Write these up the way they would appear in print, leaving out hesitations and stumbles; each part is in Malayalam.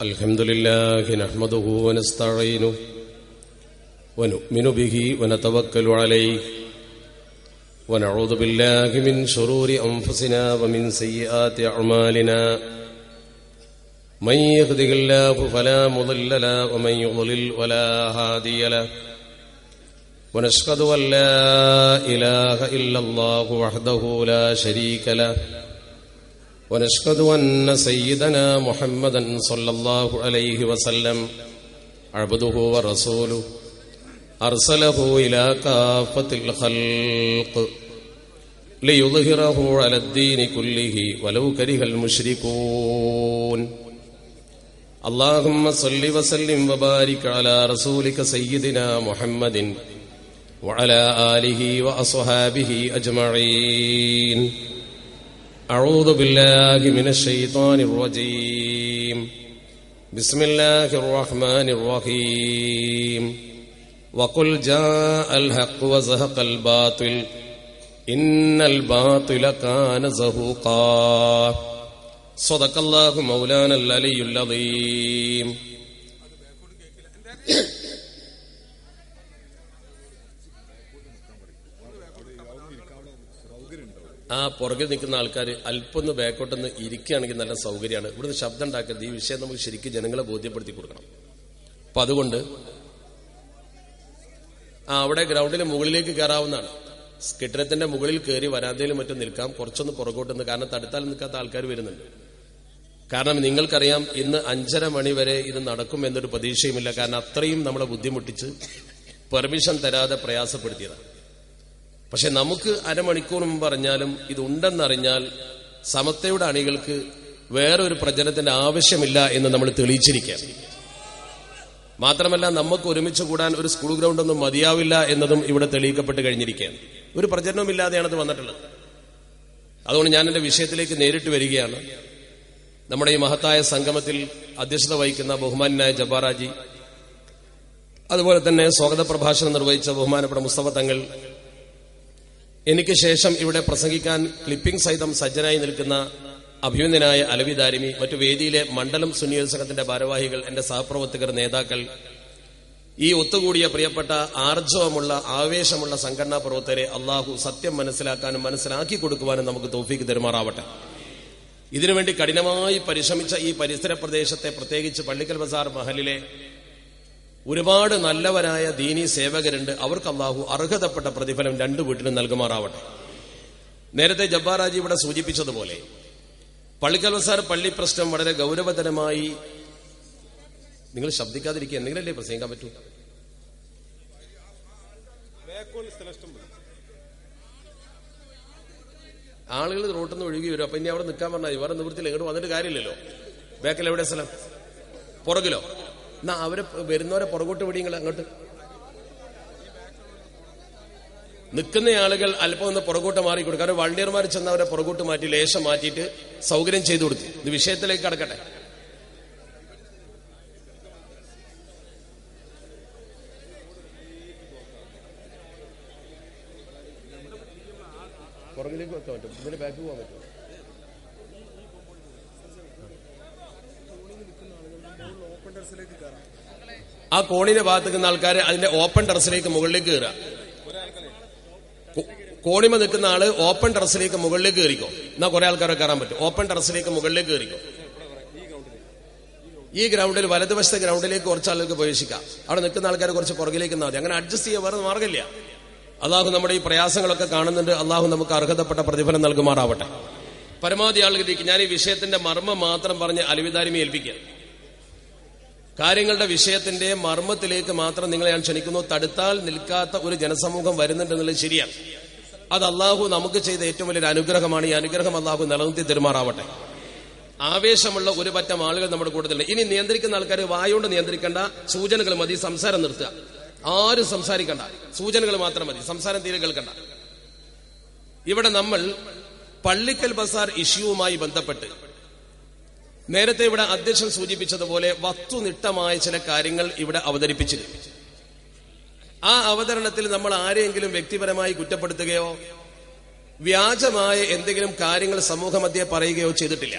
الحمد لله نحمده ونستعينه ونؤمن به ونتوكل عليه ونعوذ بالله من شرور أنفسنا ومن سيئات أعمالنا من يهده الله فلا مضل له ومن يضلل فلا هادي له ونشهد أن لا إله إلا الله وحده لا شريك له ونشهد أن سيدنا محمدا صلى الله عليه وسلم عبده ورسوله أرسله إلى كافة الخلق ليظهره على الدين كله ولو كره المشركون اللهم صل وسلم وبارك على رسولك سيدنا محمد وعلى آله وأصحابه أجمعين. أعوذ بالله من الشيطان الرجيم. بسم الله الرحمن الرحيم. وقل جاء الحق وزهق الباطل إن الباطل كان زهوقا. صدق الله مولانا العلي العظيم. ആ പുറകിൽ നിൽക്കുന്ന ആൾക്കാർ അല്പൊന്ന് ബാക്കോട്ടൊന്ന് ഇരിക്കുകയാണെങ്കിൽ നല്ല സൗകര്യമാണ്. ഇവിടുന്ന് ശബ്ദം ഉണ്ടാക്കരുത്. ഈ വിഷയം നമുക്ക് ശരിക്കും ജനങ്ങളെ ബോധ്യപ്പെടുത്തി കൊടുക്കണം. അപ്പൊ അതുകൊണ്ട് അവിടെ ഗ്രൗണ്ടിന് മുകളിലേക്ക് കയറാവുന്നതാണ്. കെട്ടിടത്തിന്റെ മുകളിൽ കയറി വരാന്തയിലും മറ്റും നിൽക്കാം. കുറച്ചൊന്ന് പുറകോട്ടൊന്ന്, കാരണം തടുത്താൽ നിൽക്കാത്ത ആൾക്കാർ വരുന്നുണ്ട്. കാരണം നിങ്ങൾക്കറിയാം, ഇന്ന് 5:30 മണി വരെ ഇത് നടക്കും എന്നൊരു പ്രതീക്ഷയുമില്ല. കാരണം അത്രയും നമ്മളെ ബുദ്ധിമുട്ടിച്ച് പെർമിഷൻ തരാതെ പ്രയാസപ്പെടുത്തിയതാണ്. പക്ഷെ നമുക്ക് അരമണിക്കൂർ മുമ്പ് പറഞ്ഞാലും ഇതുണ്ടെന്നറിഞ്ഞാൽ സമത്വയുടെ അണികൾക്ക് വേറൊരു പ്രചരണത്തിന്റെ ആവശ്യമില്ല എന്ന് നമ്മൾ തെളിയിച്ചിരിക്കുകയാണ്. മാത്രമല്ല, നമുക്ക് ഒരുമിച്ച് കൂടാൻ ഒരു സ്കൂൾ ഗ്രൗണ്ടൊന്നും മതിയാവില്ല എന്നതും ഇവിടെ തെളിയിക്കപ്പെട്ട് കഴിഞ്ഞിരിക്കുകയാണ്. ഒരു പ്രചരണവും ഇല്ലാതെയാണ് അത് വന്നിട്ടുള്ളത്. അതുകൊണ്ട് ഞാൻ എന്റെ വിഷയത്തിലേക്ക് നേരിട്ട് വരികയാണ്. നമ്മുടെ ഈ മഹത്തായ സംഗമത്തിൽ അധ്യക്ഷത വഹിക്കുന്ന ബഹുമാനായ ജബ്ബാറാജി, അതുപോലെ തന്നെ സ്വാഗത പ്രഭാഷണം നിർവഹിച്ച ബഹുമാനപ്പെട്ട മുസ്തഫ തങ്ങൾ, എനിക്ക് ശേഷം ഇവിടെ പ്രസംഗിക്കാൻ ക്ലിപ്പിംഗ് സഹിതം സജ്ജനായി നിൽക്കുന്ന അഭിനന്ദനായ അലവി ദാരിമി, മറ്റു വേദിയിലെ മണ്ഡലം സുന്നിയൽ സംഘത്തിന്റെ ഭാരവാഹികൾ, എന്റെ സഹപ്രവർത്തകർ, നേതാക്കൾ, ഈ ഒത്തുകൂടിയ പ്രിയപ്പെട്ട ആർജവമുള്ള ആവേശമുള്ള സംഘടനാ പ്രവർത്തകരെ അള്ളാഹു സത്യം മനസ്സിലാക്കാനും മനസ്സിലാക്കി കൊടുക്കുവാനും നമുക്ക് തൗഫീക്ക് തരുമാറാവട്ടെ. ഇതിനുവേണ്ടി കഠിനമായി പരിശ്രമിച്ച ഈ പരിസര പ്രദേശത്തെ, പ്രത്യേകിച്ച് പള്ളിക്കൽ ബസാർ മഹലിലെ ഒരുപാട് നല്ലവരായ ദീനീ സേവകരുണ്ട്. അവർക്ക് അള്ളാഹു അർഹതപ്പെട്ട പ്രതിഫലം രണ്ടു വീട്ടിലും നൽകുമാറാവട്ടെ. നേരത്തെ ജബ്ബാറാജി ഇവിടെ സൂചിപ്പിച്ചതുപോലെ പള്ളിക്കൽ ബസാർ പള്ളി പ്രശ്നം വളരെ ഗൗരവതരമായി, നിങ്ങൾ ശബ്ദിക്കാതിരിക്കുക, എന്തെങ്കിലല്ലേ പ്രസംഗിക്കാൻ പറ്റൂ. ആളുകൾ റോട്ടിൽ നിന്ന് ഒഴുകി വരും. അപ്പൊ ഇനി അവിടെ നിൽക്കാൻ പറഞ്ഞാൽ വേറെ നിവൃത്തിയിൽ എങ്ങോട്ട് വന്നിട്ട് കാര്യമില്ലല്ലോ. ബാക്കിൽ എവിടെ സ്ഥലം? പുറകിലോ? എന്നാ അവരെ വരുന്നവരെ പുറകോട്ട് വിടിങ്ങൾ അങ്ങോട്ട്. നിൽക്കുന്ന ആളുകൾ അല്പം ഒന്ന് പുറകോട്ട് മാറിക്കൊടുക്കും. കാരണം വണ്ടിയർമാർ ചെന്ന് അവരെ പുറകോട്ട് മാറ്റി ലേശം മാറ്റിയിട്ട് സൗകര്യം ചെയ്തു കൊടുത്തു. ഇത് വിഷയത്തിലേക്ക് കടക്കട്ടെ. പുറകിലേക്ക് വെക്കാൻ പറ്റും, ഇതിന് ബാക്ക് പോകാൻ പറ്റും. ആ കോണിന്റെ ഭാഗത്ത് നിൽക്കുന്ന ആൾക്കാർ അതിന്റെ ഓപ്പൺ ടെറസിലേക്ക് മുകളിലേക്ക് കയറുക. കോണിമ നിൽക്കുന്ന ആള് ഓപ്പൺ ടെറസിലേക്ക് മുകളിലേക്ക് കയറിക്കോ. എന്നാൽ കുറെ ആൾക്കാരെ കയറാൻ പറ്റും. ഓപ്പൺ ടെറസിലേക്ക് മുകളിലേക്ക് കയറിക്കോ. ഈ ഗ്രൗണ്ടിൽ വലതുവശത്തെ ഗ്രൗണ്ടിലേക്ക് കുറച്ച് ആളുകൾക്ക് പ്രവേശിക്കാം. അവിടെ നിൽക്കുന്ന ആൾക്കാർ കുറച്ച് പുറകിലേക്ക് നിന്നാൽ മതി. അങ്ങനെ അഡ്ജസ്റ്റ് ചെയ്യാൻ വേറെ മാർഗമില്ല. അള്ളാഹു നമ്മുടെ ഈ പ്രയാസങ്ങളൊക്കെ കാണുന്നുണ്ട്. അള്ളാഹു നമുക്ക് അർഹതപ്പെട്ട പ്രതിഫലം നൽകുമാറാവട്ടെ. പരമാവധി ആളുകളിലേക്ക് ഞാൻ ഈ വിഷയത്തിന്റെ മർമ്മം മാത്രം പറഞ്ഞ് അലവിദാരിമി ഏൽപ്പിക്കുക. കാര്യങ്ങളുടെ വിഷയത്തിന്റെ മർമ്മത്തിലേക്ക് മാത്രം നിങ്ങളെ ഞാൻ ക്ഷണിക്കുന്നു. തടുത്താൽ നിൽക്കാത്ത ഒരു ജനസമൂഹം വരുന്നുണ്ടെന്നുള്ളത് ശരിയാണ്. അത് അള്ളാഹു നമുക്ക് ചെയ്ത ഏറ്റവും വലിയൊരു അനുഗ്രഹമാണ്. ഈ അനുഗ്രഹം അള്ളാഹു നിലനിർത്തി തെരുമാറാവട്ടെ. ആവേശമുള്ള ഒരു പറ്റം ആളുകൾ നമ്മുടെ കൂട്ടത്തിലുണ്ട്. ഇനി നിയന്ത്രിക്കുന്ന ആൾക്കാർ വായോണ്ട് നിയന്ത്രിക്കേണ്ട, സൂചനകൾ മതി, സംസാരം നിർത്തുക. ആരും സംസാരിക്കണ്ട, സൂചനകൾ മാത്രം മതി, സംസാരം തീരെ കേൾക്കണ്ട. ഇവിടെ നമ്മൾ പള്ളിക്കൽ ബസാർ ഇഷ്യൂവുമായി ബന്ധപ്പെട്ട് നേരത്തെ ഇവിടെ അധ്യക്ഷൻ സൂചിപ്പിച്ചതുപോലെ വസ്തുനിഷ്ഠമായ ചില കാര്യങ്ങൾ ഇവിടെ അവതരിപ്പിച്ചിരുന്നു. ആ അവതരണത്തിൽ നമ്മൾ ആരെയെങ്കിലും വ്യക്തിപരമായി കുറ്റപ്പെടുത്തുകയോ വ്യാജമായ എന്തെങ്കിലും കാര്യങ്ങൾ സമൂഹമധ്യേ പറയുകയോ ചെയ്തിട്ടില്ല.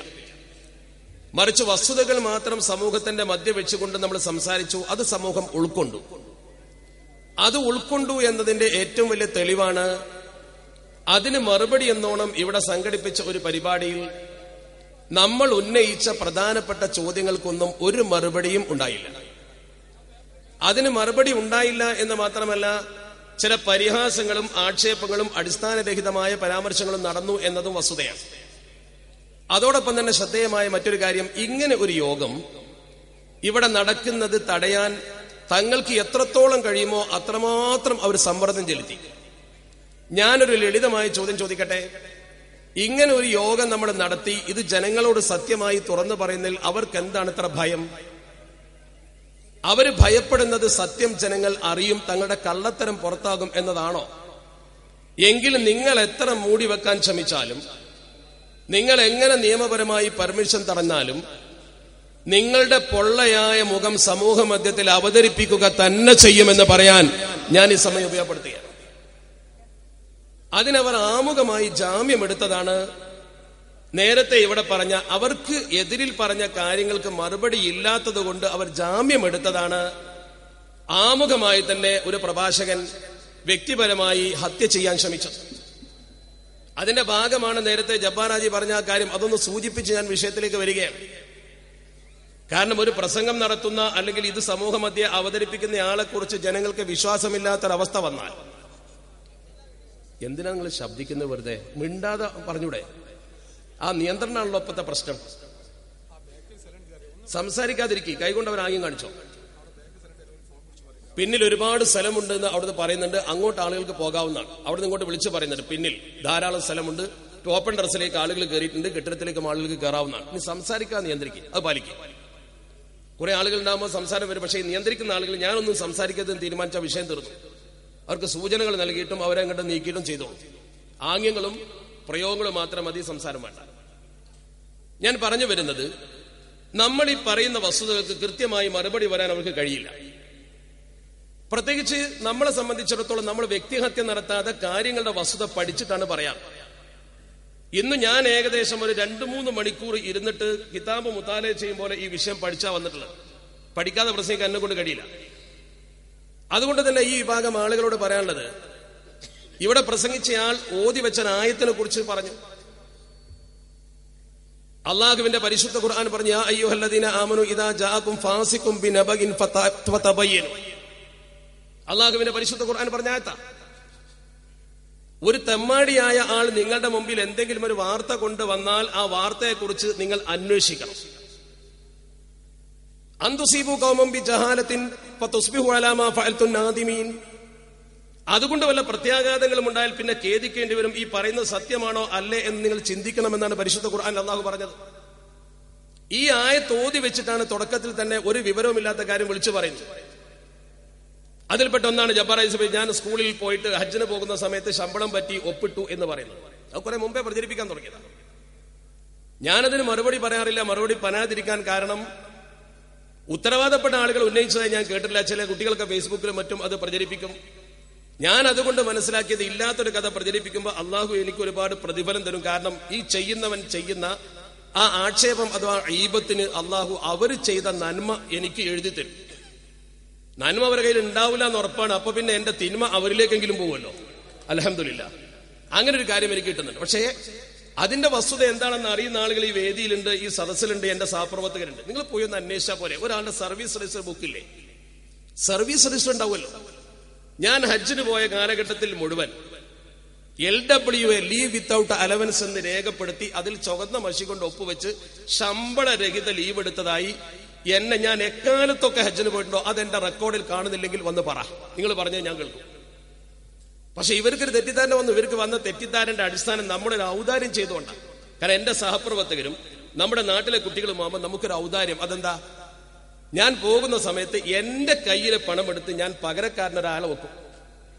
മറിച്ച് വസ്തുതകൾ മാത്രം സമൂഹത്തിന്റെ മധ്യ വെച്ചുകൊണ്ട് നമ്മൾ സംസാരിച്ചു. അത് സമൂഹം ഉൾക്കൊണ്ടു. അത് ഉൾക്കൊണ്ടു എന്നതിന്റെ ഏറ്റവും വലിയ തെളിവാണ് അതിന് മറുപടി എന്നോണം ഇവിടെ സംഘടിപ്പിച്ച ഒരു പരിപാടിയിൽ നമ്മൾ ഉന്നയിച്ച പ്രധാനപ്പെട്ട ചോദ്യങ്ങൾക്കൊന്നും ഒരു മറുപടിയും ഉണ്ടായില്ല. അതിന് മറുപടി ഉണ്ടായില്ല എന്ന് മാത്രമല്ല, ചില പരിഹാസങ്ങളും ആക്ഷേപങ്ങളും അടിസ്ഥാനരഹിതമായ പരാമർശങ്ങളും നടന്നു എന്നതും വസ്തുതയാണ്. അതോടൊപ്പം തന്നെ ശ്രദ്ധേയമായ മറ്റൊരു കാര്യം, ഇങ്ങനെ ഒരു യോഗം ഇവിടെ നടക്കുന്നത് തടയാൻ തങ്ങൾക്ക് എത്രത്തോളം കഴിയുമോ അത്രമാത്രം അവർ സമ്മർദ്ദം ചെലുത്തി. ഞാനൊരു ലളിതമായ ചോദ്യം ചോദിക്കട്ടെ. ഇങ്ങനെ ഒരു യോഗം നമ്മൾ നടത്തി ഇത് ജനങ്ങളോട് സത്യമായി തുറന്നു പറയുന്നതിൽ അവർക്ക് എന്താണ് ഇത്ര ഭയം? അവര് ഭയപ്പെടുന്നത് സത്യം ജനങ്ങൾ അറിയും, തങ്ങളുടെ കള്ളത്തരം പുറത്താകും എന്നതാണോ? എങ്കിലും നിങ്ങൾ എത്ര മൂടി വെക്കാൻ ശ്രമിച്ചാലും, നിങ്ങൾ എങ്ങനെ നിയമപരമായി പെർമിഷൻ തടഞ്ഞാലും, നിങ്ങളുടെ പൊള്ളയായ മുഖം സമൂഹ മധ്യത്തിൽ അവതരിപ്പിക്കുക തന്നെ ചെയ്യുമെന്ന് പറയാൻ ഞാൻ ഈ സമയം ഉപയോഗപ്പെടുത്തുകയാണ്. അതിനവർ ആമുഖമായി ജാമ്യമെടുത്തതാണ് നേരത്തെ ഇവിടെ പറഞ്ഞ, അവർക്ക് എതിരിൽ പറഞ്ഞ കാര്യങ്ങൾക്ക് മറുപടി ഇല്ലാത്തത് കൊണ്ട് അവർ ജാമ്യമെടുത്തതാണ്. ആമുഖമായി തന്നെ ഒരു പ്രഭാഷകൻ വ്യക്തിപരമായി ഹത്യ ചെയ്യാൻ ശ്രമിച്ചത്. അതിന്റെ ഭാഗമാണ് നേരത്തെ ജബ്ബാറാജി പറഞ്ഞ ആ കാര്യം. അതൊന്ന് സൂചിപ്പിച്ച് ഞാൻ വിഷയത്തിലേക്ക് വരികയാണ്. കാരണം ഒരു പ്രസംഗം നടത്തുന്ന അല്ലെങ്കിൽ ഇത് സമൂഹ മധ്യ അവതരിപ്പിക്കുന്ന ആളെ കുറിച്ച് ജനങ്ങൾക്ക് വിശ്വാസമില്ലാത്തൊരവസ്ഥ വന്നാൽ എന്തിനാ നിങ്ങൾ ശബ്ദിക്കുന്നത്? വെറുതെ മിണ്ടാതെ പറഞ്ഞൂടെ? ആ നിയന്ത്രണമാണല്ലോ ഇപ്പോഴത്തെ പ്രശ്നം. സംസാരിക്കാതിരിക്കും, കൈകൊണ്ട് അവർ ആംഗ്യം കാണിച്ചോ. പിന്നിൽ ഒരുപാട് സ്ഥലമുണ്ട് എന്ന് അവിടുന്ന് പറയുന്നുണ്ട്. അങ്ങോട്ട് ആളുകൾക്ക് പോകാവുന്നതാണ്. അവിടുന്ന് ഇങ്ങോട്ട് വിളിച്ചു പറയുന്നുണ്ട് പിന്നിൽ ധാരാളം സ്ഥലമുണ്ട്, ഓപ്പൺ ടെറസിലേക്ക് ആളുകൾ കയറിയിട്ടുണ്ട്, കെട്ടിടത്തിലേക്കും ആളുകൾക്ക് കയറാവുന്നതാണ്. ഇനി സംസാരിക്കാതെ നിയന്ത്രിക്കും, അത് പാലിക്കും. കുറെ ആളുകൾ ഉണ്ടാകുമ്പോൾ സംസാരം വരും. പക്ഷേ നിയന്ത്രിക്കുന്ന ആളുകൾ ഞാനൊന്നും സംസാരിക്കരുതെന്ന് തീരുമാനിച്ച വിഷയം തീർന്നു. അവർക്ക് സൂചനകൾ നൽകിയിട്ടും അവരെ അങ്ങോട്ട് നീക്കിയിട്ടും ചെയ്തോളൂ. ആംഗ്യങ്ങളും പ്രയോഗങ്ങളും മാത്രം മതി, സംസാരം വേണ്ട. ഞാൻ പറഞ്ഞു വരുന്നത്, നമ്മൾ ഈ പറയുന്ന വസ്തുതകൾക്ക് കൃത്യമായി മറുപടി വരാൻ അവർക്ക് കഴിയില്ല. പ്രത്യേകിച്ച് നമ്മളെ സംബന്ധിച്ചിടത്തോളം നമ്മൾ വ്യക്തിഹത്യ നടത്താതെ കാര്യങ്ങളുടെ വസ്തുത പഠിച്ചിട്ടാണ് പറയാം. ഇന്ന് ഞാൻ ഏകദേശം ഒരു 2-3 മണിക്കൂർ ഇരുന്നിട്ട് കിതാബ് മുതാല ചെയ്യും പോലെ ഈ വിഷയം പഠിച്ചാ വന്നിട്ടുള്ളത്. പഠിക്കാതെ പ്രസംഗിക്കാൻ എന്നെ കൊണ്ട് കഴിയില്ല. അതുകൊണ്ട് തന്നെ ഈ വിഭാഗം ആളുകളോട് പറയാനുള്ളത്, ഇവിടെ പ്രസംഗിച്ചയാൾ ഓതി വെച്ച ആയത്തിനെ കുറിച്ച് പറഞ്ഞു. അള്ളാഹുവിന്റെ പരിശുദ്ധ ഖുർആൻ പറഞ്ഞു, യാ അയ്യുഹല്ലദീന ആമനു ഇദാ ജാഅകും ഫാസിഖും ബിനബഇൻ ഫതബയ്യനു. അള്ളാഹുവിന്റെ പരിശുദ്ധ ഖുർആൻ പറഞ്ഞ ആയത്താ. ഒരു തെമ്മാടിയായ ആൾ നിങ്ങളുടെ മുമ്പിൽ എന്തെങ്കിലും ഒരു വാർത്ത കൊണ്ടുവന്നാൽ ആ വാർത്തയെക്കുറിച്ച് നിങ്ങൾ അന്വേഷിക്കണം. അൻതുസീബു ഖൗമൻ ബിജഹാലത്തിൻ ഫതുസ്ബിഹു അലാ മാ ഫഅൽതും നാദിമീൻ. അതുകൊണ്ട് വല്ല പ്രത്യാഘാതങ്ങളും ഉണ്ടായാൽ പിന്നെ ഖേദിക്കേണ്ടി വരും. ഈ പറയുന്നത് സത്യമാണോ അല്ലേ എന്ന് നിങ്ങൾ ചിന്തിക്കണമെന്നാണ് പരിശുദ്ധ ഖുർആൻ അള്ളാഹു പറഞ്ഞത്. ഈ ആയത്ത് ഓതി വെച്ചിട്ടാണ് തുടക്കത്തിൽ തന്നെ ഒരു വിവരവുമില്ലാത്ത കാര്യം വിളിച്ചു പറയുന്നത്. അതിൽപ്പെട്ട ഒന്നാണ് ജബ്ബാറാജി, ഞാൻ സ്കൂളിൽ പോയിട്ട് ഹജ്ജിന് പോകുന്ന സമയത്ത് ശമ്പളം പറ്റി ഒപ്പിട്ടു എന്ന് പറയുന്നത്. അത് കുറെ മുമ്പേ പ്രചരിപ്പിക്കാൻ തുടങ്ങിയതാണ്. ഞാനതിന് മറുപടി പറയാറില്ല. മറുപടി പറയാതിരിക്കാൻ കാരണം, ഉത്തരവാദപ്പെട്ട ആളുകൾ ഉന്നയിച്ചതായി ഞാൻ കേട്ടില്ല. ചില കുട്ടികൾക്ക് ഫേസ്ബുക്കിലും മറ്റും അത് പ്രചരിപ്പിക്കും. ഞാൻ അതുകൊണ്ട് മനസ്സിലാക്കിയത്, ഇല്ലാത്തൊരു കഥ പ്രചരിപ്പിക്കുമ്പോൾ അള്ളാഹു എനിക്ക് ഒരുപാട് പ്രതിഫലം തരും. കാരണം ഈ ചെയ്യുന്നവൻ ചെയ്യുന്ന ആ ആക്ഷേപം അഥവാ ഈബത്തിന് അള്ളാഹു അവർ ചെയ്ത നന്മ എനിക്ക് എഴുതി തരും. നന്മ അവരുടെ കയ്യിൽ ഉണ്ടാവില്ല എന്ന് ഉറപ്പാണ്. അപ്പൊ പിന്നെ എന്റെ തിന്മ അവരിലേക്കെങ്കിലും പോകുമല്ലോ. അൽഹംദുലില്ലാ, അങ്ങനെ ഒരു കാര്യം എനിക്ക് കിട്ടുന്നുണ്ട്. പക്ഷേ അതിന്റെ വസ്തുത എന്താണെന്ന് അറിയുന്ന ആളുകൾ ഈ വേദിയിലുണ്ട്, ഈ സദസ്സിലുണ്ട്, എന്റെ സഹപ്രവർത്തകരുണ്ട്. നിങ്ങൾ പോയി ഒന്ന് അന്വേഷിച്ചാൽ പോലെ. ഒരാളുടെ സർവീസ് രജിസ്റ്റർ ബുക്കില്ലേ? സർവീസ് രജിസ്റ്റർ ഉണ്ടാവുമല്ലോ. ഞാൻ ഹജ്ജിന് പോയ കാലഘട്ടത്തിൽ മുഴുവൻ LWA ലീവ് വിത്തൌട്ട് അലവൻസ് എന്ന് രേഖപ്പെടുത്തി അതിൽ ചുവന്ന മഷി കൊണ്ട് ഒപ്പുവെച്ച് ശമ്പളരഹിത ലീവ് എടുത്തതായി എന്നെ, ഞാൻ എക്കാലത്തൊക്കെ ഹജ്ജിന് പോയിട്ടുണ്ടോ അതെന്റെ റെക്കോർഡിൽ കാണുന്നില്ലെങ്കിൽ വന്ന് പറ. നിങ്ങൾ പറഞ്ഞത് ഞാൻ കേൾക്കും. പക്ഷെ ഇവർക്കൊരു തെറ്റിദ്ധാരണ വന്നു. ഇവർക്ക് വന്ന തെറ്റിദ്ധാരന്റെ അടിസ്ഥാനം നമ്മുടെ ഒരു ഔദാര്യം ചെയ്തുകൊണ്ടാണ്. കാരണം എന്റെ സഹപ്രവർത്തകരും നമ്മുടെ നാട്ടിലെ കുട്ടികളുമാകുമ്പോൾ നമുക്കൊരു ഔദാര്യം. അതെന്താ? ഞാൻ പോകുന്ന സമയത്ത് എന്റെ കയ്യിലെ പണമെടുത്ത് ഞാൻ പകരക്കാരനൊരാളെ വെക്കും.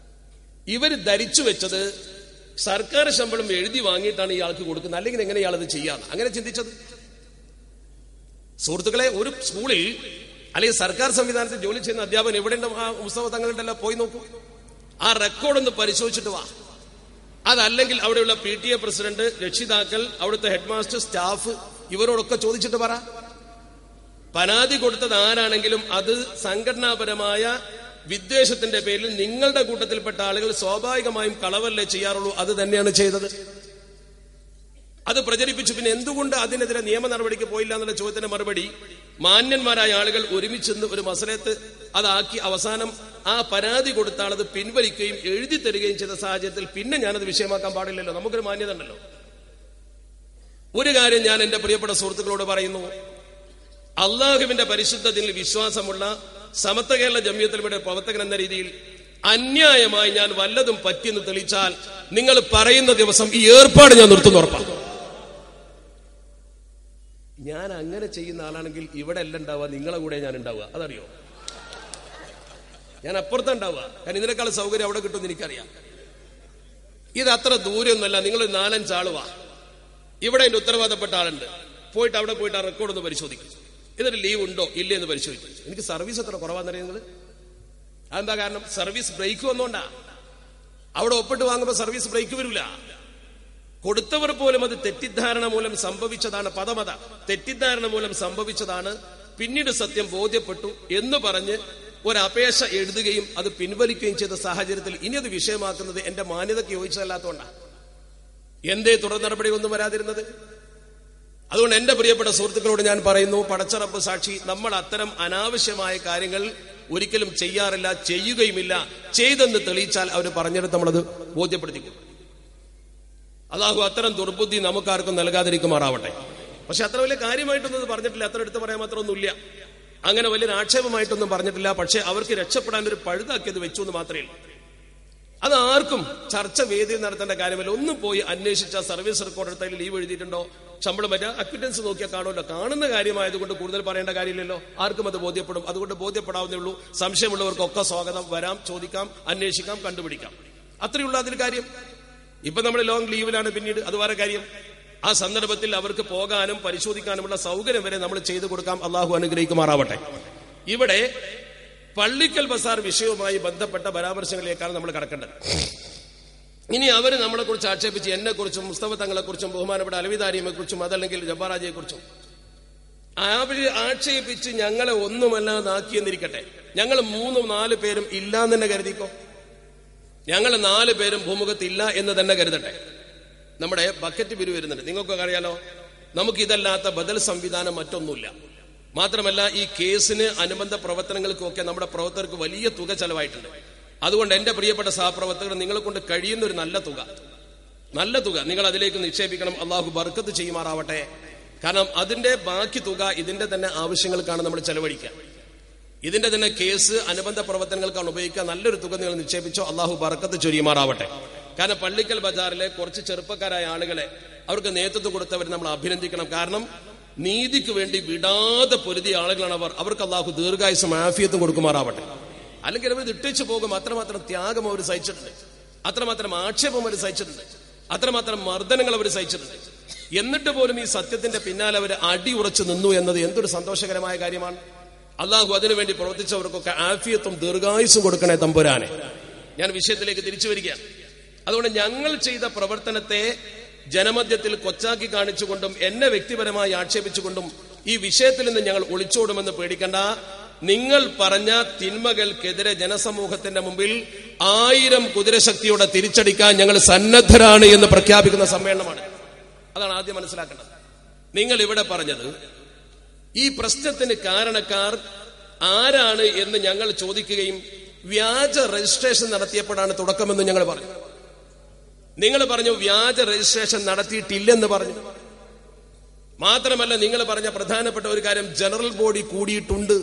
ഇവര് ധരിച്ചു വെച്ചത് സർക്കാർ ശമ്പളം എഴുതി വാങ്ങിയിട്ടാണ് ഇയാൾക്ക് കൊടുക്കുന്നത്, അല്ലെങ്കിൽ എങ്ങനെ ഇയാളത് ചെയ്യാന്ന് അങ്ങനെ ചിന്തിച്ചത്. സുഹൃത്തുക്കളെ, ഒരു സ്കൂളിൽ അല്ലെങ്കിൽ സർക്കാർ സംവിധാനത്തിൽ ജോലി ചെയ്യുന്ന അധ്യാപകൻ എവിടെയുണ്ട്? ആ ഉത്സവ തങ്ങളുണ്ടല്ലോ, പോയി നോക്കൂ. ആ റെക്കോർഡൊന്ന് പരിശോധിച്ചിട്ട് വാ. അതല്ലെങ്കിൽ അവിടെയുള്ള PTA പ്രസിഡന്റ്, രക്ഷിതാക്കൾ, അവിടുത്തെ ഹെഡ് മാസ്റ്റർ, സ്റ്റാഫ്, ഇവരോടൊക്കെ ചോദിച്ചിട്ട് പറ. പരാതി കൊടുത്തത് ആരാണെങ്കിലും അത് സംഘടനാപരമായ വിദ്വേഷത്തിന്റെ പേരിൽ നിങ്ങളുടെ കൂട്ടത്തിൽപ്പെട്ട ആളുകൾ സ്വാഭാവികമായും കളവല്ലേ ചെയ്യാറുള്ളൂ. അത് തന്നെയാണ് ചെയ്തത്. അത് പ്രചരിപ്പിച്ചു. പിന്നെ എന്തുകൊണ്ട് അതിനെതിരെ നിയമ നടപടിക്ക് പോയില്ല എന്നുള്ള ചോദ്യത്തിന് മറുപടി, മാന്യന്മാരായ ആളുകൾ ഒരുമിച്ചെന്ന് ഒരു മസലത്ത് അതാക്കി അവസാനം ആ പരാതി കൊടുത്ത ആളത് പിൻവലിക്കുകയും എഴുതി തരികയും ചെയ്ത സാഹചര്യത്തിൽ പിന്നെ ഞാനത് വിഷയമാക്കാൻ പാടില്ലല്ലോ. നമുക്കൊരു മാന്യത ഉണ്ടല്ലോ. ഒരു കാര്യം ഞാൻ എന്റെ പ്രിയപ്പെട്ട സുഹൃത്തുക്കളോട് പറയുന്നു. അള്ളാഹുവിന്റെ പരിശുദ്ധ ദീനിൽ വിശ്വാസമുള്ള സമത്വ കേരള ജംഇയ്യത്തുൽ പ്രവർത്തകൻ എന്ന രീതിയിൽ അന്യായമായി ഞാൻ വല്ലതും പറ്റിയെന്ന് തെളിയിച്ചാൽ നിങ്ങൾ പറയുന്ന ദിവസം ഈ ഏർപ്പാട് ഞാൻ നിർത്തുന്ന ഉറപ്പാണ്. ഞാൻ അങ്ങനെ ചെയ്യുന്ന ആളാണെങ്കിൽ ഇവിടെ അല്ല ഉണ്ടാവുക, നിങ്ങളെ കൂടെ ഞാൻ ഉണ്ടാവുക. അതറിയോ? ഞാൻ അപ്പുറത്തുണ്ടാവുക. കാരണം ഇതിനേക്കാൾ സൗകര്യം അവിടെ കിട്ടുമെന്ന് എനിക്കറിയാം. ഇത് അത്ര ദൂരമൊന്നുമല്ല. നിങ്ങൾ 4-5 ആളുവാ. ഇവിടെ എന്റെ ഉത്തരവാദപ്പെട്ട ആളുണ്ട്. പോയിട്ട് അവിടെ പോയിട്ട് ആ റെക്കോർഡ് ഒന്ന് പരിശോധിക്കും. ഇതൊരു ലീവ് ഉണ്ടോ ഇല്ലേ എന്ന് പരിശോധിക്കും. എനിക്ക് സർവീസ് എത്ര കുറവാന്നറിയാം നിങ്ങൾ? അതെന്താ കാരണം? സർവീസ് ബ്രേക്ക് വന്നോണ്ടാ. അവിടെ ഒപ്പിട്ട് വാങ്ങുമ്പോൾ സർവീസ് ബ്രേക്ക് വരില്ല. കൊടുത്തവർ പോലും അത് തെറ്റിദ്ധാരണ മൂലം സംഭവിച്ചതാണ്. പദമത തെറ്റിദ്ധാരണ മൂലം സംഭവിച്ചതാണ്. പിന്നീട് സത്യം ബോധ്യപ്പെട്ടു എന്ന് പറഞ്ഞ് ഒരപേക്ഷ എഴുതുകയും അത് പിൻവലിക്കുകയും ചെയ്ത സാഹചര്യത്തിൽ ഇനി അത് വിഷയമാക്കുന്നത് എന്റെ മാന്യതയ്ക്ക് യോജിച്ചതല്ലാത്തതുകൊണ്ടാണ്. എന്തേ തുടർ നടപടിയൊന്നും വരാതിരുന്നത്? അതുകൊണ്ട് എന്റെ പ്രിയപ്പെട്ട സുഹൃത്തുക്കളോട് ഞാൻ പറയുന്നു, പടച്ചറപ്പ് സാക്ഷി, നമ്മൾ അത്തരം അനാവശ്യമായ കാര്യങ്ങൾ ഒരിക്കലും ചെയ്യാറില്ല, ചെയ്യുകയുമില്ല. ചെയ്തെന്ന് തെളിയിച്ചാൽ അവർ പറഞ്ഞെടുത്ത് നമ്മളത് ബോധ്യപ്പെടുത്തിക്കും. അല്ലാഹു അത്തരം ദുർബുദ്ധി നമുക്കാർക്കും നൽകാതിരിക്കുമാറാവട്ടെ. പക്ഷെ അത്ര വലിയ കാര്യമായിട്ടൊന്നും പറഞ്ഞിട്ടില്ല. അത്ര എടുത്ത് പറയാൻ മാത്രമൊന്നുമില്ല. അങ്ങനെ വലിയൊരു ആക്ഷേപമായിട്ടൊന്നും പറഞ്ഞിട്ടില്ല. പക്ഷെ അവർക്ക് രക്ഷപ്പെടാൻ ഒരു പഴുതാക്കിയത് വെച്ചു എന്ന് മാത്രമേ ഉള്ളൂ. അത് ആർക്കും ചർച്ച വേദിയിൽ നടത്തേണ്ട കാര്യമല്ല. ഒന്ന് പോയി അന്വേഷിച്ച സർവീസ് റെക്കോർഡ് എടുത്തതിൽ ലീവ് എഴുതിയിട്ടുണ്ടോ, ശമ്പളം പറ്റുക, അക്വിറ്റൻസ് നോക്കിയാൽ കാണുമല്ലോ. കാണുന്ന കാര്യമായതുകൊണ്ട് കൂടുതൽ പറയേണ്ട കാര്യമില്ലല്ലോ. ആർക്കും അത് ബോധ്യപ്പെടും. അതുകൊണ്ട് ബോധ്യപ്പെടാവുന്നേ ഉള്ളൂ. സംശയമുള്ളവർക്കൊക്കെ സ്വാഗതം, വരാം, ചോദിക്കാം, അന്വേഷിക്കാം, കണ്ടുപിടിക്കാം. അത്രയുള്ള അതിൽ കാര്യം. ഇപ്പൊ നമ്മൾ ലോങ് ലീവിലാണ്. പിന്നീട് അത് വേറെ കാര്യം. ആ സന്ദർഭത്തിൽ അവർക്ക് പോകാനും പരിശോധിക്കാനുമുള്ള സൗകര്യം വരെ നമ്മൾ ചെയ്തു കൊടുക്കാം. അള്ളാഹു അനുഗ്രഹിക്കുമാറാവട്ടെ. ഇവിടെ പള്ളിക്കൽ ബസാർ വിഷയവുമായി ബന്ധപ്പെട്ട പരാമർശങ്ങളിലേക്കാണ് നമ്മൾ കടക്കേണ്ടത്. ഇനി അവര് നമ്മളെ കുറിച്ച് ആക്ഷേപിച്ച് എന്നെ കുറിച്ചും മുസ്തഫ തങ്ങളെ കുറിച്ചും ബഹുമാനപ്പെട്ട അലവിദാരിയെ കുറിച്ചും അതല്ലെങ്കിൽ ജബ്ബാറാജിയെ കുറിച്ചും അവര് ആക്ഷേപിച്ച് ഞങ്ങളെ ഒന്നുമല്ലാതാക്കിയെന്നിരിക്കട്ടെ. ഞങ്ങൾ 3-4 പേരും ഇല്ലാന്ന് തന്നെ കരുതിക്കോ. ഞങ്ങൾ 4 പേരും ഭൂമുഖത്തില്ല എന്ന് തന്നെ കരുതട്ടെ. നമ്മുടെ ബക്കറ്റ് പിരിവ് വരുന്നുണ്ട്. നിങ്ങൾക്കൊക്കെ അറിയാലോ. നമുക്കിതല്ലാത്ത ബദൽ സംവിധാനം മറ്റൊന്നുമില്ല. മാത്രമല്ല ഈ കേസിന് അനുബന്ധ പ്രവർത്തനങ്ങൾക്കൊക്കെ നമ്മുടെ പ്രവർത്തകർക്ക് വലിയ തുക ചെലവായിട്ടുണ്ട്. അതുകൊണ്ട് എന്റെ പ്രിയപ്പെട്ട സഹപ്രവർത്തകർ, നിങ്ങളെ കൊണ്ട് കഴിയുന്ന ഒരു നല്ല തുക നിങ്ങൾ അതിലേക്ക് നിക്ഷേപിക്കണം. അള്ളാഹു ബർക്കത്ത് ചെയ്യുമാറാവട്ടെ. കാരണം അതിന്റെ ബാക്കി തുക ഇതിന്റെ തന്നെ ആവശ്യങ്ങൾക്കാണ് നമ്മൾ ചെലവഴിക്കുക. ഇതിന്റെ തന്നെ കേസ് അനുബന്ധ പ്രവർത്തനങ്ങൾക്കാണ് ഉപയോഗിക്കുക. നല്ലൊരു തുക നിങ്ങൾ നിക്ഷേപിച്ചോ. അള്ളാഹു ബർക്കത്ത് ചൊരിയുമാറാവട്ടെ. കാരണം പള്ളിക്കൽ ബജാറിലെ കുറച്ച് ചെറുപ്പക്കാരായ ആളുകളെ അവർക്ക് നേതൃത്വം കൊടുത്തവർ നമ്മൾ അഭിനന്ദിക്കണം. കാരണം നീതിക്ക് വേണ്ടി വിടാതെ പൊരുതിയ ആളുകളാണ് അവർ. അവർക്ക് അള്ളാഹു ദീർഘായുസ്സും ആഫിയത്തും കൊടുക്കുമാറാവട്ടെ. അല്ലെങ്കിൽ അവർ ഇട്ടിച്ചു പോകും. അത്രമാത്രം ത്യാഗം അവർ സഹിച്ചിട്ടുണ്ട്. അത്രമാത്രം ആക്ഷേപം അവർ സഹിച്ചിട്ടുണ്ട്. അത്രമാത്രം മർദ്ദനങ്ങൾ അവർ സഹിച്ചിട്ടുണ്ട്. എന്നിട്ട് പോലും ഈ സത്യത്തിന്റെ പിന്നാലെ അവർ അടിയുറച്ചു നിന്നു എന്നത് എന്തൊരു സന്തോഷകരമായ കാര്യമാണ്. അള്ളാഹു അതിനുവേണ്ടി പ്രവർത്തിച്ചവർക്കൊക്കെ ആഫിയത്തും ദീർഘായുസ്സും കൊടുക്കണേ തമ്പുരാനെ. ഞാൻ വിഷയത്തിലേക്ക് തിരിച്ചു വരികയാണ്. അതുകൊണ്ട് ഞങ്ങൾ ചെയ്ത പ്രവർത്തനത്തെ ജനമധ്യത്തിൽ കൊച്ചാക്കി കാണിച്ചുകൊണ്ടും എന്നെ വ്യക്തിപരമായി ആക്ഷേപിച്ചുകൊണ്ടും ഈ വിഷയത്തിൽ നിന്ന് ഞങ്ങൾ ഒളിച്ചോടുമെന്ന് പേടിക്കണ്ട. നിങ്ങൾ പറഞ്ഞ തിന്മകൾക്കെതിരെ ജനസമൂഹത്തിന്റെ മുമ്പിൽ 1000 കുതിരശക്തിയോടെ തിരിച്ചടിക്കാൻ ഞങ്ങൾ സന്നദ്ധരാണ് എന്ന് പ്രഖ്യാപിക്കുന്ന സമ്മേളനമാണ്. അതാണ് ആദ്യം മനസ്സിലാക്കേണ്ടത്. നിങ്ങൾ ഇവിടെ പറഞ്ഞത് ഈ പ്രശ്നത്തിന് കാരണക്കാർ ആരാണ് എന്ന് ഞങ്ങൾ ചോദിക്കുകയും വ്യാജ രജിസ്ട്രേഷൻ നടത്തിയപ്പോഴാണ് തുടക്കമെന്ന് ഞങ്ങൾ പറഞ്ഞു. നിങ്ങൾ പറഞ്ഞു വ്യാജ രജിസ്ട്രേഷൻ നടത്തിയിട്ടില്ലെന്ന് പറഞ്ഞു. മാത്രമല്ല നിങ്ങൾ പറഞ്ഞ പ്രധാനപ്പെട്ട ഒരു കാര്യം, ജനറൽ ബോഡി കൂടിയിട്ടുണ്ട്.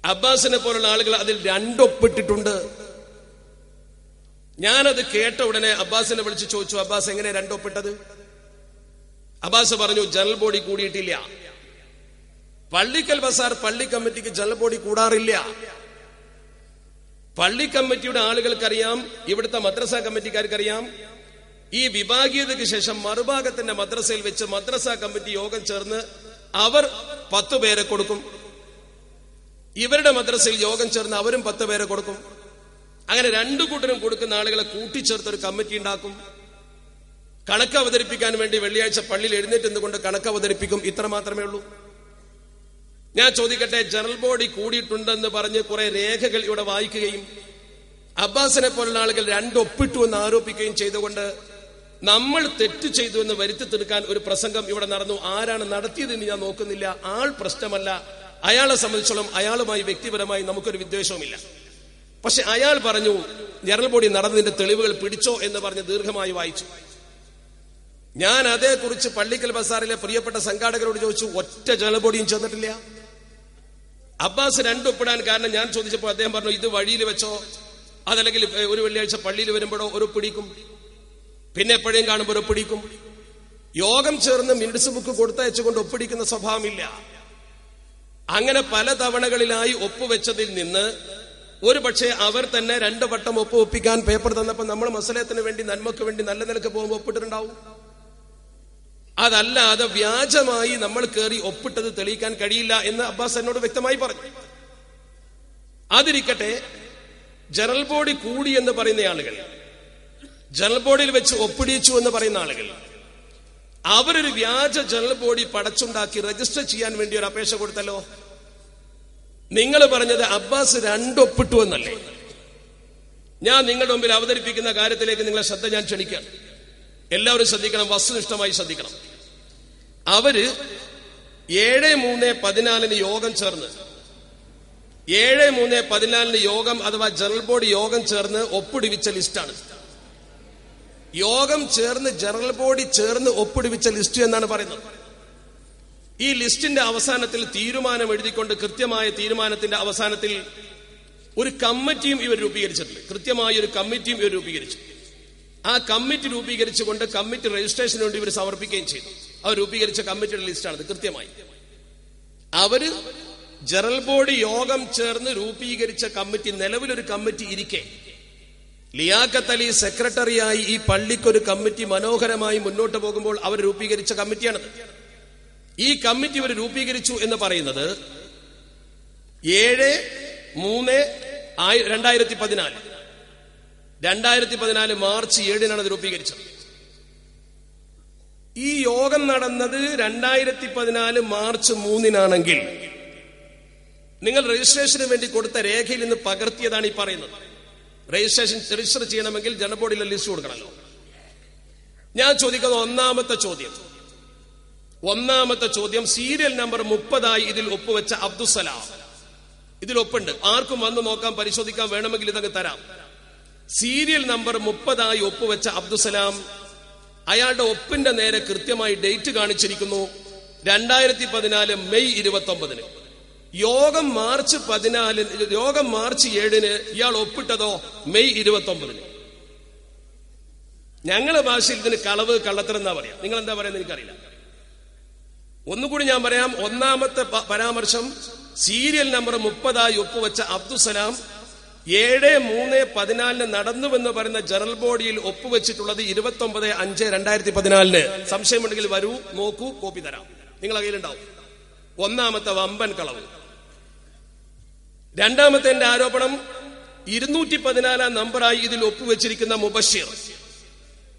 അബ്ബാസിനെ പോലുള്ള ആളുകൾ അതിൽ 2 ഒപ്പിട്ടിട്ടുണ്ട്. ഞാനത് കേട്ട ഉടനെ അബ്ബാസിനെ വിളിച്ച് ചോദിച്ചു, അബ്ബാസ് എങ്ങനെ 2 ഒപ്പിട്ടത്? അബ്ബാസ് പറഞ്ഞു ജനറൽ ബോഡി കൂടിയിട്ടില്ല. പള്ളിക്കൽ ബസാർ പള്ളി കമ്മിറ്റിക്ക് ജനറൽ ബോഡി കൂടാറില്ല. പള്ളി കമ്മിറ്റിയുടെ ആളുകൾക്കറിയാം, ഇവിടുത്തെ മദ്രസ കമ്മിറ്റിക്കാർക്കറിയാം. ഈ വിഭാഗീയതയ്ക്ക് ശേഷം മറുഭാഗത്തിന്റെ മദ്രസയിൽ വെച്ച് മദ്രസ കമ്മിറ്റി യോഗം ചേർന്ന് അവർ 10 പേരെ കൊടുക്കും. ഇവരുടെ മദ്രസയിൽ യോഗം ചേർന്ന് അവരും 10 പേരെ കൊടുക്കും. അങ്ങനെ 2 കൂട്ടരും കൊടുക്കുന്ന ആളുകളെ കൂട്ടിച്ചേർത്ത് ഒരു കമ്മിറ്റി ഉണ്ടാക്കും. കണക്ക് അവതരിപ്പിക്കാൻ വേണ്ടി വെള്ളിയാഴ്ച പള്ളിയിൽ എഴുന്നേറ്റ് നിന്നുകൊണ്ട് കണക്ക് അവതരിപ്പിക്കും. ഇത്ര മാത്രമേ ഉള്ളൂ. ഞാൻ ചോദിക്കട്ടെ, ജനറൽ ബോഡി കൂടിയിട്ടുണ്ടെന്ന് പറഞ്ഞ് കുറെ രേഖകൾ ഇവിടെ വായിക്കുകയും അബ്ബാസിനെ പോലുള്ള ആളുകൾ രണ്ടൊപ്പിട്ടു എന്ന് ആരോപിക്കുകയും ചെയ്തുകൊണ്ട് നമ്മൾ തെറ്റ് ചെയ്തു എന്ന് വരുത്തി തീർക്കാൻ ഒരു പ്രസംഗം ഇവിടെ നടന്നു. ആരാണ് നടത്തിയതെന്ന് ഞാൻ നോക്കുന്നില്ല. ആൾ പ്രശ്നമല്ല. അയാളെ സംബന്ധിച്ചോളം അയാളുമായി വ്യക്തിപരമായി നമുക്കൊരു വിദ്വേഷവുമില്ല. പക്ഷെ അയാൾ പറഞ്ഞു ജനറൽ ബോഡി നടന്നതിന്റെ തെളിവുകൾ പിടിച്ചോ എന്ന് പറഞ്ഞ് ദീർഘമായി വായിച്ചു. ഞാൻ അതേക്കുറിച്ച് പള്ളിക്കൽ ബസാറിലെ പ്രിയപ്പെട്ട സംഘാടകരോട് ചോദിച്ചു. ഒറ്റ ജനറൽ ബോഡിയും ചേർന്നിട്ടില്ല. അബ്ബാസ് രണ്ടൊപ്പിടാൻ കാരണം ഞാൻ ചോദിച്ചപ്പോൾ അദ്ദേഹം പറഞ്ഞു, ഇത് വഴിയിൽ വെച്ചോ, അതല്ലെങ്കിൽ ഒരു വെള്ളിയാഴ്ച പള്ളിയിൽ വരുമ്പോഴോ ഒരു പിടിക്കും, പിന്നെ എപ്പോഴേയും കാണുമ്പോൾ ഒരു പിടിക്കും. യോഗം ചേർന്ന് മിനിറ്റ്സ് ബുക്ക് കൊടുത്തയച്ചുകൊണ്ട് ഒപ്പിടിക്കുന്ന സ്വഭാവമില്ല. അങ്ങനെ പല തവണകളിലായി ഒപ്പുവെച്ചതിൽ നിന്ന് ഒരു പക്ഷേ അവർ തന്നെ 2 വട്ടം ഒപ്പിക്കാൻ പേപ്പർ തന്നപ്പോൾ നമ്മൾ മസലത്തിന് വേണ്ടി, നന്മക്ക് വേണ്ടി നല്ല നിലക്ക് പോകുമ്പോൾ ഒപ്പിട്ടിട്ടുണ്ടാവും. അതല്ലാതെ വ്യാജമായി നമ്മൾ കയറി ഒപ്പിട്ടത് തെളിയിക്കാൻ കഴിയില്ല എന്ന് അബ്ബാസ് എന്നോട് വ്യക്തമായി പറഞ്ഞു. അതിരിക്കട്ടെ, ജനറൽ ബോഡി കൂടി എന്ന് പറയുന്ന ആളുകൾ, ജനറൽ ബോഡിയിൽ വെച്ച് ഒപ്പിടിച്ചു എന്ന് പറയുന്ന ആളുകൾ, അവരൊരു വ്യാജ ജനറൽ ബോഡി പടച്ചുണ്ടാക്കി രജിസ്റ്റർ ചെയ്യാൻ വേണ്ടി ഒരു അപേക്ഷ കൊടുത്തല്ലോ. നിങ്ങൾ പറഞ്ഞത് അബ്ബാസ് 2 ഒപ്പിട്ടു എന്നല്ലേ? ഞാൻ നിങ്ങളുടെ മുമ്പിൽ അവതരിപ്പിക്കുന്ന കാര്യത്തിലേക്ക് നിങ്ങളെ ശ്രദ്ധ ഞാൻ ക്ഷണിക്കുകയാണ്. എല്ലാവരും ശ്രദ്ധിക്കണം, വസ്തുനിഷ്ഠമായി ശ്രദ്ധിക്കണം. അവര് 7/3/14 യോഗം ചേർന്ന് 7/3/14 യോഗം അഥവാ ജനറൽ ബോഡി യോഗം ചേർന്ന് ഒപ്പിടിവിച്ച ലിസ്റ്റാണ്. യോഗം ചേർന്ന് ജനറൽ ബോഡി ചേർന്ന് ഒപ്പിടിവിച്ച ലിസ്റ്റ് എന്നാണ് പറയുന്നത്. ഈ ലിസ്റ്റിന്റെ അവസാനത്തിൽ തീരുമാനം എഴുതിക്കൊണ്ട്, കൃത്യമായ തീരുമാനത്തിന്റെ അവസാനത്തിൽ ഒരു കമ്മിറ്റിയും ഇവർ രൂപീകരിച്ചിട്ടുണ്ട്. കൃത്യമായ ഒരു കമ്മിറ്റിയും ഇവർ രൂപീകരിച്ചു. ആ കമ്മിറ്റി രൂപീകരിച്ചുകൊണ്ട് കമ്മിറ്റി രജിസ്ട്രേഷന് വേണ്ടി ഇവർ സമർപ്പിക്കുകയും ചെയ്തു. അവർ രൂപീകരിച്ച കമ്മിറ്റിയുടെ ലിസ്റ്റാണ് കൃത്യമായി. അവര് ജനറൽ ബോഡി യോഗം ചേർന്ന് രൂപീകരിച്ച കമ്മിറ്റി, നിലവിലൊരു കമ്മിറ്റി ഇരിക്കെ ലിയാഖത്ത് അലി സെക്രട്ടറിയായി ഈ പള്ളിക്കൊരു കമ്മിറ്റി മനോഹരമായി മുന്നോട്ട് പോകുമ്പോൾ അവർ രൂപീകരിച്ച കമ്മിറ്റിയാണത്. ഈ കമ്മിറ്റി ഇവർ രൂപീകരിച്ചു എന്ന് പറയുന്നത് 7/3/2014 മാർച്ച് 7-നാണ് അത് രൂപീകരിച്ചത്. ഈ യോഗം നടന്നത് 2014 മാർച്ച് 3-നാണെങ്കിൽ നിങ്ങൾ രജിസ്ട്രേഷന് വേണ്ടി കൊടുത്ത രേഖയിൽ നിന്ന് പകർത്തിയതാണ് ഈ പറയുന്നത്. രജിസ്റ്റർ ചെയ്യണമെങ്കിൽ ജനറൽ ബോഡിയിലെ ലിസ്റ്റ് കൊടുക്കണമല്ലോ. ഞാൻ ചോദിക്കുന്നത് ഒന്നാമത്തെ ചോദ്യം സീരിയൽ നമ്പർ 30 ഇതിൽ ഒപ്പുവെച്ച അബ്ദുസലാം, ഇതിൽ ഒപ്പുണ്ട്. ആർക്കും വന്ന് നോക്കാം, പരിശോധിക്കാം, വേണമെങ്കിൽ ഇതൊക്കെ തരാം. സീരിയൽ നമ്പർ 30 ഒപ്പുവെച്ച അബ്ദുസലാം, അയാളുടെ ഒപ്പിന്റെ നേരെ കൃത്യമായി ഡേറ്റ് കാണിച്ചിരിക്കുന്നു 2014 മെയ് 29. യോഗം മാർച്ച് 7 ഇയാൾ ഒപ്പിട്ടതോ മെയ് 29. ഞങ്ങളുടെ ഭാഷയിൽ ഇതിന് കളവ്, കള്ളത്തരം എന്നാ പറയാം. നിങ്ങൾ എന്താ പറയുന്നത് എനിക്കറിയില്ല. ഒന്നുകൂടി ഞാൻ പറയാം. ഒന്നാമത്തെ പരാമർശം സീരിയൽ നമ്പർ 30 ഒപ്പുവെച്ച അബ്ദുസലാം 7/3/14 നടന്നുവെന്ന് പറയുന്ന ജനറൽ ബോഡിയിൽ ഒപ്പുവെച്ചിട്ടുള്ളത് 29/5/2014. സംശയമുണ്ടെങ്കിൽ വരൂ, നോക്കൂ, കോപ്പി തരാം, നിങ്ങളെ കയ്യിലുണ്ടാവും. ഒന്നാമത്തെ വമ്പൻ കളവ്. രണ്ടാമത്തെ എന്റെ ആരോപണം 214 നമ്പറായി ഇതിൽ ഒപ്പുവെച്ചിരിക്കുന്ന മുബഷിർ,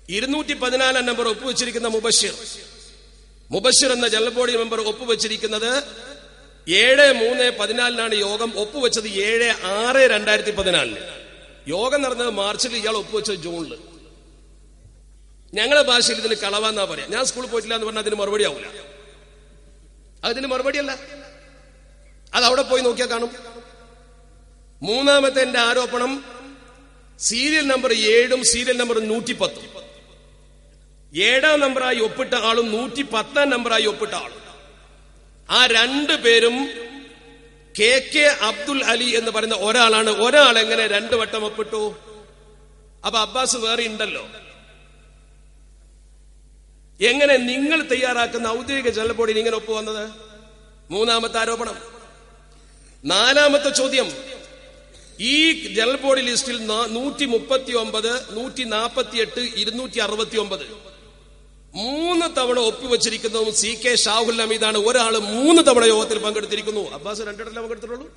214 നമ്പർ ഒപ്പുവെച്ചിരിക്കുന്ന മുബഷിർ എന്ന ജനറൽ ബോഡി മെമ്പർ ഒപ്പുവെച്ചിരിക്കുന്നത് 7/3/14 യോഗം. ഒപ്പുവെച്ചത് 7/6/2014. യോഗം നടന്നത് മാർച്ചിൽ, ഇയാൾ ഒപ്പുവെച്ചത് ജൂണിൽ. ഞങ്ങളുടെ ഭാഷയിൽ ഇതിന് കളവാന്നാ പറയാം. ഞാൻ സ്കൂളിൽ പോയിട്ടില്ല എന്ന് പറഞ്ഞാൽ അതിന് മറുപടി ആവില്ല. അതിന് മറുപടിയല്ല, അത് അവിടെ പോയി നോക്കിയാൽ കാണും. മൂന്നാമത്തെ എന്റെ ആരോപണം സീരിയൽ നമ്പർ 7 സീരിയൽ നമ്പർ 110. 7-ാം നമ്പറായി ഒപ്പിട്ട ആളും 110-ാം നമ്പറായി ഒപ്പിട്ട ആളും, ആ 2 പേരും KK അബ്ദുൽ അലി എന്ന് പറയുന്ന ഒരാളാണ്. ഒരാൾ എങ്ങനെ 2 വട്ടം ഒപ്പിട്ടു? അപ്പൊ അബ്ബാസ് വേറെ ഉണ്ടല്ലോ. എങ്ങനെ നിങ്ങൾ തയ്യാറാക്കുന്ന ഔദ്യോഗിക ജനറൽ ബോഡിയിൽ ഇങ്ങനെ ഒപ്പ് വന്നത്? മൂന്നാമത്തെ ആരോപണം. നാലാമത്തെ ചോദ്യം, ഈ ജനറൽ ബോഡി ലിസ്റ്റിൽ 139, 148, 269 3 തവണ ഒപ്പുവെച്ചിരിക്കുന്നതും CK ഷാഹുൽ ഹമീദാണ്. ഒരാള് 3 തവണ യോഗത്തിൽ പങ്കെടുത്തിരിക്കുന്നു. അബ്ബാസ് 2 തവണ പങ്കെടുത്തിട്ടുള്ളൂ,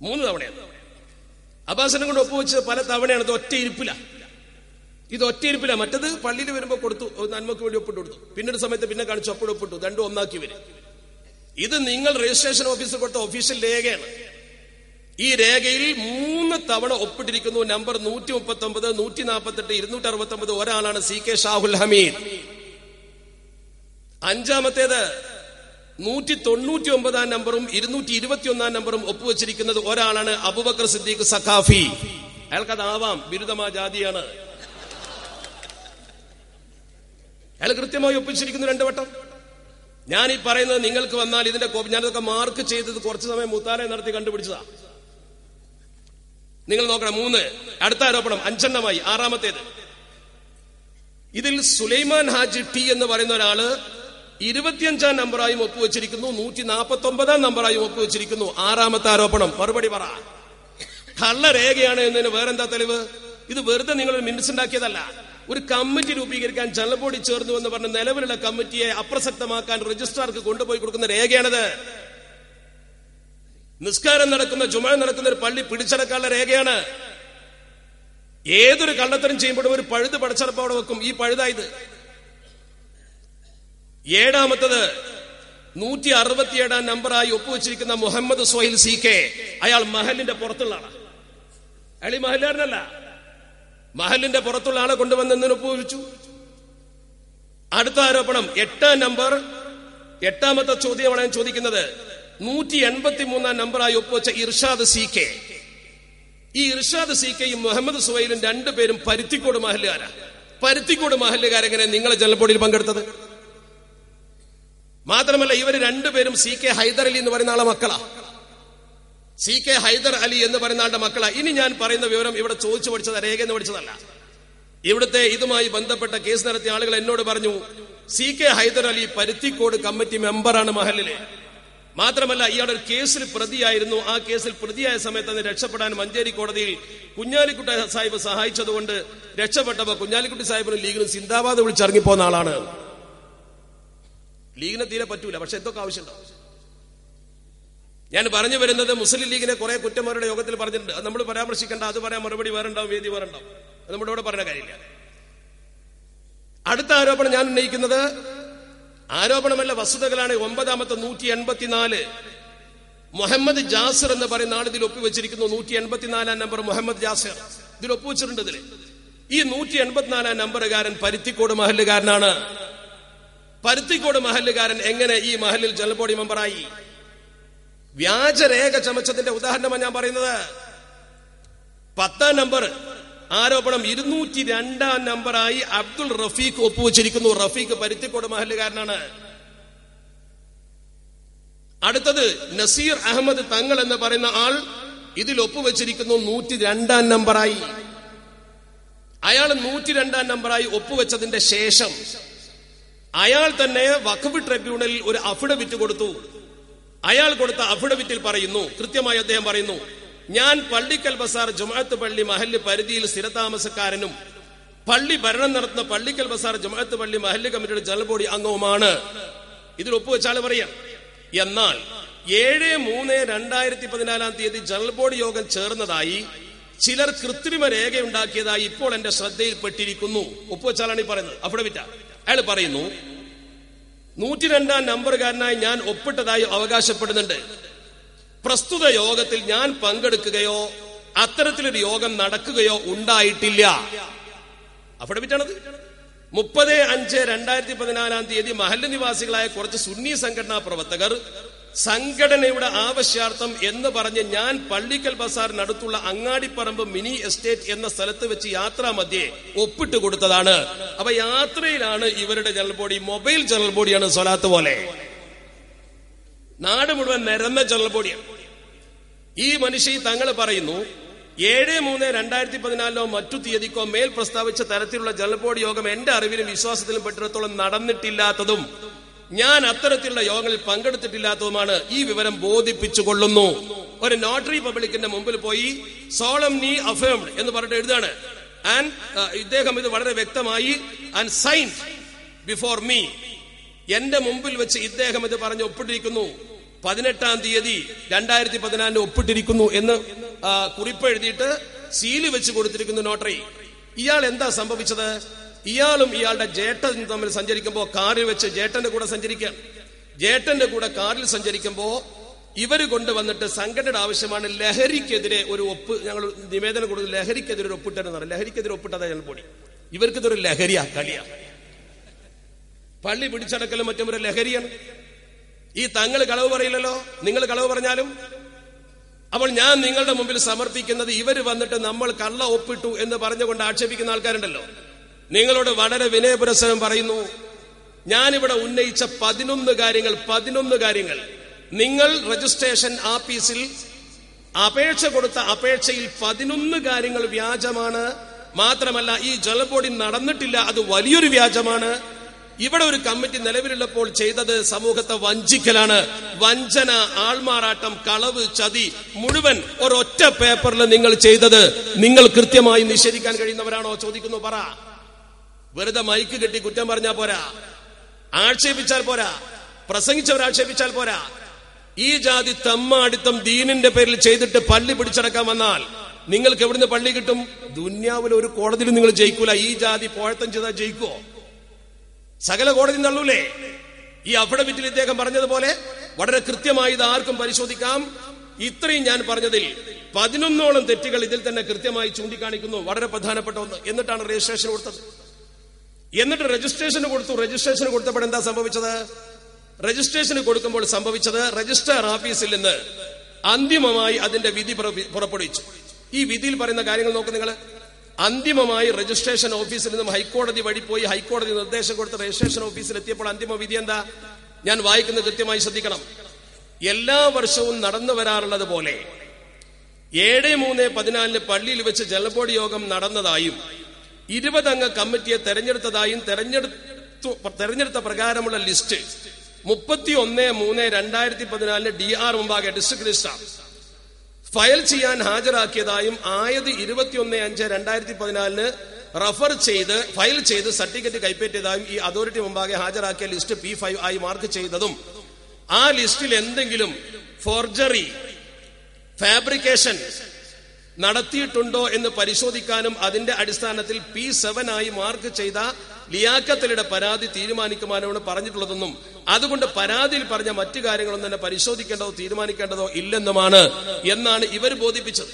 3 തവണയാണ്. അബ്ബാസിനെ കൊണ്ട് ഒപ്പുവെച്ച് പല തവണയാണ്. ഇത് ഒറ്റ ഇരിപ്പില്ല. മറ്റത് പള്ളിയിൽ വരുമ്പോ കൊടുത്തു, നന്മക്ക് വേണ്ടി ഒപ്പിട്ട് കൊടുത്തു. പിന്നൊരു സമയത്ത് പിന്നെ കാണിച്ചു, അപ്പോഴും ഒപ്പിട്ടു, 2 ഒന്നാക്കി വരും. ഇത് നിങ്ങൾ രജിസ്ട്രേഷൻ ഓഫീസിൽ കൊടുത്ത ഒഫീഷ്യൽ രേഖയാണ്. ഈ രേഖയിൽ 3 തവണ ഒപ്പിട്ടിരിക്കുന്നു. നമ്പർ 139, 148, 269. ഒരാളാണ് CK ഷാഹുൽ ഹമീദ്. 5-ാമത്തേത് 199 നമ്പറും 221 നമ്പറും ഒപ്പുവെച്ചിരിക്കുന്നത് ഒരാളാണ് അബൂബക്കർ സിദ്ദീഖ് സഖാഫി. അയാൾക്കതാവാം, ബിരുദമാ ജാതിയാണ്. അയാൾ കൃത്യമായി ഒപ്പിച്ചിരിക്കുന്നു 2 വട്ടം. ഞാൻ ഈ പറയുന്നത് നിങ്ങൾക്ക് വന്നാൽ ഇതിന്റെ കോപ്പി, ഞാനതൊക്കെ മാർക്ക് ചെയ്തത് കുറച്ചു സമയം മുത്താലെ നടത്തി കണ്ടുപിടിച്ചതാ. നിങ്ങൾ നോക്കണം. 3 അടുത്ത ആരോപണം 5 6-ാമത്തേത്. ഇതിൽ സുലൈമാൻ ഹാജി ടി എന്ന് പറയുന്ന ഒരാള് 25-ാം നമ്പറായും ഒപ്പുവെച്ചിരിക്കുന്നു, 149-ാം നമ്പറായും ഒപ്പുവെച്ചിരിക്കുന്നു. 6-ാമത്തെ ആരോപണം. മറുപടി പറ. കള്ളരേഖയാണ് എന്നതിന് വേറെന്താ തെളിവ്? ഇത് വെറുതെ നിങ്ങൾ മിനിറ്റ്സ് ഉണ്ടാക്കിയതല്ല. ഒരു കമ്മിറ്റി രൂപീകരിക്കാൻ ജനറൽ ബോഡി ചേർന്നു എന്ന് പറഞ്ഞ് നിലവിലുള്ള കമ്മിറ്റിയെ അപ്രസക്തമാക്കാൻ രജിസ്ട്രാർക്ക് കൊണ്ടുപോയി കൊടുക്കുന്ന രേഖയാണത്. നിസ്കാരം നടക്കുന്ന, ജുമഅ നടക്കുന്ന ഒരു പള്ളി പിടിച്ചടക്കാനുള്ള രേഖയാണ്. ഏതൊരു കള്ളത്തരം ചെയ്യുമ്പോഴും ഒരു പഴുത് പടച്ചടപ്പ് അവിടെ വെക്കും. ഈ പഴുതായത്. 7-ാമത്തത് 167-ാം നമ്പറായി ഒപ്പുവെച്ചിരിക്കുന്ന മുഹമ്മദ് സുഹൈൽ CK. അയാൾ മഹലിന്റെ പുറത്തുള്ള ആളാണ്. അയാൾ ഈ മഹലുകാരനല്ല. മഹലിന്റെ പുറത്തുള്ള ആളെ കൊണ്ടുവന്ന് ഒപ്പുവെച്ചു. അടുത്ത ആരോപണം 8-ാം നമ്പർ. 8-ാമത്തെ ചോദ്യമാണ് ഞാൻ ചോദിക്കുന്നത്. 183-ാം നമ്പറായി ഒപ്പുവെച്ച ഇർഷാദ് CK. ഈ ഇർഷാദ് CKയും മുഹമ്മദ് സുഹൈലും 2 പേരും പരുത്തിക്കോട് മഹല്ലുകാരാ. പരുത്തിക്കോട് മഹല്ലുകാരെങ്ങനെ നിങ്ങളെ ജനറൽ ബോഡിയിൽ പങ്കെടുത്തത്? മാത്രമല്ല ഇവർ 2 പേരും CK ഹൈദർ അലി എന്ന് പറയുന്ന ആളെ മക്കളാ. CK ഹൈദർ അലി എന്ന് പറയുന്ന ആളുടെ മക്കളാ. ഇനി ഞാൻ പറയുന്ന വിവരം ഇവിടെ ചോദിച്ചു പഠിച്ചത്, രേഖയെന്ന് പഠിച്ചതല്ല. ഇവിടുത്തെ ഇതുമായി ബന്ധപ്പെട്ട കേസ് നടത്തിയ ആളുകൾ എന്നോട് പറഞ്ഞു, CK ഹൈദർ അലി പരുത്തിക്കോട് കമ്മിറ്റി മെമ്പറാണ് മഹലിലെ. മാത്രമല്ല ഇയാളൊരു കേസിൽ പ്രതിയായിരുന്നു. ആ കേസിൽ പ്രതിയായ സമയത്ത് അന്ന് രക്ഷപ്പെടാൻ മഞ്ചേരി കോടതിയിൽ കുഞ്ഞാലിക്കുട്ടി സാഹിബ് സഹായിച്ചതുകൊണ്ട് രക്ഷപ്പെട്ടപ്പോ കുഞ്ഞാലിക്കുട്ടി സാഹിബിനും ലീഗിനും സിന്ദാബാദ് വിളിച്ചിറങ്ങിപ്പോന്ന ആളാണ്. ലീഗിനെ തീരെ പറ്റൂല, പക്ഷെ എന്തൊക്കെ ആവശ്യമുണ്ടാവും. ഞാൻ പറഞ്ഞു വരുന്നത് മുസ്ലിം ലീഗിനെ കുറെ കുറ്റന്മാരുടെ യോഗത്തിൽ പറഞ്ഞിട്ടുണ്ട്. അത് നമ്മൾ പരാമർശിക്കേണ്ട, അത് പറയാൻ മറുപടി വേറെ ഉണ്ടാവും, വേദി വേറെ ഉണ്ടാവും. അത് നമ്മുടെ ഇവിടെ പറഞ്ഞ കാര്യമില്ല. അടുത്ത ആരോപണം ഞാൻ ഉന്നയിക്കുന്നത് ആരോപണമല്ല, വസ്തുതകളാണ്. 9-ാമത്തെ 184 മുഹമ്മദ് ജാസിർ എന്ന് പറയുന്ന ആൾ ഇതിൽ ഒപ്പുവെച്ചിരിക്കുന്നു. 184-ാം നമ്പർ മുഹമ്മദ് ജാസിർ ഇതിൽ ഒപ്പുവെച്ചിട്ടുണ്ട്. ഇതിൽ ഈ 184-ാം നമ്പറുകാരൻ പരുത്തിക്കോട് മഹല്ലുകാരനാണ്. പരുത്തിക്കോട് മഹല്ലുകാരൻ എങ്ങനെ ഈ മഹല്ലിൽ ജനറൽ ബോഡി മെമ്പറായി? വ്യാജരേഖ ചമച്ചതിന്റെ ഉദാഹരണമാണ് ഞാൻ പറയുന്നത്. 10-ാം നമ്പർ ആരോപണം 202-ാം നമ്പറായി അബ്ദുൾ റഫീഖ് ഒപ്പുവെച്ചിരിക്കുന്നു. റഫീഖ് പരുത്തിക്കോട് മഹല്ലുകാരനാണ്. അടുത്തത് നസീർ അഹമ്മദ് തങ്ങൾ എന്ന് പറയുന്ന ആൾ ഇതിൽ ഒപ്പുവെച്ചിരിക്കുന്നു 102-ാം നമ്പറായി. അയാൾ 102-ാം നമ്പറായി ഒപ്പുവെച്ചതിന്റെ ശേഷം അയാൾ തന്നെ വഖഫ് ട്രിബ്യൂണലിൽ ഒരു അഫിഡവിറ്റ് കൊടുത്തു. അയാൾ കൊടുത്ത അഫിഡവിറ്റിൽ പറയുന്നു, കൃത്യമായി അദ്ദേഹം പറയുന്നു, ഞാൻ പള്ളിക്കൽ ബസാർ ജുമഅത്ത് പള്ളി മഹല്ല് പരിധിയിൽ സ്ഥിരതാമസക്കാരനും പള്ളി ഭരണം നടത്തുന്ന പള്ളിക്കൽ ബസാർ ജുമഅത്ത് പള്ളി മഹല്ല് കമ്മിറ്റിയുടെ ജനറൽ ബോഡി അംഗവുമാണ്. ഇതിൽ ഒപ്പുവെച്ചാൽ പറയാം. എന്നാൽ 7/3/2014 ജനറൽ ബോഡി യോഗം ചേർന്നതായി ചിലർ കൃത്രിമ രേഖയുണ്ടാക്കിയതായി ഇപ്പോൾ എന്റെ ശ്രദ്ധയിൽപ്പെട്ടിരിക്കുന്നു. ഒപ്പുവെച്ചാലാണ് ഈ പറയുന്നത്, അഫിഡവിറ്റ. അയാൾ പറയുന്നു, 102-ാം നമ്പറുകാരനായി ഞാൻ ഒപ്പിട്ടതായി അവകാശപ്പെടുന്നുണ്ട്. പ്രസ്തുത യോഗത്തിൽ ഞാൻ പങ്കെടുക്കുകയോ അത്തരത്തിലൊരു യോഗം നടക്കുകയോ ഉണ്ടായിട്ടില്ല. അഫിഡവിറ്റാണത്. 30/5/2014 മഹല്ല് നിവാസികളായ കുറച്ച് സുന്നി സംഘടനാ പ്രവർത്തകർ സംഘടനയുടെ ആവശ്യാർത്ഥം എന്ന് പറഞ്ഞ് ഞാൻ പള്ളിക്കൽ ബസാറിനടുത്തുള്ള അങ്ങാടിപ്പറമ്പ് മിനി എസ്റ്റേറ്റ് എന്ന സ്ഥലത്ത് വെച്ച് യാത്രാമധ്യേ ഒപ്പിട്ട് കൊടുത്തതാണ്. അപ്പൊ യാത്രയിലാണ് ഇവരുടെ ജനറൽ ബോഡി. മൊബൈൽ ജനറൽ ബോഡിയാണ്, സ്വലാത്ത് പോലെ. നാട് മുഴുവൻ നിരന്ന ജനറൽ ബോഡിയാണ്. ഈ മനുഷ്യ തങ്ങൾ പറയുന്നു, 7/3/2014 മറ്റു തീയതിക്കോ മേൽ പ്രസ്താവിച്ച തരത്തിലുള്ള ജനറൽ ബോഡി യോഗം എന്റെ അറിവിലും വിശ്വാസത്തിലും പെട്ടിടത്തോളം നടന്നിട്ടില്ലാത്തതും ഞാൻ അത്തരത്തിലുള്ള യോഗങ്ങളിൽ പങ്കെടുത്തിട്ടില്ലാത്തതുമാണ്. ഈ വിവരം ബോധിപ്പിച്ചുകൊള്ളുന്നു. ഒരു നോട്ടറി പബ്ലിക്കിന്റെ മുമ്പിൽ പോയി സോളംനി അഫേംഡ് എന്ന് പറഞ്ഞിട്ട് എഴുതാണ്. ആൻഡ് ഇദ്ദേഹം ഇത് വളരെ വ്യക്തമായി ആൻഡ് സൈൻഡ് ബിഫോർ മീ, എന്റെ മുമ്പിൽ വെച്ച് ഇദ്ദേഹം ഇത് പറഞ്ഞ് ഒപ്പിട്ടിരിക്കുന്നു. 18-ാം തീയതി 2014 ഒപ്പിട്ടിരിക്കുന്നു എന്ന് കുറിപ്പ് എഴുതിയിട്ട് സീല് വെച്ച് കൊടുത്തിരിക്കുന്നു നോട്ടറി. ഇയാൾ എന്താ സംഭവിച്ചത്? ഇയാളും ഇയാളുടെ ജേട്ടൻ തമ്മിൽ സഞ്ചരിക്കുമ്പോൾ കാറിൽ വെച്ച് ജേട്ടന്റെ കൂടെ സഞ്ചരിക്കുകയാണ്. ജേട്ടന്റെ കൂടെ കാറിൽ സഞ്ചരിക്കുമ്പോ ഇവര് കൊണ്ടുവന്നിട്ട് സംഘടനയുടെ ആവശ്യമാണ് ലഹരിക്കെതിരെ ഒരു ഒപ്പ്, ഞങ്ങൾ നിവേദനം കൊടുത്ത് ലഹരിക്കെതിരെ ഒരു ഒപ്പിട്ടെന്ന് പറയും. ലഹരിക്കെതിരെ ഒപ്പിട്ടതാ ഞങ്ങൾ പൊടി. ഇവർക്കിതൊരു ലഹരിയാ, കളിയാ. പള്ളി പിടിച്ചടക്കലും മറ്റും ഒരു ലഹരിയാണ്. ഈ തങ്ങൾ കളവ് പറയില്ലല്ലോ, നിങ്ങൾ കളവ് പറഞ്ഞാലും. അപ്പോൾ ഞാൻ നിങ്ങളുടെ മുമ്പിൽ സമർപ്പിക്കുന്നത്, ഇവര് വന്നിട്ട് നമ്മൾ കള്ള ഒപ്പിട്ടു എന്ന് പറഞ്ഞുകൊണ്ട് ആക്ഷേപിക്കുന്ന ആൾക്കാരുണ്ടല്ലോ, നിങ്ങളോട് വളരെ വിനയപുരസ്സരം പറയുന്നു. ഞാനിവിടെ ഉന്നയിച്ച 11 കാര്യങ്ങൾ നിങ്ങൾ രജിസ്ട്രേഷൻ ആഫീസിൽ അപേക്ഷ കൊടുത്ത അപേക്ഷയിൽ 11 കാര്യങ്ങൾ വ്യാജമാണ്. മാത്രമല്ല ഈ ജനറൽ ബോഡി നടന്നിട്ടില്ല, അത് വലിയൊരു വ്യാജമാണ്. ഇവിടെ ഒരു കമ്മിറ്റി നിലവിലുള്ളപ്പോൾ ചെയ്തത് സമൂഹത്തെ വഞ്ചിക്കലാണ്. വഞ്ചന, ആൾമാറാട്ടം, കളവ്, ചതി മുഴുവൻ ഒരൊറ്റ പേപ്പറിൽ നിങ്ങൾ ചെയ്തത് നിങ്ങൾ കൃത്യമായി നിഷേധിക്കാൻ കഴിയുന്നവരാണോ? ചോദിക്കുന്നു. പറ. വെറുതെ മൈക്ക് കെട്ടി കുറ്റം പറഞ്ഞാൽ പോരാ, ആക്ഷേപിച്ചാൽ പോരാ, പ്രസംഗിച്ചവർ ആക്ഷേപിച്ചാൽ പോരാ. ഈ ജാതി തമ്മാടിത്തം ദീനിന്റെ പേരിൽ ചെയ്തിട്ട് പള്ളി പിടിച്ചടക്കാൻ വന്നാൽ നിങ്ങൾക്ക് എവിടുന്ന് പള്ളി കിട്ടും? ദുന്യാവിൽ ഒരു കോടതിയിൽ നിങ്ങൾ ജയിക്കൂല. ഈ ജാതി പോഴത്തം ചെയ്താൽ ജയിക്കുവോ? സകല കോടതി തള്ളൂലേ? ഈ അഫിഡവിറ്റിൽ ഇദ്ദേഹം പറഞ്ഞതുപോലെ വളരെ കൃത്യമായി ഇത് ആർക്കും പരിശോധിക്കാം. ഇത്രയും ഞാൻ പറഞ്ഞതിൽ 11ഓളം തെറ്റുകൾ ഇതിൽ തന്നെ കൃത്യമായി ചൂണ്ടിക്കാണിക്കുന്നു. വളരെ പ്രധാനപ്പെട്ട ഒന്ന്. എന്നിട്ടാണ് രജിസ്ട്രേഷൻ കൊടുത്തത്. എന്നിട്ട് രജിസ്ട്രേഷന് കൊടുത്തു. രജിസ്ട്രേഷന് കൊടുത്തപ്പോൾ എന്താ സംഭവിച്ചത്? രജിസ്ട്രേഷന് കൊടുക്കുമ്പോൾ സംഭവിച്ചത്, രജിസ്ട്രാർ ഓഫീസിൽ നിന്ന് അന്തിമമായി അതിന്റെ വിധി പുറപ്പെടുവിച്ചു. ഈ വിധിയിൽ പറയുന്ന കാര്യങ്ങൾ നോക്ക് നിങ്ങൾ. അന്തിമമായി രജിസ്ട്രേഷൻ ഓഫീസിൽ നിന്നും ഹൈക്കോടതി വഴി പോയി ഹൈക്കോടതി നിർദ്ദേശം കൊടുത്ത രജിസ്ട്രേഷൻ ഓഫീസിൽ എത്തിയപ്പോൾ അന്തിമ വിധി എന്താ? ഞാൻ വായിക്കുന്നത് കൃത്യമായി ശ്രദ്ധിക്കണം. എല്ലാ വർഷവും നടന്നു വരാറുള്ളത് പോലെ 7/3/14 പള്ളിയിൽ വെച്ച് ജനറൽ ബോഡി യോഗം നടന്നതായും 20 അംഗ കമ്മിറ്റിയെ തെരഞ്ഞെടുത്തതായും തെരഞ്ഞെടുത്ത പ്രകാരമുള്ള ലിസ്റ്റ് 31/3/2014 DR മുമ്പാകെ ഡിസ്ട്രിക്ട് രജിസ്ട്രാർ ഫയൽ ചെയ്യാൻ ഹാജരാക്കിയതായും ആയത് 21/5/2014 റഫർ ചെയ്ത് ഫയൽ ചെയ്ത് സർട്ടിഫിക്കറ്റ് കൈപ്പറ്റിയതായും ഈ അതോറിറ്റി മുമ്പാകെ ഹാജരാക്കിയ ലിസ്റ്റ് P5 ആയി മാർക്ക് ചെയ്തതും ആ ലിസ്റ്റിൽ എന്തെങ്കിലും ഫോർജറി, ഫാബ്രിക്കേഷൻ നടത്തിയിട്ടുണ്ടോ എന്ന് പരിശോധിക്കാനും അതിന്റെ അടിസ്ഥാനത്തിൽ P7 ആയി മാർക്ക് ചെയ്ത ലിയാഖത്തലിയുടെ പരാതി തീരുമാനിക്കുവാനാണ് പറഞ്ഞിട്ടുള്ളതെന്നും അതുകൊണ്ട് പരാതിയിൽ പറഞ്ഞ മറ്റു കാര്യങ്ങളൊന്നും തന്നെ പരിശോധിക്കേണ്ടതോ തീരുമാനിക്കേണ്ടതോ ഇല്ലെന്നുമാണ് എന്നാണ് ഇവർ ബോധിപ്പിച്ചത്.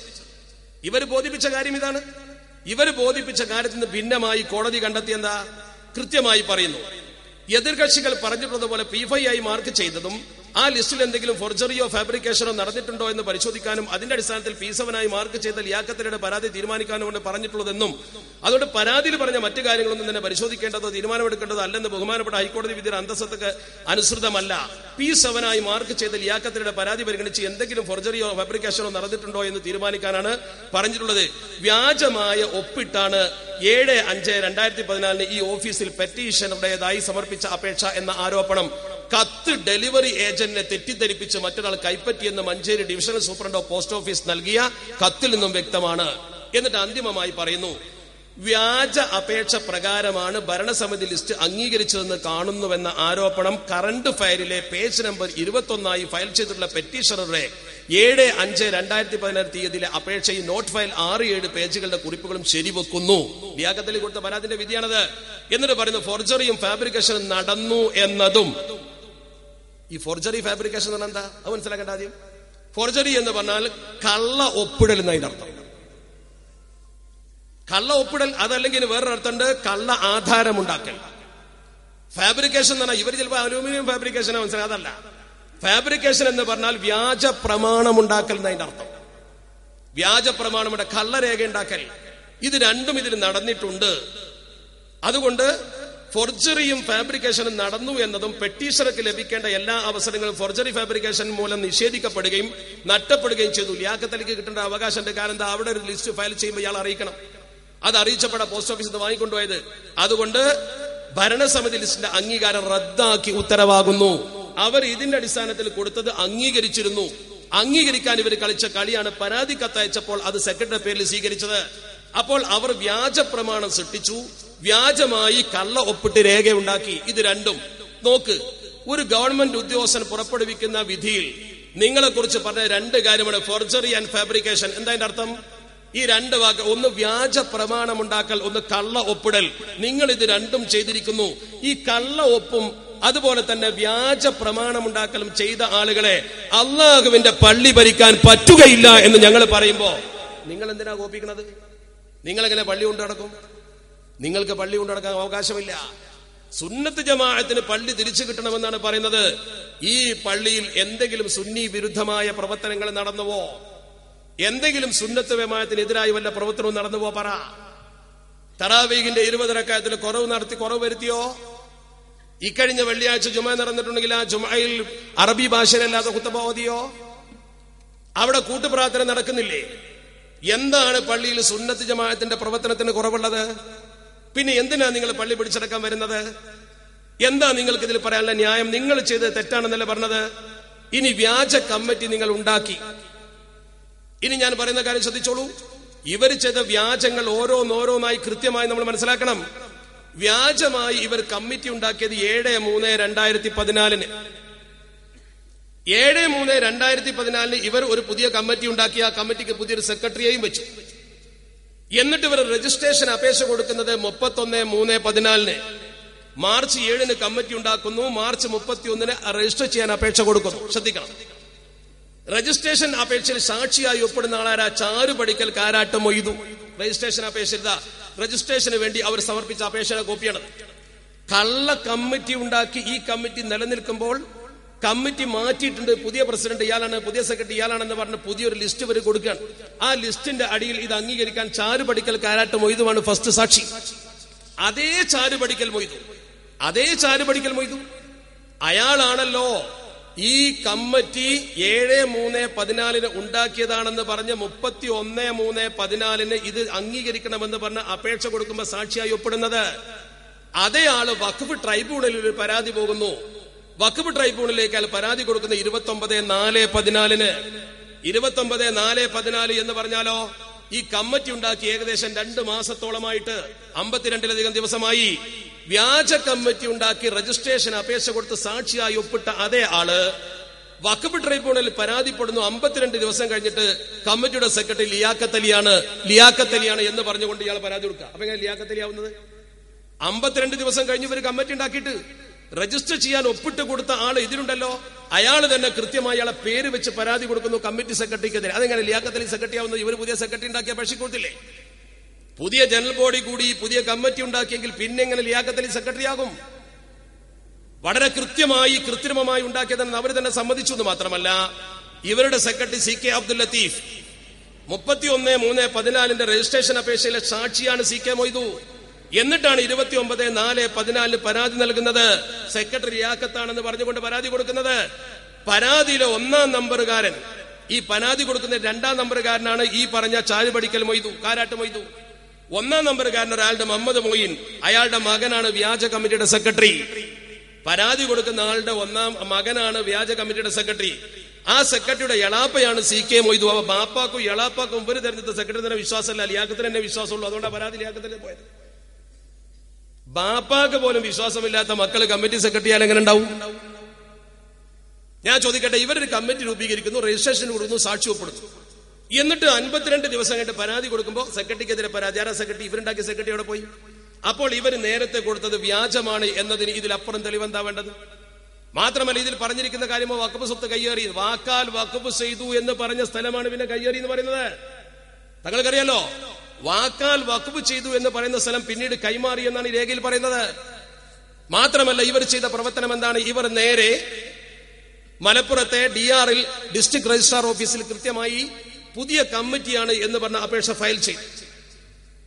ഇവർ ബോധിപ്പിച്ച കാര്യം ഇതാണ്. ഇവർ ബോധിപ്പിച്ച കാര്യത്തിന് ഭിന്നമായി കോടതി കണ്ടെത്തിയെന്താ? കൃത്യമായി പറയുന്നു. എതിർകക്ഷികൾ പറഞ്ഞിട്ടുള്ളതുപോലെ P5 ആയി മാർക്ക് ചെയ്തതും ആ ലിസ്റ്റിൽ എന്തെങ്കിലും ഫോർജറിയോ ഫാബ്രിക്കേഷനോ നടന്നിട്ടുണ്ടോ എന്ന് പരിശോധിക്കാനും അതിന്റെ അടിസ്ഥാനത്തിൽ P7 ആയി മാർക്ക് ചെയ്ത ലിയാഖത്തലിയുടെ പരാതി തീരുമാനിക്കാനും കൊണ്ട് പറഞ്ഞിട്ടുള്ളതെന്നും അതുകൊണ്ട് പരാതിയിൽ പറഞ്ഞ മറ്റു കാര്യങ്ങളൊന്നും തന്നെ പരിശോധിക്കേണ്ടതോ തീരുമാനമെടുക്കേണ്ടതോ അല്ലെന്ന് ബഹുമാനപ്പെട്ട ഹൈക്കോടതി വിധിയുടെ അന്തസ്സത്തക്ക് അനുസൃതമല്ല. P7 ആയി മാർക്ക് ചെയ്ത ലിയാഖത്തലിയുടെ പരാതി പരിഗണിച്ച് എന്തെങ്കിലും ഫോർജറിയോ ഫാബ്രിക്കേഷനോ നടന്നിട്ടുണ്ടോ എന്ന് തീരുമാനിക്കാനാണ് പറഞ്ഞിട്ടുള്ളത്. വ്യാജമായ ഒപ്പിട്ടാണ് 7/5/2014 ഈ ഓഫീസിൽ പെറ്റീഷനുടേതായി സമർപ്പിച്ച അപേക്ഷ എന്ന ആരോപണം കത്ത് ഡെലിവറി ഏജന്റിനെ തെറ്റിദ്ധരിപ്പിച്ച് മറ്റൊരാൾ കൈപ്പറ്റിയെന്ന് Manjeri divisional superintendent of post office നൽകിയ കത്തിൽ നിന്നും വ്യക്തമാണ്. എന്നിട്ട് അന്തിമമായി പറയുന്നു, വ്യാജ അപേക്ഷ പ്രകാരമാണ് ഭരണസമിതി ലിസ്റ്റ് അംഗീകരിച്ചതെന്ന് കാണുന്നുവെന്ന ആരോപണം കറണ്ട് ഫയലിലെ പേജ് നമ്പർ 21 ഫയൽ ചെയ്തിട്ടുള്ള പെറ്റീഷണറുടെ 7/5/2014 തീയതിയിലെ അപേക്ഷയിൽ നോട്ട് ഫയൽ 6-7 പേജുകളുടെ കുറിപ്പുകളും ശരിവെക്കുന്നു. ലിയാഖത്തലി കൊടുത്ത പരാതിന്റെ വിധിയാണത്. എന്നിട്ട് പറയുന്നു ഫോർജറിയും ഫാബ്രിക്കേഷനും നടന്നു എന്നതും. ഈ ഫോർജറി ഫാബ്രിക്കേഷൻ എന്ന് പറഞ്ഞാൽ എന്താ? അത് മനസ്സിലാക്കേണ്ട ആദ്യം. ഫോർജറി എന്ന് പറഞ്ഞാൽ കള്ള ഒപ്പിടൽ എന്നതിന്റെ അർത്ഥം. കള്ള ഒപ്പിടൽ, അതല്ലെങ്കിൽ വേറൊരർത്ഥമുണ്ട് കള്ള ആധാരമുണ്ടാക്കൽ. ഫാബ്രിക്കേഷൻ എന്ന് പറഞ്ഞാൽ ഇവർ ചിലപ്പോൾ അലൂമിനിയം ഫാബ്രിക്കേഷൻ മനസ്സിലാക്കുക, അതല്ല. ഫാബ്രിക്കേഷൻ എന്ന് പറഞ്ഞാൽ വ്യാജ പ്രമാണമുണ്ടാക്കൽ എന്നതിന്റെ അർത്ഥം. വ്യാജ പ്രമാണമുണ്ട്, കള്ളരേഖ ഉണ്ടാക്കൽ. ഇത് രണ്ടും ഇതിൽ നടന്നിട്ടുണ്ട്. അതുകൊണ്ട് ഫോർജറിയും ഫാബ്രിക്കേഷനും നടന്നു എന്നതും പെറ്റീഷർക്ക് ലഭിക്കേണ്ട എല്ലാ അവസരങ്ങളും ഫോർജറി ഫാബ്രിക്കേഷൻ മൂലം നിഷേധിക്കപ്പെടുകയും നഷ്ടപ്പെടുകയും ചെയ്തു. ലിയാഖത്തലിക്ക് കിട്ടേണ്ട അവകാശമുണ്ട്. കാരണം എന്താ? അവിടെ ഒരു ലിസ്റ്റ് ഫയൽ ചെയ്യുമ്പോൾ ഇയാൾ അറിയിക്കണം. അത് അറിയിച്ചപ്പെടാ പോസ്റ്റ് ഓഫീസിൽ നിന്ന് വാങ്ങിക്കൊണ്ടുപോയത്. അതുകൊണ്ട് ഭരണസമിതി ലിസ്റ്റിന്റെ അംഗീകാരം റദ്ദാക്കി ഉത്തരവാകുന്നു. അവർ ഇതിന്റെ അടിസ്ഥാനത്തിൽ കൊടുത്തത് അംഗീകരിച്ചിരുന്നു. അംഗീകരിക്കാൻ ഇവർ കളിച്ച കളിയാണ്. പരാതി കത്തയച്ചപ്പോൾ അത് സെക്രട്ടറിയുടെ പേരിൽ സ്വീകരിച്ചത്. അപ്പോൾ അവർ വ്യാജ പ്രമാണം സൃഷ്ടിച്ചു, വ്യാജമായി കള്ള ഒപ്പിട്ട് രേഖയുണ്ടാക്കി. ഇത് രണ്ടും നോക്ക്. ഒരു ഗവൺമെന്റ് ഉദ്യോഗസ്ഥൻ പുറപ്പെടുവിക്കുന്ന വിധിയിൽ നിങ്ങളെ കുറിച്ച് പറഞ്ഞ 2 കാര്യമാണ്, ഫോർജറി ആൻഡ് ഫാബ്രിക്കേഷൻ. എന്താ അതിന്റെ അർത്ഥം? ഈ 2 വാക്ക്, ഒന്ന് വ്യാജ പ്രമാണമുണ്ടാക്കൽ, ഒന്ന് കള്ള ഒപ്പിടൽ. നിങ്ങൾ ഇത് രണ്ടും ചെയ്തിരിക്കുന്നു. ഈ കള്ള ഒപ്പും അതുപോലെ തന്നെ വ്യാജ പ്രമാണമുണ്ടാക്കലും ചെയ്ത ആളുകളെ അള്ളാഹുവിന്റെ പള്ളി ഭരിക്കാൻ പറ്റുകയില്ല എന്ന് ഞങ്ങൾ പറയുമ്പോ നിങ്ങൾ എന്തിനാ കോപ്പിക്കണത്? നിങ്ങളെങ്ങനെ പള്ളി കൊണ്ടു നടക്കും? നിങ്ങൾക്ക് പള്ളി കൊണ്ടു നടക്കാൻ അവകാശമില്ല. സുന്നത്ത് ജമാഅത്തിന് പള്ളി തിരിച്ചു കിട്ടണമെന്നാണ് പറയുന്നത്. ഈ പള്ളിയിൽ എന്തെങ്കിലും സുന്നി വിരുദ്ധമായ പ്രവർത്തനങ്ങൾ നടന്നുവോ? എന്തെങ്കിലും സുന്നത്ത് ജമാഅത്തിനെതിരായി വല്ല പ്രവർത്തനവും നടന്നുവോ? പറ. തറാവീഹിന്റെ 20 റക്അത്തിൽ കുറവ് വരുത്തിയോ? ഇക്കഴിഞ്ഞ വെള്ളിയാഴ്ച ജുമ നടന്നിട്ടുണ്ടെങ്കിൽ ആ ജുമയിൽ അറബി ഭാഷയിലല്ലാതെ ഖുത്ബ ഓതിയോ? അവിടെ കൂട്ടുപ്രാർത്ഥന നടക്കുന്നില്ലേ? എന്താണ് പള്ളിയിൽ സുന്നത്ത് ജമാഅത്തിന്റെ പ്രവർത്തനത്തിന് കുറവുള്ളത്? പിന്നെ എന്തിനാ നിങ്ങൾ പള്ളി പിടിച്ചടക്കാൻ വരുന്നത്? എന്താ നിങ്ങൾക്ക് ഇതിൽ പറയാനുള്ള ന്യായം? നിങ്ങൾ ചെയ്തത് തെറ്റാണെന്നല്ലേ പറഞ്ഞത്? ഇനി വ്യാജ കമ്മിറ്റി നിങ്ങൾ ഉണ്ടാക്കി. ഇനി ഞാൻ പറയുന്ന കാര്യം ശ്രദ്ധിച്ചോളൂ. ഇവർ ചെയ്ത വ്യാജങ്ങൾ ഓരോന്നോരോന്നായി കൃത്യമായി നമ്മൾ മനസ്സിലാക്കണം. വ്യാജമായി ഇവർ കമ്മിറ്റി ഉണ്ടാക്കിയത് 7/3/2014 7/3/2014 ഇവർ ഒരു പുതിയ കമ്മിറ്റി ഉണ്ടാക്കി. ആ കമ്മിറ്റിക്ക് പുതിയൊരു സെക്രട്ടറിയെയും വെച്ചു. എന്നിട്ട് ഇവർ രജിസ്ട്രേഷൻ അപേക്ഷ കൊടുക്കുന്നത് 31/3/14 മാർച്ച് 7 കമ്മിറ്റി ഉണ്ടാക്കുന്നു. മാർച്ച് 31 രജിസ്റ്റർ ചെയ്യാൻ അപേക്ഷ കൊടുക്കുന്നു. ശ്രദ്ധിക്കണം. രജിസ്ട്രേഷൻ അപേക്ഷയിൽ സാക്ഷിയായി ഒപ്പിടുന്ന ആളാരാ? ചാരുപടിക്കൽ കാരാട്ട് മൊയ്തു. രജിസ്ട്രേഷൻ അപേക്ഷ രജിസ്ട്രേഷന് വേണ്ടി അവർ സമർപ്പിച്ച അപേക്ഷയുടെ കോപ്പിയാണ്. കള്ള കമ്മിറ്റി ഉണ്ടാക്കി ഈ കമ്മിറ്റി നിലനിൽക്കുമ്പോൾ കമ്മിറ്റി മാറ്റിയിട്ടുണ്ട്. പുതിയ പ്രസിഡന്റ് ഇയാളാണ്, പുതിയ സെക്രട്ടറി ഇയാളാണെന്ന് പറഞ്ഞ് പുതിയൊരു ലിസ്റ്റ് ഇവർ കൊടുക്കുകയാണ്. ആ ലിസ്റ്റിന്റെ അടിയിൽ ഇത് അംഗീകരിക്കാൻ ചാരുപടിക്കൽ കാരാട്ട് മൊയ്തുമാണ് ഫസ്റ്റ് സാക്ഷി. അതേ ചാരുപടിക്കൽ മൊയ്തു അയാളാണല്ലോ ഈ കമ്മിറ്റി 7/3/14 ഉണ്ടാക്കിയതാണെന്ന് പറഞ്ഞ് 31/3/14 ഇത് അംഗീകരിക്കണമെന്ന് പറഞ്ഞ് അപേക്ഷ കൊടുക്കുമ്പോൾ സാക്ഷിയായി ഒപ്പിടുന്നത്. അതേ ആള് വഖഫ് ട്രൈബ്യൂണലിൽ ഒരു പരാതി പോകുന്നു. വഖഫ് ട്രൈബ്യൂണലിലേക്ക് അയാൾ പരാതി കൊടുക്കുന്ന 29/4/14 29/4/14 എന്ന് പറഞ്ഞാലോ ഈ കമ്മിറ്റി ഉണ്ടാക്കി ഏകദേശം 2 മാസത്തോളമായിട്ട് 52-ലധികം ദിവസമായി. വ്യാജ കമ്മിറ്റി ഉണ്ടാക്കി രജിസ്ട്രേഷൻ അപേക്ഷ കൊടുത്ത് സാക്ഷിയായി ഒപ്പിട്ട അതേ ആള് വഖഫ് ട്രൈബ്യൂണലിൽ പരാതിപ്പെടുന്നു. 52 ദിവസം കഴിഞ്ഞിട്ട് കമ്മിറ്റിയുടെ സെക്രട്ടറി ലിയാഖത്ത് അലിയാണ് എന്ന് പറഞ്ഞുകൊണ്ട് ഇയാൾ പരാതി കൊടുക്കുക. അപ്പൊ എങ്ങനെ ലിയാഖത്ത് അലി ആവുന്നത്? 52 ദിവസം കഴിഞ്ഞ് ഇവര് കമ്മിറ്റി ഉണ്ടാക്കിയിട്ട് രജിസ്റ്റർ ചെയ്യാൻ ഒപ്പിട്ട് കൊടുത്ത ആള് ഇതിലുണ്ടല്ലോ, അയാൾ തന്നെ കൃത്യമായി അയാളെ പേര് വെച്ച് പരാതി കൊടുക്കുന്നു കമ്മിറ്റി സെക്രട്ടറിക്കെതിരെ. അതെങ്ങനെ ലിയാഖത്ത് അലി സെക്രട്ടറി ആവുന്നത്? ഇവർ പുതിയ സെക്രട്ടറി ഉണ്ടാക്കിയ അപേക്ഷ കൊടുത്തില്ലേ? പുതിയ ജനറൽ ബോഡി കൂടി പുതിയ കമ്മിറ്റി ഉണ്ടാക്കിയെങ്കിൽ പിന്നെ എങ്ങനെ ലിയാഖത്ത് അലി സെക്രട്ടറി ആകും? വളരെ കൃത്രിമമായി ഉണ്ടാക്കിയതെന്ന് അവർ തന്നെ സമ്മതിച്ചു. എന്ന് മാത്രമല്ല ഇവരുടെ secretary CK Abdul Latheef 31/3/14 registration അപേക്ഷയിലെ സാക്ഷിയാണ് CK മൊയ്തു. എന്നിട്ടാണ് 29/4/14 പരാതി നൽകുന്നത്. സെക്രട്ടറി ലിയാഖത്താണെന്ന് പറഞ്ഞുകൊണ്ട് പരാതി കൊടുക്കുന്നത്. പരാതിയിലെ 1-ാം നമ്പറുകാരൻ, ഈ പരാതി കൊടുക്കുന്ന 2-ാം നമ്പറുകാരനാണ് ഈ പറഞ്ഞ ചാരുപടിക്കൽ കാരാട്ട് മൊയ്തു. 1-ാം നമ്പറുകാരൻ ഒരാളുടെ മുഹമ്മദ് മൊയ്ൻ, അയാളുടെ മകനാണ് വ്യാജ കമ്മിറ്റിയുടെ സെക്രട്ടറി. പരാതി കൊടുക്കുന്ന ആളുടെ 1-ാം മകനാണ് വ്യാജ കമ്മിറ്റിയുടെ സെക്രട്ടറി. ആ സെക്രട്ടറിയുടെ എളാപ്പയാണ് CK മൊയ്തു. അവ ബാപ്പാക്കും എളാപ്പാക്കും ഇവര് തെരഞ്ഞെടുത്ത സെക്രട്ടറി തന്നെ വിശ്വാസമല്ല, ലിയാഖത്തിന് തന്നെ വിശ്വാസമുള്ളൂ. അതുകൊണ്ടാണ് പരാതി ലിയാഖത്തിന് പോയത്. ബാപ്പാക്ക് പോലും വിശ്വാസമില്ലാത്ത മക്കള് കമ്മിറ്റി സെക്രട്ടറി ആയാലും എങ്ങനെ ഉണ്ടാവും? ഞാൻ ചോദിക്കട്ടെ, ഇവരൊരു കമ്മിറ്റി രൂപീകരിക്കുന്നു, രജിസ്ട്രേഷൻ കൊടുക്കുന്നു, സാക്ഷി ഒപ്പിടുന്നു. എന്നിട്ട് 52 ദിവസം കഴിഞ്ഞിട്ട് പരാതി കൊടുക്കുമ്പോൾ സെക്രട്ടറിക്കെതിരെ പരാതി. ആരാ സെക്രട്ടറി? ഇവരുണ്ടാക്കിയ സെക്രട്ടറി അവിടെ പോയി. അപ്പോൾ ഇവർ നേരത്തെ കൊടുത്തത് വ്യാജമാണ് എന്നതിന് ഇതിലപ്പുറം തെളിവെന്താ വേണ്ടത്? മാത്രമല്ല ഇതിൽ പറഞ്ഞിരിക്കുന്ന കാര്യമോ വഖഫ് സ്വത്ത് കയ്യേറി, വാക്കാൽ വഖഫ് ചെയ്തു എന്ന് പറഞ്ഞ സ്ഥലമാണ് പിന്നെ കയ്യേറി എന്ന് പറയുന്നത്. തങ്ങൾക്കറിയാലോ, വാക്കാൽ വഖഫ് ചെയ്തു എന്ന് പറയുന്ന സ്ഥലം പിന്നീട് കൈമാറി എന്നാണ് ഈ രേഖയിൽ പറയുന്നത്. മാത്രമല്ല ഇവർ ചെയ്ത പ്രവർത്തനം എന്താണ്? ഇവർ നേരെ മലപ്പുറത്തെ DR-ൽ ഡിസ്ട്രിക്ട് രജിസ്ട്രാർ ഓഫീസിൽ കൃത്യമായി പുതിയ കമ്മിറ്റിയാണ് എന്ന് പറഞ്ഞ അപേക്ഷ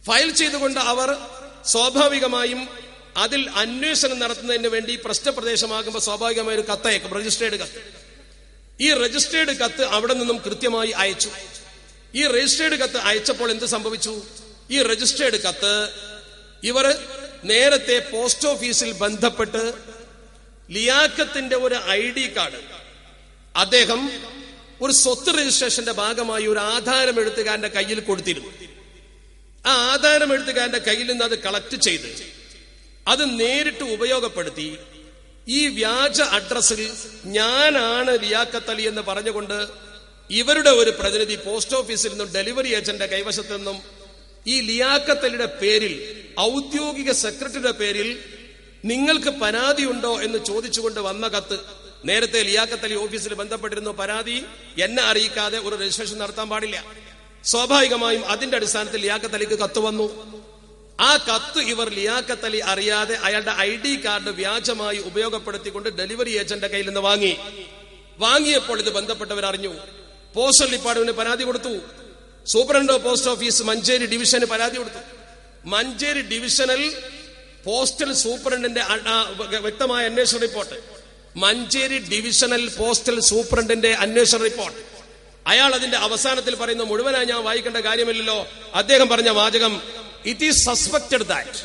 ഫയൽ ചെയ്തുകൊണ്ട് അവർ സ്വാഭാവികമായും അതിൽ അന്വേഷണം നടത്തുന്നതിന് വേണ്ടി പ്രശ്നപ്രദേശമാകുമ്പോൾ സ്വാഭാവികമായ ഒരു കത്തയക്കും, രജിസ്ട്രേഡ് കത്ത്. ഈ രജിസ്ട്രേഡ് കത്ത് അവിടെ നിന്നും കൃത്യമായി അയച്ചു. ഈ രജിസ്ട്രേഡ് കത്ത് അയച്ചപ്പോൾ എന്ത് സംഭവിച്ചു? ഈ രജിസ്ട്രേഡ് കത്ത് ഇവർ നേരത്തെ പോസ്റ്റ് ഓഫീസിൽ ബന്ധപ്പെട്ട് ലിയാഖത്തിന്റെ ഒരു ID കാർഡ് അദ്ദേഹം ഒരു സ്വത്ത് രജിസ്ട്രേഷന്റെ ഭാഗമായി ഒരു ആധാരം എഴുത്തുകാരന്റെ കയ്യിൽ കൊടുത്തിരുന്നു. ആ ആധാരം എഴുത്തുകാരന്റെ കയ്യിൽ നിന്ന് അത് കളക്ട് ചെയ്ത് അത് നേരിട്ട് ഉപയോഗപ്പെടുത്തി ഈ വ്യാജ അഡ്രസ്സിൽ ഞാനാണ് ലിയാഖത്ത് അലി എന്ന് പറഞ്ഞുകൊണ്ട് ഇവരുടെ ഒരു പ്രതിനിധി പോസ്റ്റ് ഓഫീസിൽ നിന്നും ഡെലിവറി ഏജന്റിന്റെ കൈവശത്തു നിന്നും ഈ ലിയാഖത്ത് അലിയുടെ പേരിൽ, ഔദ്യോഗിക സെക്രട്ടറിയുടെ പേരിൽ നിങ്ങൾക്ക് പരാതിയുണ്ടോ എന്ന് ചോദിച്ചുകൊണ്ട് വന്ന കത്ത്. നേരത്തെ ലിയാഖത്ത് അലി ഓഫീസിൽ ബന്ധപ്പെട്ടിരുന്നു. പരാതി എന്നെ അറിയിക്കാതെ ഒരു രജിസ്ട്രേഷൻ നടത്താൻ പാടില്ല. സ്വാഭാവികമായും അതിന്റെ അടിസ്ഥാനത്തിൽ ലിയാഖത്ത് അലിക്ക് കത്ത് വന്നു. ആ കത്ത് ഇവർ ലിയാഖത്ത് അലി അറിയാതെ അയാളുടെ ID കാർഡ് വ്യാജമായി ഉപയോഗപ്പെടുത്തിക്കൊണ്ട് ഡെലിവറി ഏജന്റിന്റെ കയ്യിൽ നിന്ന് വാങ്ങിയപ്പോൾ ഇത് ബന്ധപ്പെട്ടവർ അറിഞ്ഞു. പോസ്റ്റൽ ഡിപ്പാർട്ട്മെന്റിന് പരാതി കൊടുത്തു. Superintendent of post office Manjeri ഡിവിഷന് പരാതി കൊടുത്തു. മഞ്ചേരി ഡിവിഷണൽ പോസ്റ്റൽ സൂപ്രണ്ടിന്റെ വ്യക്തമായ അന്വേഷണ റിപ്പോർട്ട്, മഞ്ചേരി ഡിവിഷണൽ പോസ്റ്റൽ സൂപ്രണ്ടിന്റെ അന്വേഷണ റിപ്പോർട്ട്, അയാൾ അതിന്റെ അവസാനത്തിൽ പറയുന്ന മുഴുവനായി ഞാൻ വായിക്കേണ്ട കാര്യമില്ലല്ലോ. അദ്ദേഹം പറഞ്ഞ വാചകം, ഇറ്റ് ഈസ് സസ്പെക്ടഡ് ദാറ്റ്,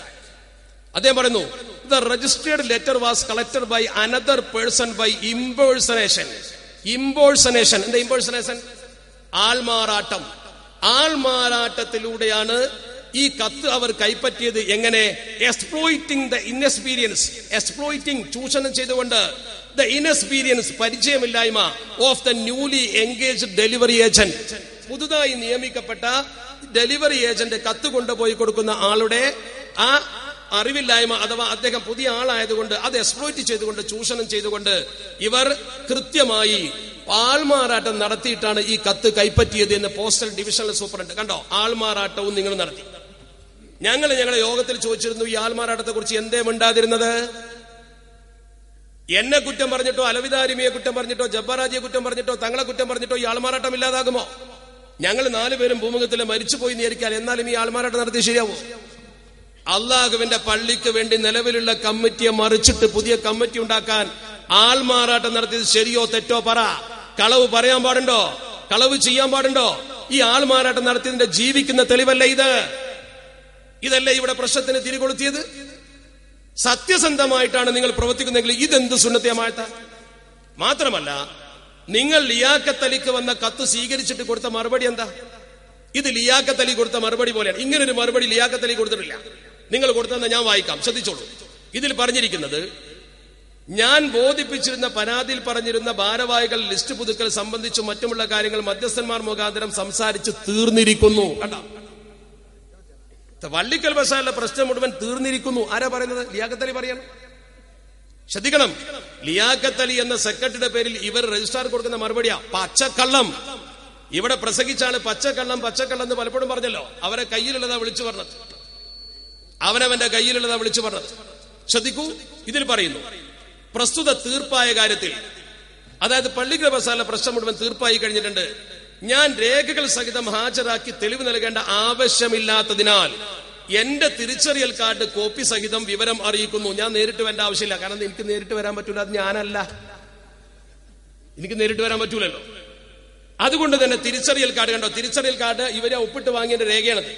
അദ്ദേഹം പറയുന്നു, the registered letter was collected by another person by impersonation. എന്താ ഇംപേഴ്സണേഷൻ? ആൾമാറാട്ടത്തിലൂടെയാണ് ഈ കത്ത് അവർ കൈപ്പറ്റിയത്. എങ്ങനെ? എക്സ്പ്ലോയിറ്റിംഗ് ദ ഇൻഎക്സ്പീരിയൻസ്, ചൂഷണം ചെയ്തുകൊണ്ട്, ദ ഇൻഎക്സ്പീരിയൻസ്, പരിചയമില്ലായ്മ, of the newly engaged delivery agent, പുതുതായി നിയമിക്കപ്പെട്ട ഡെലിവറി ഏജന്റ് കത്ത് കൊണ്ടുപോയി കൊടുക്കുന്ന ആളുടെ ആ അറിവില്ലായ്മ, അഥവാ അദ്ദേഹം പുതിയ ആളായതുകൊണ്ട് അത് എക്സ്പ്ലോയിറ്റ് ചെയ്തുകൊണ്ട്, ചൂഷണം ചെയ്തുകൊണ്ട് ഇവർ കൃത്യമായി ആൾമാറാട്ടം നടത്തിയിട്ടാണ് ഈ കത്ത് കൈപ്പറ്റിയത് എന്ന് പോസ്റ്റൽ ഡിവിഷണൽ സൂപ്രണ്ട്. കണ്ടോ, ആൾമാറാട്ടവും നിങ്ങൾ നടത്തി. ഞങ്ങളുടെ യോഗത്തിൽ ചോദിച്ചിരുന്നു, ഈ ആൾമാറാട്ടത്തെ കുറിച്ച് എന്തേ മിണ്ടാതിരുന്നത്? എന്നെ കുറ്റം പറഞ്ഞിട്ടോ, അലവിദാരിമിയെ കുറ്റം പറഞ്ഞിട്ടോ, ജബ്ബാറാജിയെ കുറ്റം പറഞ്ഞിട്ടോ, തങ്ങളെ കുറ്റം പറഞ്ഞിട്ടോ ഈ ആൾമാറാട്ടം ഇല്ലാതാകുമോ? ഞങ്ങൾ 4 പേരും ഭൂമുഖത്തിൽ മരിച്ചുപോയി നേരിക്കാൻ, എന്നാലും ഈ ആൾമാറാട്ടം നടത്തി ശരിയാവോ? അള്ളാഹുവിന്റെ പള്ളിക്ക് വേണ്ടി നിലവിലുള്ള കമ്മിറ്റിയെ മറിച്ചിട്ട് പുതിയ കമ്മിറ്റി ഉണ്ടാക്കാൻ ആൾമാറാട്ടം നടത്തിയത് ശരിയോ തെറ്റോ പറ. കളവ് പറയാൻ പാടുണ്ടോ? കളവ് ചെയ്യാൻ പാടുണ്ടോ? ഈ ആൾമാറാട്ടം നടത്തിയതിന്റെ ജീവിക്കുന്ന തെളിവല്ല ഇതല്ലേ ഇവിടെ പ്രശ്നത്തിന് തിരികൊളുത്തിയത്? സത്യസന്ധമായിട്ടാണ് നിങ്ങൾ പ്രവർത്തിക്കുന്നെങ്കിൽ ഇതെന്ത് സുന്നത്തിയമാഴ്ത്ത? മാത്രമല്ല, നിങ്ങൾ ലിയാഖത്ത് അലിക്ക് വന്ന കത്ത് സ്വീകരിച്ചിട്ട് കൊടുത്ത മറുപടി എന്താ? ഇത് ലിയാഖത്ത് അലി കൊടുത്ത മറുപടി പോലെയാണ്. ഇങ്ങനൊരു മറുപടി ലിയാഖത്ത് അലി കൊടുത്തിട്ടില്ല. നിങ്ങൾ കൊടുത്തതെന്ന് ഞാൻ വായിക്കാം, ശ്രദ്ധിച്ചോളൂ. ഇതിൽ പറഞ്ഞിരിക്കുന്നത്, ഞാൻ ബോധിപ്പിച്ചിരുന്ന പരാതിയിൽ പറഞ്ഞിരുന്ന ഭാരവാഹികൾ ലിസ്റ്റ് പുതുക്കൽ സംബന്ധിച്ചും മറ്റുമുള്ള കാര്യങ്ങൾ മധ്യസ്ഥന്മാർ മുഖാന്തരം സംസാരിച്ച് തീർന്നിരിക്കുന്നു. കണ്ടോ, വള്ളിക്കൽ ബസാറിലെ പ്രശ്നം മുഴുവൻ തീർന്നിരിക്കുന്നു. ആരാ പറയുന്നത്? ലിയാഖത്ത് അലി പറയണം. ശ്രദ്ധിക്കണം, ലിയാഖത്ത് അലി എന്ന സെക്രട്ടറിയുടെ പേരിൽ ഇവർ രജിസ്ട്രാർ കൊടുക്കുന്ന മറുപടിയാ പച്ചക്കള്ളം. ഇവിടെ പ്രസംഗിച്ചാണ് പച്ചക്കള്ളം എന്ന് പലപ്പോഴും പറഞ്ഞല്ലോ. അവരെ കയ്യിലുള്ളതാ വിളിച്ചു പറഞ്ഞത്, അവനവന്റെ കയ്യിലുള്ളതാ വിളിച്ചു പറഞ്ഞത്. ശ്രദ്ധിക്കൂ, ഇതിൽ പറയുന്നു, പ്രസ്തുത തീർപ്പായ കാര്യത്തിൽ, അതായത് പള്ളിക്കൽ ബസാറിലെ പ്രശ്നം മുഴുവൻ തീർപ്പായി കഴിഞ്ഞിട്ടുണ്ട്. ഞാൻ രേഖകൾ സഹിതം ഹാജരാക്കി തെളിവ് നൽകേണ്ട ആവശ്യമില്ലാത്തതിനാൽ എന്റെ തിരിച്ചറിയൽ കാർഡ് കോപ്പി സഹിതം വിവരം അറിയിക്കുന്നു. ഞാൻ നേരിട്ട് വരേണ്ട ആവശ്യമില്ല, കാരണം എനിക്ക് നേരിട്ട് വരാൻ പറ്റൂല, അത് ഞാനല്ല, എനിക്ക് നേരിട്ട് വരാൻ പറ്റൂലല്ലോ. അതുകൊണ്ട് തന്നെ തിരിച്ചറിയൽ കാർഡ്, കണ്ടോ, തിരിച്ചറിയൽ കാർഡ് ഇവരെ ഒപ്പിട്ട് വാങ്ങിയതിന്റെ രേഖയാണത്.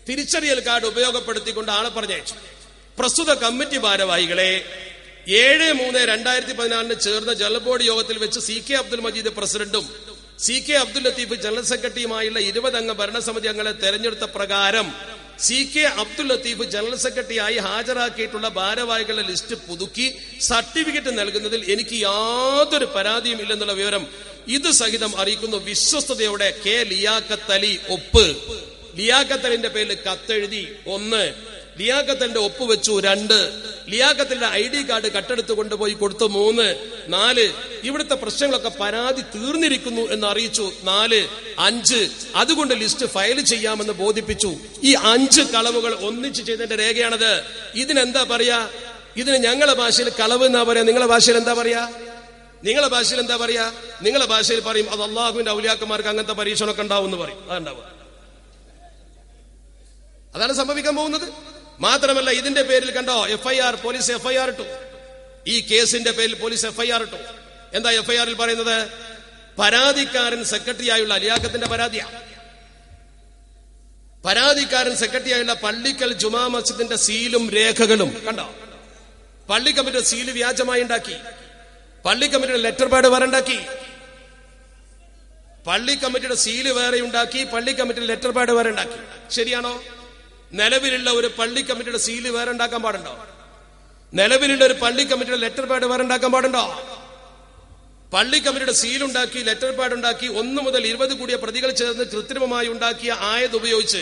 തിരിച്ചറിയൽ കാർഡ് ഉപയോഗപ്പെടുത്തിക്കൊണ്ട് ആളെ പറഞ്ഞയച്ചു. പ്രസ്തുത കമ്മിറ്റി ഭാരവാഹികളെ 7/3/2014 ചേർന്ന ജനറൽ ബോർഡ് യോഗത്തിൽ വെച്ച് CK അബ്ദുൽ മജീദ് പ്രസിഡന്റും CK അബ്ദുൽ ലത്തീഫ് ജനറൽ സെക്രട്ടറിയുമായുള്ള 20 അംഗ ഭരണസമിതി അംഗങ്ങളെ തെരഞ്ഞെടുത്ത പ്രകാരം CK അബ്ദുൽ ലത്തീഫ് ജനറൽ സെക്രട്ടറിയായി ഹാജരാക്കിയിട്ടുള്ള ഭാരവാഹികളുടെ ലിസ്റ്റ് പുതുക്കി സർട്ടിഫിക്കറ്റ് നൽകുന്നതിൽ എനിക്ക് യാതൊരു പരാതിയും ഇല്ലെന്നുള്ള വിവരം ഇത് സഹിതം അറിയിക്കുന്നു. വിശ്വസ്തയോടെ K ലിയാഖത്ത് അലി ഒപ്പ്. ലിയാഖത്ത് അലിന്റെ പേരിൽ കത്തെഴുതി 1, ലിയാഖത്ത് അലിന്റെ ഒപ്പ് വെച്ചു 2, ലിയാഖത്തിന്റെ ID കാർഡ് കട്ടെടുത്ത് കൊണ്ടുപോയി കൊടുത്തു 3, 4 ഇവിടുത്തെ പ്രശ്നങ്ങളൊക്കെ പരാതി തീർന്നിരിക്കുന്നു എന്ന് അറിയിച്ചു 4, 5 അതുകൊണ്ട് ലിസ്റ്റ് ഫയൽ ചെയ്യാമെന്ന് ബോധിപ്പിച്ചു. ഈ 5 കളവുകൾ ഒന്നിച്ച് ചെയ്തതിന്റെ രേഖയാണത്. ഇതിനെന്താ പറയാ? ഇതിന് ഞങ്ങളുടെ ഭാഷയിൽ കളവ് എന്നാ പറയാ. നിങ്ങളുടെ ഭാഷയിൽ എന്താ പറയാ? നിങ്ങളുടെ ഭാഷയിൽ പറയും അത് അള്ളാഹുവിന്റെ ഔലിയാക്കന്മാർക്ക് അങ്ങനത്തെ പരീക്ഷണമൊക്കെ ഉണ്ടാവും എന്ന് പറയും. അതുണ്ടാവുക, അതാണ് സംഭവിക്കാൻ പോകുന്നത്. മാത്രമല്ല, ഇതിന്റെ പേരിൽ കണ്ടോ FIR, പോലീസ് FIR ഇട്ടു. ഈ കേസിന്റെ പേരിൽ പോലീസ് FIR ഇട്ടു. എന്താ FIR-ൽ പറയുന്നത്? പരാതിക്കാരൻ സെക്രട്ടറിയായുള്ള ലിയാഖത്തിന്റെ പരാതിയാണ്. പരാതിക്കാരൻ സെക്രട്ടറിയായുള്ള പള്ളിക്കൽ ജുമാ മസ്ജിദിന്റെ സീലും രേഖകളും കണ്ടോ, പള്ളി കമ്മിറ്റിയുടെ സീല് വ്യാജമായി ഉണ്ടാക്കി, പള്ളി കമ്മിറ്റിയുടെ ലെറ്റർ പാഡ് വേറെ ഉണ്ടാക്കി, പള്ളി കമ്മിറ്റിയുടെ സീല് വേറെ ഉണ്ടാക്കി, പള്ളി കമ്മിറ്റിയുടെ ലെറ്റർ പാഡ് വേറെ ഉണ്ടാക്കി. ശരിയാണോ? നിലവിലുള്ള ഒരു പള്ളി കമ്മിറ്റിയുടെ സീല് വേറെ ഉണ്ടാക്കാൻ പാടുണ്ടോ? നിലവിലുള്ള ഒരു പള്ളി കമ്മിറ്റിയുടെ ലെറ്റർ പാഡ് വേറെ ഉണ്ടാക്കാൻ പാടുണ്ടോ? പള്ളി കമ്മിറ്റിയുടെ സീലുണ്ടാക്കി, ലെറ്റർ പാഡ് ഉണ്ടാക്കി, 1 മുതൽ 20 കൂടിയ പ്രതികൾ ചേർന്ന് കൃത്രിമമായി ഉണ്ടാക്കിയ ആയത് ഉപയോഗിച്ച്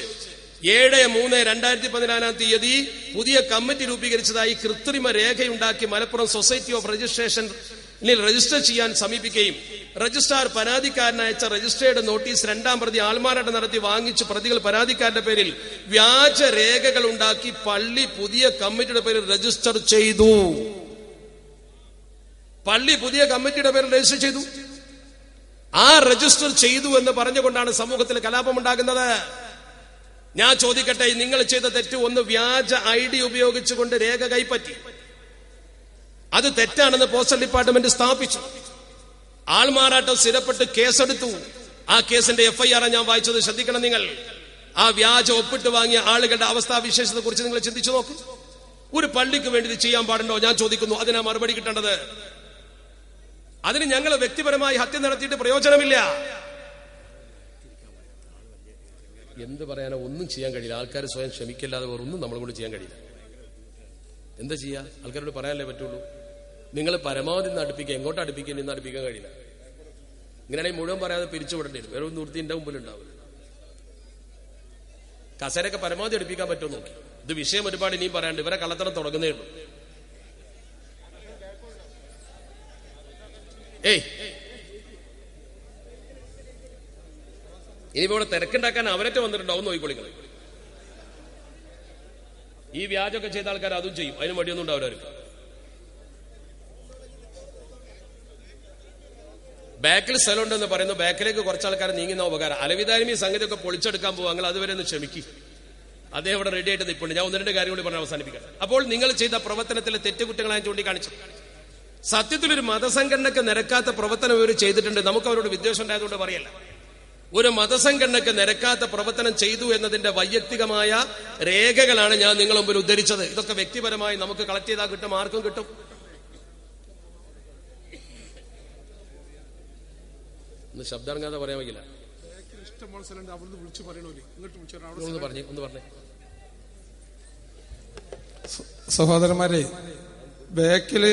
7/3/2014 പുതിയ കമ്മിറ്റി രൂപീകരിച്ചതായി കൃത്രിമ രേഖയുണ്ടാക്കി മലപ്പുറം സൊസൈറ്റി ഓഫ് രജിസ്ട്രേഷനിൽ രജിസ്റ്റർ ചെയ്യാൻ സമീപിക്കുകയും രജിസ്ട്രാർ പരാതിക്കാരന് അയച്ച രജിസ്റ്റേർഡ് നോട്ടീസ് 2ാം പ്രതി ആൾമാറാട്ടം നടത്തി വാങ്ങിച്ച് പ്രതികൾ പരാതിക്കാരന്റെ പേരിൽ വ്യാജ രേഖകൾ ഉണ്ടാക്കി പള്ളി പുതിയ കമ്മിറ്റിയുടെ പേരിൽ രജിസ്റ്റർ ചെയ്തു. പള്ളി പുതിയ കമ്മിറ്റിയുടെ പേരിൽ രജിസ്റ്റർ ചെയ്തു. ആ രജിസ്റ്റർ ചെയ്തു എന്ന് പറഞ്ഞുകൊണ്ടാണ് സമൂഹത്തിൽ കലാപമുണ്ടാകുന്നത്. ഞാൻ ചോദിക്കട്ടെ, നിങ്ങൾ ചെയ്ത തെറ്റ് ഒന്ന്, വ്യാജ ID ഉപയോഗിച്ചുകൊണ്ട് രേഖ കൈപ്പറ്റി. അത് തെറ്റാണെന്ന് പോസ്റ്റൽ ഡിപ്പാർട്ട്മെന്റ് സ്ഥാപിച്ചു. ആൾമാറാട്ടം സ്ഥിരപ്പെട്ട് കേസെടുത്തു. ആ കേസിന്റെ FIR ഞാൻ വായിച്ചത്, ശ്രദ്ധിക്കണം നിങ്ങൾ. ആ വ്യാജ ഒപ്പിട്ട് വാങ്ങിയ ആളുകളുടെ അവസ്ഥാവിശേഷത്തെ കുറിച്ച് നിങ്ങൾ ചിന്തിച്ചു നോക്കൂ. ഒരു പള്ളിക്ക് വേണ്ടി ഇത് ചെയ്യാൻ പാടുണ്ടോ? ഞാൻ ചോദിക്കുന്നു. അതിനാ മറുപടി കിട്ടേണ്ടത്. അതിന് ഞങ്ങൾ വ്യക്തിപരമായി ഹത്യ നടത്തിയിട്ട് പ്രയോജനമില്ല. എന്ത് പറയാനോ, ഒന്നും ചെയ്യാൻ കഴിയില്ല. ആൾക്കാർ സ്വയം ക്ഷമിക്കില്ലാതെ വേറൊന്നും നമ്മളെ കൊണ്ട് ചെയ്യാൻ കഴിയില്ല. എന്താ ചെയ്യാ? ആൾക്കാരോട് പറയാനല്ലേ പറ്റുള്ളൂ. നിങ്ങൾ പരമാവധി നിന്ന് അടുപ്പിക്കുക. എങ്ങോട്ട് അടുപ്പിക്കുക? നിന്ന് അടുപ്പിക്കാൻ കഴിയില്ല. ഇങ്ങനെയാണെങ്കിൽ മുഴുവൻ പറയാതെ പിരിച്ചുവിടേണ്ടി വരും. വേറെ ഒരു നിവൃത്തി എന്റെ മുമ്പിൽ ഉണ്ടാവില്ല. കസേരയൊക്കെ പരമാവധി അടുപ്പിക്കാൻ പറ്റുമോ നോക്കി. ഇത് വിഷയം ഒരുപാട് ഇനിയും പറയാണ്ട്. ഇവരെ കള്ളത്തരം തുടങ്ങുന്നേ ഉള്ളൂ. ഇനിയിപ്പോ ഇവിടെ തിരക്കുണ്ടാക്കാൻ അവരൊക്കെ വന്നിട്ടുണ്ടാവും, നോക്കിക്കൊള്ളിക്കണം. ഈ വ്യാജമൊക്കെ ചെയ്ത ആൾക്കാർ അതും ചെയ്യും. അതിന് മടിയൊന്നും ഉണ്ടാവില്ല അവർക്ക്. ബാക്കിൽ സ്ഥലമുണ്ടെന്ന് പറയുന്നു. ബാക്കിലേക്ക് കുറച്ച് ആൾക്കാർ നീങ്ങുന്ന ഉപകാരം. അലവിദാരിമി സംഗതിയൊക്കെ പൊളിച്ചെടുക്കാൻ പോകും. നിങ്ങൾ അതുവരെ ഒന്ന് ക്ഷമിക്കും. അദ്ദേഹം ഇവിടെ റെഡി ആയിട്ട് നിൽപ്പുണ്ട്. ഞാൻ 1-2 കാര്യം കൂടി പറഞ്ഞ് അവസാനിപ്പിക്കാം. അപ്പോൾ നിങ്ങൾ ചെയ്ത പ്രവർത്തനത്തിലെ തെറ്റുകുറ്റങ്ങളായി ചൂണ്ടിക്കാണിച്ചു. സത്യത്തിലൊരു മതസംഘടനയ്ക്ക് നിരക്കാത്ത പ്രവർത്തനം ഇവർ ചെയ്തിട്ടുണ്ട്. നമുക്ക് അവരോട് വിദ്വേഷം ഉണ്ടായതുകൊണ്ട് പറയല്ല. ഒരു മതസംഘടനയ്ക്ക് നിരക്കാത്ത പ്രവർത്തനം ചെയ്തു എന്നതിന്റെ വൈയക്തികമായ രേഖകളാണ് ഞാൻ നിങ്ങളുടെ മുമ്പിൽ ഉദ്ധരിച്ചത്. ഇതൊക്കെ വ്യക്തിപരമായി നമുക്ക് കളക്ട് ചെയ്താൽ കിട്ടും, ആർക്കും കിട്ടും. ഒന്ന് ശബ്ദാർങ്ങാതെ പറയാൻ വയ്ക്കില്ല. സഹോദരന്മാരെ, ബാക്കില്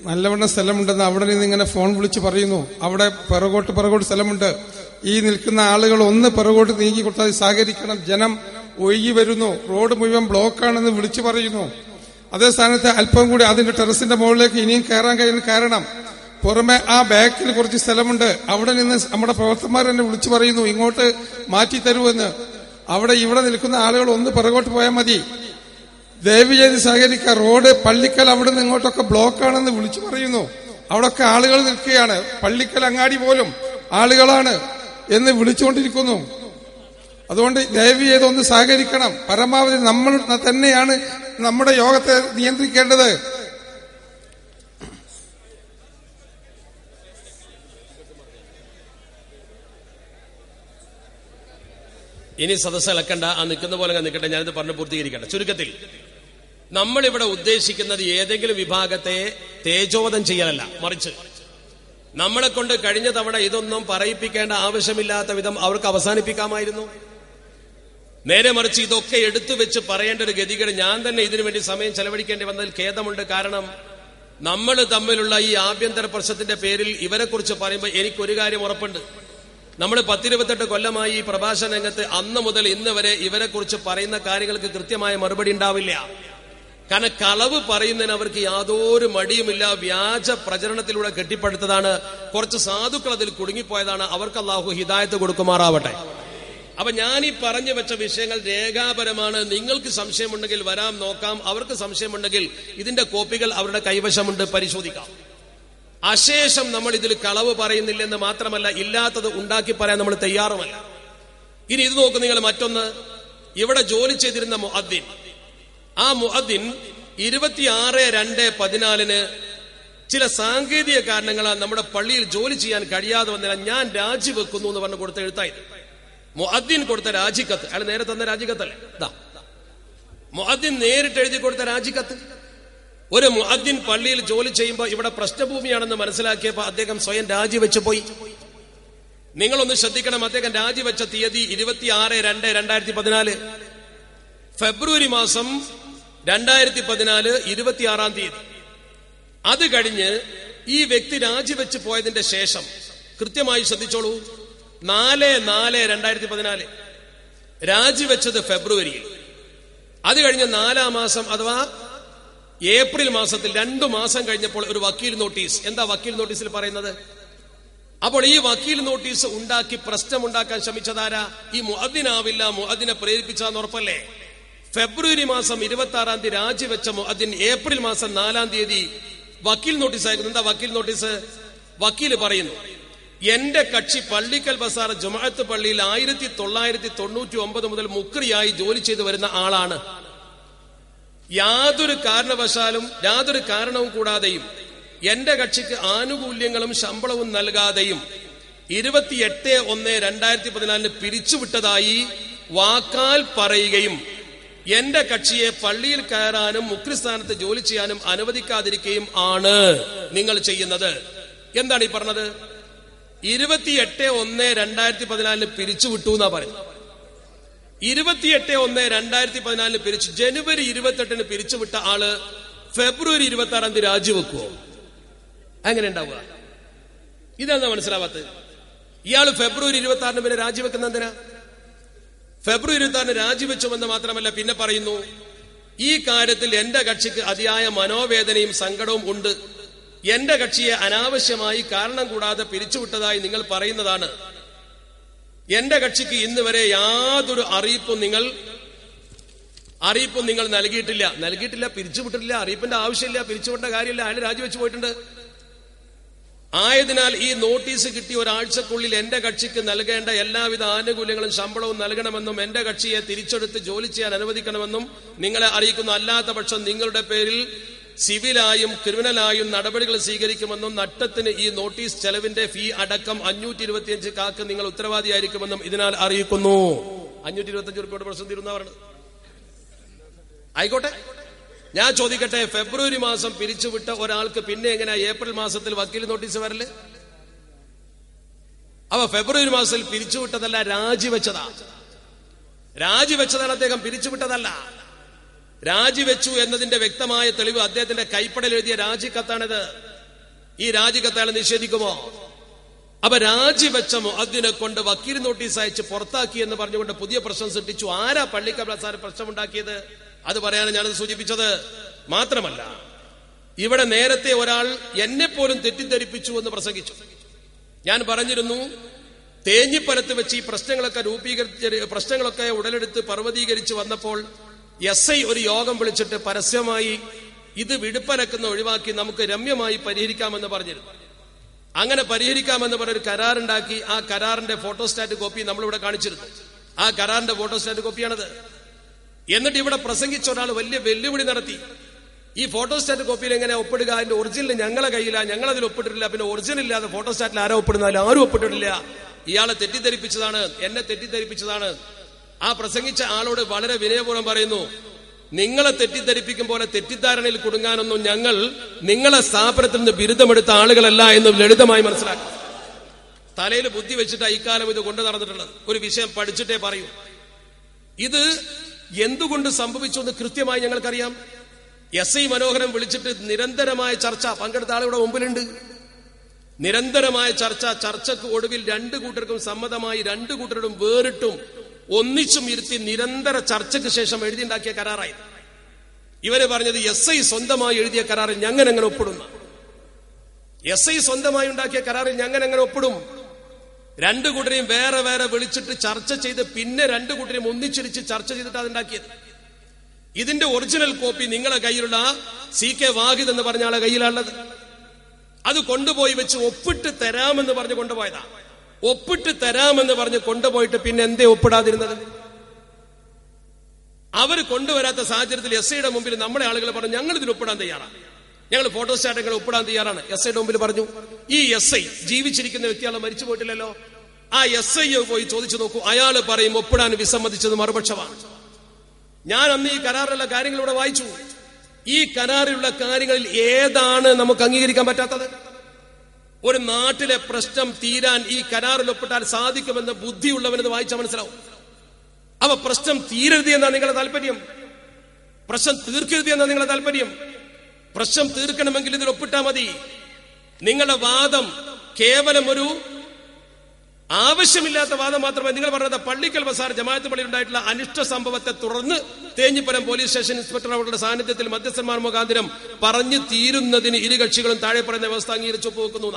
നല്ലവണ്ണം സ്ഥലമുണ്ടെന്ന് അവിടെ നിന്ന് ഇങ്ങനെ ഫോൺ വിളിച്ച് പറയുന്നു. അവിടെ പിറകോട്ട് സ്ഥലമുണ്ട്. ഈ നിൽക്കുന്ന ആളുകൾ ഒന്ന് പിറകോട്ട് നീങ്ങി കൊടുത്താൽ സഹകരിക്കണം. ജനം ഒഴുകി വരുന്നു. റോഡ് മുഴുവൻ ബ്ലോക്കാണെന്ന് വിളിച്ചു പറയുന്നു. അതേ സ്ഥാനത്ത് അല്പം കൂടി അതിന്റെ ടെറസിന്റെ മുകളിലേക്ക് ഇനിയും കയറാൻ കഴിയുന്ന കാരണം പുറമെ ആ ബാക്കിൽ കുറച്ച് സ്ഥലമുണ്ട്. അവിടെ നിന്ന് നമ്മുടെ പ്രവർത്തകന്മാർ തന്നെ വിളിച്ചു പറയുന്നു, ഇങ്ങോട്ട് മാറ്റി തരുമെന്ന്. ഇവിടെ നിൽക്കുന്ന ആളുകൾ ഒന്ന് പിറകോട്ട് പോയാൽ മതി. ദയവ് ചെയ്ത് സഹകരിക്കുക. റോഡ് പള്ളിക്കൽ അവിടെ നിന്ന് ഇങ്ങോട്ടൊക്കെ ബ്ലോക്കാണെന്ന് വിളിച്ചു പറയുന്നു. അവിടൊക്കെ ആളുകൾ നിൽക്കുകയാണ്. പള്ളിക്കൽ അങ്ങാടി പോലും ആളുകളാണ് എന്ന് വിളിച്ചുകൊണ്ടിരിക്കുന്നു. അതുകൊണ്ട് ദയവ് ചെയ്ത് ഒന്ന് സഹകരിക്കണം. പരമാവധി നമ്മൾ തന്നെയാണ് നമ്മുടെ യോഗത്തെ നിയന്ത്രിക്കേണ്ടത്. ഇനി സദസ്സ് ഇളക്കണ്ട, ആ നിൽക്കുന്ന പോലെ നിൽക്കട്ടെ. ഞാനിത് പറഞ്ഞ് പൂർത്തീകരിക്കട്ടെ. ചുരുക്കത്തിൽ നമ്മളിവിടെ ഉദ്ദേശിക്കുന്നത് ഏതെങ്കിലും വിഭാഗത്തെ തേജോവധം ചെയ്യാനല്ല, മറിച്ച് നമ്മളെ കൊണ്ട് കഴിഞ്ഞ തവണ ഇതൊന്നും പറയിപ്പിക്കേണ്ട ആവശ്യമില്ലാത്ത വിധം അവർക്ക് അവസാനിപ്പിക്കാമായിരുന്നു. നേരെ മറിച്ച് ഇതൊക്കെ എടുത്തു വെച്ച് പറയേണ്ട ഒരു ഗതികേട് ഞാൻ തന്നെ ഇതിനു വേണ്ടി സമയം ചെലവഴിക്കേണ്ടി വന്നതിൽ ഖേദമുണ്ട്. കാരണം നമ്മൾ തമ്മിലുള്ള ഈ ആഭ്യന്തര പ്രശ്നത്തിന്റെ പേരിൽ ഇവരെ കുറിച്ച് പറയുമ്പോൾ എനിക്കൊരു കാര്യം ഉറപ്പുണ്ട്. നമ്മൾ 10-28 കൊല്ലമായി ഈ പ്രഭാഷണ രംഗത്ത് അന്ന് മുതൽ ഇന്ന് വരെ ഇവരെ കുറിച്ച് പറയുന്ന കാര്യങ്ങൾക്ക് കൃത്യമായ മറുപടി ഉണ്ടാവില്ല. കാരണം കളവ് പറയുന്നതിന് അവർക്ക് യാതൊരു മടിയുമില്ല. വ്യാജ പ്രചരണത്തിലൂടെ കെട്ടിപ്പടുത്തതാണ്. കുറച്ച് സാധുക്കൾ അതിൽ കുടുങ്ങിപ്പോയതാണ്. അവർക്ക് അല്ലാഹു ഹിദായത്ത് കൊടുക്കുമാറാവട്ടെ. അപ്പൊ ഞാൻ ഈ പറഞ്ഞു വെച്ച വിഷയങ്ങൾ രേഖാപരമാണ്. നിങ്ങൾക്ക് സംശയമുണ്ടെങ്കിൽ വരാം, നോക്കാം. അവർക്ക് സംശയമുണ്ടെങ്കിൽ ഇതിന്റെ കോപ്പികൾ അവരുടെ കൈവശമുണ്ട്, പരിശോധിക്കാം. അശേഷം നമ്മൾ ഇതിൽ കളവ് പറയുന്നില്ലെന്ന് മാത്രമല്ല, ഇല്ലാത്തത് ഉണ്ടാക്കി പറയാൻ നമ്മൾ തയ്യാറുമല്ല. ഇനി ഇത് നോക്ക് നിങ്ങൾ. മറ്റൊന്ന്, ഇവിടെ ജോലി ചെയ്തിരുന്ന മുഅദ്ദിൻ, ആ മുഅദ്ദിൻ 26/2/14 ചില സാങ്കേതിക കാരണങ്ങളാൽ നമ്മുടെ പള്ളിയിൽ ജോലി ചെയ്യാൻ കഴിയാതെ വന്നാൽ ഞാൻ രാജിവെക്കുന്നു എന്ന് പറഞ്ഞ് കൊടുത്ത എഴുത്തായത്. മുഅദ്ദിൻ കൊടുത്ത രാജിക്കത്ത്, അയാൾ നേരെ തന്ന രാജിക്കത്തല്ലേ. മുഅദ്ദിൻ നേരിട്ട് എഴുതി കൊടുത്ത രാജിക്കത്ത്. ഒരു മുഅദ്ദിൻ പള്ളിയിൽ ജോലി ചെയ്യുമ്പോൾ ഇവിടെ പ്രശ്നഭൂമിയാണെന്ന് മനസ്സിലാക്കിയപ്പോൾ അദ്ദേഹം സ്വയം രാജിവെച്ചു പോയി. നിങ്ങളൊന്ന് ശ്രദ്ധിക്കണം. അദ്ദേഹം രാജിവെച്ച തീയതി 26/2/2014, ഫെബ്രുവരി മാസം 2014 26-ാം തീയതി. അത് കഴിഞ്ഞ് ഈ വ്യക്തി രാജിവെച്ച് പോയതിന്റെ ശേഷം കൃത്യമായി ശ്രദ്ധിച്ചോളൂ, 4/4/2014 രാജിവെച്ചത് ഫെബ്രുവരിയിൽ. അത് കഴിഞ്ഞ് 4-ാം മാസം അഥവാ ഏപ്രിൽ മാസത്തിൽ 2 മാസം കഴിഞ്ഞപ്പോൾ ഒരു വക്കീൽ നോട്ടീസ്. എന്താ വക്കീൽ നോട്ടീസിൽ പറയുന്നത്? അപ്പോൾ ഈ വക്കീൽ നോട്ടീസ് ഉണ്ടാക്കി പ്രശ്നമുണ്ടാക്കാൻ ശ്രമിച്ചതാരാ? ഈ മുഅദ്ദിനാവില്ല, മുഅദ്ദിനെ പ്രേരിപ്പിച്ചാന്ന് ഉറപ്പല്ലേ? ഫെബ്രുവരി മാസം 26-ാം തീയതി രാജിവെച്ച മുഅദ്ദിൻ ഏപ്രിൽ മാസം 4-ാം തീയതി വക്കീൽ നോട്ടീസ് അയക്കുന്നു. എന്താ വക്കീൽ നോട്ടീസ്? വക്കീല് പറയുന്നു, എന്റെ കക്ഷി പള്ളിക്കൽ ബസാർ ജുമഅത്ത് പള്ളിയിൽ 1999 മുതൽ മുക്രിയായി ജോലി ചെയ്തു വരുന്ന ആളാണ്. യാതൊരു കാരണവും കൂടാതെയും എന്റെ കക്ഷിക്ക് ആനുകൂല്യങ്ങളും ശമ്പളവും നൽകാതെയും 28/1/2014 പിരിച്ചുവിട്ടതായി വാക്കാൽ പറയുകയും എന്റെ കക്ഷിയെ പള്ളിയിൽ കയറാനും മുക്രിസ്ഥാനത്ത് ജോലി ചെയ്യാനും അനുവദിക്കാതിരിക്കുകയും ആണ് നിങ്ങൾ ചെയ്യുന്നത്. എന്താണ് ഈ പറഞ്ഞത്? 28/1/2014 പിരിച്ചുവിട്ടു എന്നാ പറയുന്നത്. 28/1/2014 പിരിച്ചു. ജനുവരി 28-ന് പിരിച്ചുവിട്ട ആള് ഫെബ്രുവരി 26-ാം തീയതി രാജിവെക്കുവോ? അങ്ങനെ ഉണ്ടാവുക? ഇതെന്താ മനസ്സിലാവാത്തത്? ഇയാള് ഫെബ്രുവരി 26-ന് പിന്നെ രാജിവെക്കുന്ന എന്തിനാ? ഫെബ്രുവരി 26-ന് രാജിവെച്ചുവെന്ന് മാത്രമല്ല, പിന്നെ പറയുന്നു, ഈ കാര്യത്തിൽ എന്റെ കക്ഷിക്ക് അതിയായ മനോവേദനയും സങ്കടവും ഉണ്ട്. എന്റെ കക്ഷിയെ അനാവശ്യമായി കാരണം കൂടാതെ പിരിച്ചുവിട്ടതായി നിങ്ങൾ പറയുന്നതാണ്. എന്റെ കക്ഷിക്ക് ഇന്ന് വരെ യാതൊരു അറിയിപ്പും നിങ്ങൾ നൽകിയിട്ടില്ല, പിരിച്ചുവിട്ടിട്ടില്ല. അറിയിപ്പിന്റെ ആവശ്യമില്ല, പിരിച്ചുവിട്ട കാര്യമില്ല, അയാൾ രാജിവെച്ച് പോയിട്ടുണ്ട്. ആയതിനാൽ ഈ നോട്ടീസ് കിട്ടിയ ഒരാഴ്ചക്കുള്ളിൽ എന്റെ കക്ഷിക്ക് നൽകേണ്ട എല്ലാവിധ ആനുകൂല്യങ്ങളും ശമ്പളവും നൽകണമെന്നും എന്റെ കക്ഷിയെ തിരിച്ചെടുത്ത് ജോലി ചെയ്യാൻ അനുവദിക്കണമെന്നും നിങ്ങളെ അറിയിക്കുന്നു. അല്ലാത്ത പക്ഷം നിങ്ങളുടെ പേരിൽ സിവിലായും ക്രിമിനലായും നടപടികൾ സ്വീകരിക്കുമെന്നും നട്ടത്തിന് ഈ നോട്ടീസ് ചെലവിന്റെ ഫീ അടക്കം 525 കാക്ക് നിങ്ങൾ ഉത്തരവാദിയായിരിക്കുമെന്നും ഇതിനാൽ അറിയിക്കുന്നു. 525 രൂപയുടെ പ്രശ്നം തീരുന്ന പറഞ്ഞത്. ആയിക്കോട്ടെ, ഞാൻ ചോദിക്കട്ടെ, ഫെബ്രുവരി മാസം പിരിച്ചുവിട്ട ഒരാൾക്ക് പിന്നെ എങ്ങനെയാ ഏപ്രിൽ മാസത്തിൽ വക്കീൽ നോട്ടീസ് വരല്? അവ ഫെബ്രുവരി മാസത്തിൽ പിരിച്ചുവിട്ടതല്ല, രാജിവെച്ചതാണ് അദ്ദേഹം, പിരിച്ചുവിട്ടതല്ല. രാജിവെച്ചു എന്നതിന്റെ വ്യക്തമായ തെളിവ് അദ്ദേഹത്തിന്റെ കൈപ്പടൽ എഴുതിയ രാജിക്കത്താണിത്. ഈ രാജിക്കത്ത് അയാൾ നിഷേധിക്കുമോ? അപ്പൊ രാജിവെച്ച മുഅദ്ദിനെ കൊണ്ട് വക്കീൽ നോട്ടീസ് അയച്ച് പുറത്താക്കി എന്ന് പറഞ്ഞുകൊണ്ട് പുതിയ പ്രശ്നം സൃഷ്ടിച്ചു. ആരാ പള്ളിക്കൽ ബസാർ പ്രശ്നമുണ്ടാക്കിയത്? അത് പറയാനാണ് ഞാനത് സൂചിപ്പിച്ചത്. മാത്രമല്ല, ഇവിടെ നേരത്തെ ഒരാൾ എന്നെ പോലും തെറ്റിദ്ധരിപ്പിച്ചു എന്ന് പ്രസംഗിച്ചു. ഞാൻ പറഞ്ഞിരുന്നു, തേഞ്ഞിപ്പലത്ത് വെച്ച് ഈ പ്രശ്നങ്ങളൊക്കെ ഉടലെടുത്ത് പർവ്വതീകരിച്ച് വന്നപ്പോൾ SI ഒരു യോഗം വിളിച്ചിട്ട് പരസ്യമായി ഇത് വിടുപ്പലക്കുന്ന ഒഴിവാക്കി നമുക്ക് രമ്യമായി പരിഹരിക്കാമെന്ന് പറഞ്ഞിരുന്നു. അങ്ങനെ പരിഹരിക്കാമെന്ന് പറഞ്ഞൊരു കരാറുണ്ടാക്കി. ആ കരാറിന്റെ ഫോട്ടോസ്റ്റാറ്റ് കോപ്പി നമ്മളിവിടെ കാണിച്ചിരുന്നു. ആ കരാറിന്റെ ഫോട്ടോസ്റ്റാറ്റ് കോപ്പിയാണത്. എന്നിട്ട് ഇവിടെ പ്രസംഗിച്ച ഒരാൾ വലിയ വെല്ലുവിളി നടത്തി. ഈ ഫോട്ടോസ്റ്റാറ്റ് കോപ്പിയിൽ എങ്ങനെ ഒപ്പിടുക? അതിന്റെ ഒറിജിനൽ ഞങ്ങളെ കയ്യിലാണ്, ഞങ്ങളതിൽ ഒപ്പിട്ടിട്ടില്ല. പിന്നെ ഒറിജിനൽ ഇല്ലാതെ ഫോട്ടോസ്റ്റാറ്റിൽ ആരോ ഒപ്പിടുന്നാലും ആരും ഒപ്പിട്ടിട്ടില്ല. ഇയാളെ തെറ്റിദ്ധരിപ്പിച്ചതാണ്, എന്നെ തെറ്റിദ്ധരിപ്പിച്ചതാണ്. ആ പ്രസംഗിച്ച ആളോട് വളരെ വിനയപൂർവ്വം പറയുന്നു, നിങ്ങളെ തെറ്റിദ്ധരിപ്പിക്കും പോലെ തെറ്റിദ്ധാരണയിൽ കുടുങ്ങാനൊന്നും ഞങ്ങൾ നിങ്ങളെ സ്ഥാപനത്തിൽ നിന്ന് ബിരുദമെടുത്ത ആളുകളല്ല എന്ന് ലളിതമായി മനസ്സിലാക്കി. തലയിൽ ബുദ്ധി വെച്ചിട്ടാണ് ഇക്കാലം ഇത് കൊണ്ടു നടന്നിട്ടുള്ളത്. ഒരു വിഷയം പഠിച്ചിട്ടേ പറയൂ. ഇത് എന്തുകൊണ്ട് സംഭവിച്ചു എന്ന് കൃത്യമായി ഞങ്ങൾക്കറിയാം. SI മനോഹരൻ വിളിച്ചിട്ട് നിരന്തരമായ ചർച്ച, പങ്കെടുത്ത ആളുകളുടെ മുമ്പിലുണ്ട്. നിരന്തരമായ ചർച്ചക്ക് ഒടുവിൽ 2 കൂട്ടർക്കും സമ്മതമായി, 2 കൂട്ടരോടും വേറിട്ടും ഒന്നിച്ചും ഇരുത്തി നിരന്തര ചർച്ചയ്ക്ക് ശേഷം എഴുതിയുണ്ടാക്കിയ കരാറായി. ഇവര് പറഞ്ഞത് SI സ്വന്തമായി എഴുതിയ കരാറിൽ ഞങ്ങനെ ഒപ്പിടുന്ന, SI സ്വന്തമായി ഉണ്ടാക്കിയ കരാറിൽ ഞങ്ങനെ ഒപ്പിടും. 2 കൂട്ടരെയും വേറെ വേറെ വിളിച്ചിട്ട് ചർച്ച ചെയ്ത് പിന്നെ 2 കൂട്ടരെയും ഒന്നിച്ചിരിച്ച് ചർച്ച ചെയ്തിട്ട് അതുണ്ടാക്കിയത്. ഇതിന്റെ ഒറിജിനൽ കോപ്പി നിങ്ങളെ കയ്യിലുള്ള CK വാഹിദ് എന്ന് പറഞ്ഞ ആളെ കയ്യിലുള്ളത്. അത് കൊണ്ടുപോയി വെച്ച് ഒപ്പിട്ട് തരാമെന്ന് പറഞ്ഞ് കൊണ്ടുപോയതാ. ഒപ്പിട്ട് തരാമെന്ന് പറഞ്ഞ് കൊണ്ടുപോയിട്ട് പിന്നെ എന്തേ ഒപ്പിടാതിരുന്നത്? അവർ കൊണ്ടുവരാത്ത സാഹചര്യത്തിൽ SIയുടെ മുമ്പിൽ നമ്മളെ ആളുകൾ പറഞ്ഞു, ഞങ്ങൾ ഇതിൽ ഒപ്പിടാൻ തയ്യാറാണ്, ഞങ്ങൾ ഫോട്ടോസ്റ്റാറ്റുകൾ ഒപ്പിടാൻ തയ്യാറാണ്. SIയുടെ മുമ്പിൽ പറഞ്ഞു. ഈ SI ജീവിച്ചിരിക്കുന്ന വ്യക്തിയാളെ മരിച്ചു പോയിട്ടില്ലല്ലോ. ആ SI പോയി ചോദിച്ചു നോക്കൂ, അയാള് പറയും ഒപ്പിടാൻ വിസമ്മതിച്ചത് മറുപക്ഷമാണ്. ഞാൻ അന്ന് ഈ കരാറിലുള്ള കാര്യങ്ങളിലൂടെ വായിച്ചു. ഈ കരാറിലുള്ള കാര്യങ്ങളിൽ ഏതാണ് നമുക്ക് അംഗീകരിക്കാൻ പറ്റാത്തത്? ഒരു നാട്ടിലെ പ്രശ്നം തീരാൻ ഈ കരാറിൽ ഒപ്പിട്ടാൽ സാധിക്കുമെന്ന് ബുദ്ധിയുള്ളവനത് വായിച്ചാൽ മനസ്സിലാവും. അവ പ്രശ്നം തീരരുത് എന്നാണ് നിങ്ങളുടെ താല്പര്യം, പ്രശ്നം തീർക്കരുത് എന്നാണ് നിങ്ങളുടെ താല്പര്യം. പ്രശ്നം തീർക്കണമെങ്കിൽ ഇതിൽ ഒപ്പിട്ടാൽ മതി. നിങ്ങളുടെ വാദം കേവലം ഒരു ആവശ്യമില്ലാത്ത വാദം മാത്രമേ നിങ്ങൾ പറഞ്ഞത്. പള്ളിക്കൽ ബസാർ ജമാഅത്ത് പള്ളിയിൽ ഉണ്ടായിട്ടുള്ള അനിഷ്ട സംഭവത്തെ തുടർന്ന് തേഞ്ഞിപ്പലം പോലീസ് സ്റ്റേഷൻ ഇൻസ്പെക്ടർ അവരുടെ സാന്നിധ്യത്തിൽ മധ്യസ്ഥന്മാർ മുഖാന്തരം പറഞ്ഞു തീരുന്നതിന് ഇരു കക്ഷികളും താഴെ പറയുന്ന വ്യവസ്ഥ അംഗീകരിച്ച് ഒപ്പുവെക്കുന്നു.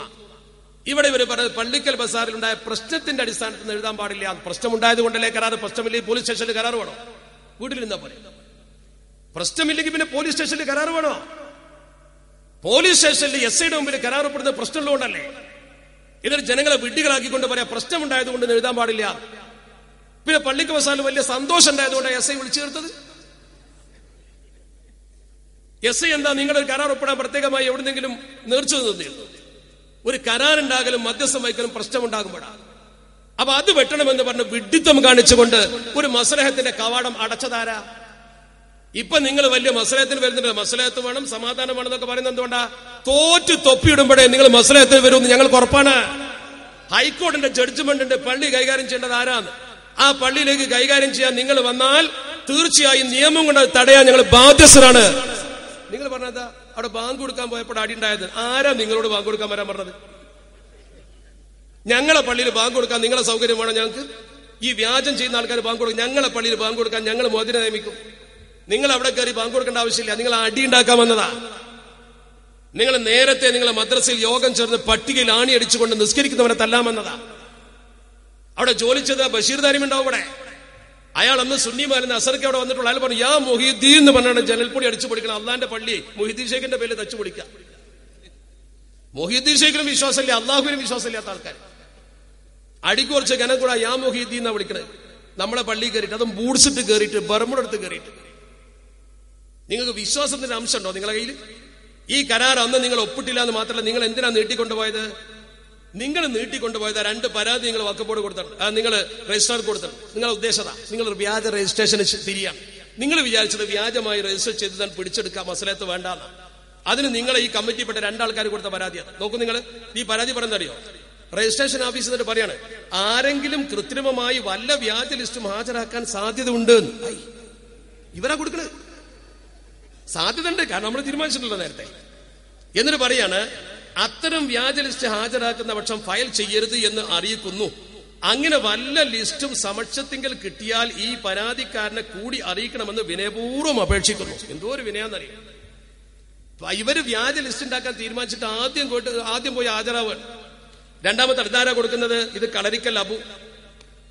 ഇവിടെ ഇവർ പറയുന്നത് പള്ളിക്കൽ ബസാറിൽ ഉണ്ടായ പ്രശ്നത്തിന്റെ അടിസ്ഥാനത്തിൽ എഴുതാൻ പാടില്ല. പ്രശ്നമുണ്ടായത് കൊണ്ടല്ലേ കരാറ്. പ്രശ്നമില്ലെങ്കിൽ പോലീസ് സ്റ്റേഷനിൽ കരാറ് വേണോ? വീട്ടിലിരുന്നാ പോലെ. പ്രശ്നമില്ലെങ്കിൽ പിന്നെ പോലീസ് സ്റ്റേഷനിൽ കരാറ് വേണോ? പോലീസ് സ്റ്റേഷനിൽ SIയുടെ മുമ്പിൽ കരാറപ്പെടുന്നത് പ്രശ്നമുള്ളതുകൊണ്ടല്ലേ. ഇതൊരു ജനങ്ങളെ വിഡ്ഢികളാക്കിക്കൊണ്ട് പറയാം പ്രശ്നമുണ്ടായതുകൊണ്ട് എഴുതാൻ പാടില്ല. പിന്നെ പള്ളിക്കൽ ബസാറിൽ വലിയ സന്തോഷം ഉണ്ടായതുകൊണ്ട് SI വിളിച്ചു ചേർത്തത്. SI എന്താ നിങ്ങളൊരു കരാർ ഒപ്പിടാൻ പ്രത്യേകമായി എവിടെന്നെങ്കിലും നേർച്ചു തന്നിരുന്നു? ഒരു കരാറുണ്ടാകലും മധ്യസ്ഥം വഹിക്കലും പ്രശ്നമുണ്ടാകുമ്പോഴാണ്. അപ്പൊ അത് വെട്ടണമെന്ന് പറഞ്ഞ് വിഡ്ഢിത്തം കാണിച്ചുകൊണ്ട് ഒരു മസ്ലഹത്തിന്റെ കവാടം അടച്ചതാരാ? ഇപ്പൊ നിങ്ങൾ വലിയ മസ്ലഹത്തിന് വരുന്നുണ്ട്. മസ്ലഹത്ത് വേണം, സമാധാനം വേണം എന്നൊക്കെ പറയുന്നത് എന്തുകൊണ്ടാ? തോറ്റ് തൊപ്പിയിടുമ്പോഴേ നിങ്ങൾ മസ്ലഹത്തിന് വരുമെന്ന് ഞങ്ങൾക്ക് ഉറപ്പാണ്. ഹൈക്കോടതിന്റെ ജഡ്ജ്മെന്റിന്റെ പള്ളി കൈകാര്യം ചെയ്യേണ്ടത് ആരാന്ന്? ആ പള്ളിയിലേക്ക് കൈകാര്യം ചെയ്യാൻ നിങ്ങൾ വന്നാൽ തീർച്ചയായും നിയമം കൊണ്ട് തടയാൻ ഞങ്ങൾ ബാധ്യസ്ഥരാണ്. നിങ്ങൾ പറഞ്ഞതാ അവിടെ ബാങ്ക് കൊടുക്കാൻ പോയപ്പോൾ അടിയുണ്ടായത്. ആരാ നിങ്ങളോട് ബാങ്ക് കൊടുക്കാൻ വരാൻ പറഞ്ഞത്? ഞങ്ങളെ പള്ളിയിൽ ബാങ്ക് കൊടുക്കാൻ നിങ്ങളെ സൗകര്യം വേണം ഞങ്ങൾക്ക്. ഈ വ്യാജം ചെയ്യുന്ന ആൾക്കാർ ബാങ്ക് കൊടുക്കും. ഞങ്ങളെ പള്ളിയിൽ ബാങ്ക് കൊടുക്കാൻ ഞങ്ങൾ മോദിനെ നിയമിക്കും. നിങ്ങൾ അവിടെ കയറി ബാങ്ക് കൊടുക്കേണ്ട ആവശ്യമില്ല. നിങ്ങൾ അടി ഉണ്ടാക്കാൻ വന്നതാ. നിങ്ങൾ നേരത്തെ നിങ്ങളെ മദ്രസയിൽ യോഗം ചേർന്ന് പട്ടികയിൽ ആണി അടിച്ചുകൊണ്ട് നിസ്കരിക്കുന്നവനെ തല്ലാമെന്നതാ. അവിടെ ജോലി ചെയ്ത ബഷീർ താരിം ഉണ്ടാവും അവിടെ. അയാൾ അന്ന് സുന്നിമാരെന്ന് അസർക്ക് അവിടെ വന്നിട്ടുള്ള അയാൾ പറഞ്ഞു യാ മൊഹീദ്ദീൻ എന്ന് പറഞ്ഞാണ് ജനൽപ്പൊടി അടിച്ചു പൊടിക്കണം. അള്ളാന്റെ പള്ളി മൊഹീദ്ദീൻ ഷേഖിന്റെ പേരിൽ തച്ചു പൊടിക്കാം. മൊഹീദ്ദീൻ ഷേഖിനും വിശ്വാസമില്ല, അള്ളാഹുവിനും വിശ്വാസമില്ലാത്ത ആൾക്കാർ അടിക്ക് കുറച്ച് ഗനം കൂടെ യാ മൊഹീദ്ദീൻ എന്നാ വിളിക്കണത്. നമ്മളെ പള്ളി കയറിയിട്ട്, അതും ബൂട്ട്സിട്ട് കയറിയിട്ട്, ബർമുടെടുത്ത് കയറിയിട്ട്. നിങ്ങൾക്ക് വിശ്വാസത്തിന്റെ അംശം ഉണ്ടോ നിങ്ങളെ കയ്യിൽ? ഈ കരാർ അന്ന് നിങ്ങൾ ഒപ്പിട്ടില്ല എന്ന് മാത്രമല്ല, നിങ്ങൾ എന്തിനാ നീട്ടിക്കൊണ്ടുപോയത്? നിങ്ങൾ നീട്ടിക്കൊണ്ടുപോയത് 2 പരാതി നിങ്ങൾ വഖഫ് ബോർഡ് കൊടുത്തിട്ടുണ്ട്, നിങ്ങൾ രജിസ്ട്രാർ കൊടുത്തിട്ടുണ്ട്. നിങ്ങളുടെ ഉദ്ദേശത നിങ്ങൾ വ്യാജ രജിസ്ട്രേഷന് തിരിയാണ്. നിങ്ങൾ വിചാരിച്ചത് വ്യാജമായി രജിസ്റ്റർ ചെയ്ത് തന്നെ പിടിച്ചെടുക്കാം, മസലത്ത് വേണ്ടാന്ന്. അതിന് നിങ്ങൾ ഈ കമ്മിറ്റിപ്പെട്ട 2 ആൾക്കാർ കൊടുത്ത പരാതിയാണ്. നോക്കൂ, നിങ്ങൾ ഈ പരാതി പറയുന്നറിയോ? രജിസ്ട്രേഷൻ ഓഫീസിൽ നിന്നിട്ട് പറയാണ് ആരെങ്കിലും കൃത്രിമമായി വല്ല വ്യാജ ലിസ്റ്റും ഹാജരാക്കാൻ സാധ്യത ഉണ്ട്. ഇവരാ കൊടുക്കണത്. സാധ്യത ഉണ്ട്, കാരണം നമ്മൾ തീരുമാനിച്ചിട്ടുള്ള നേരത്തെ. എന്നിട്ട് പറയാണ് അത്തരം വ്യാജ ലിസ്റ്റ് ഹാജരാക്കുന്ന പക്ഷം ഫയൽ ചെയ്യരുത് എന്ന് അറിയിക്കുന്നു. അങ്ങനെ വല്ല ലിസ്റ്റും സമക്ഷത്തിങ്കിൽ കിട്ടിയാൽ ഈ പരാതിക്കാരനെ കൂടി അറിയിക്കണമെന്ന് വിനയപൂർവ്വം അപേക്ഷിക്കുന്നു. എന്തോ ഒരു വിനയാന്നറിയാം. ഇവര് വ്യാജ ലിസ്റ്റ് ഉണ്ടാക്കാൻ തീരുമാനിച്ചിട്ട് ആദ്യം പോയി ഹാജരാവാൻ. രണ്ടാമത്തെ അടുത്താരാ കൊടുക്കുന്നത്? ഇത് കളരിക്കൽ അബു,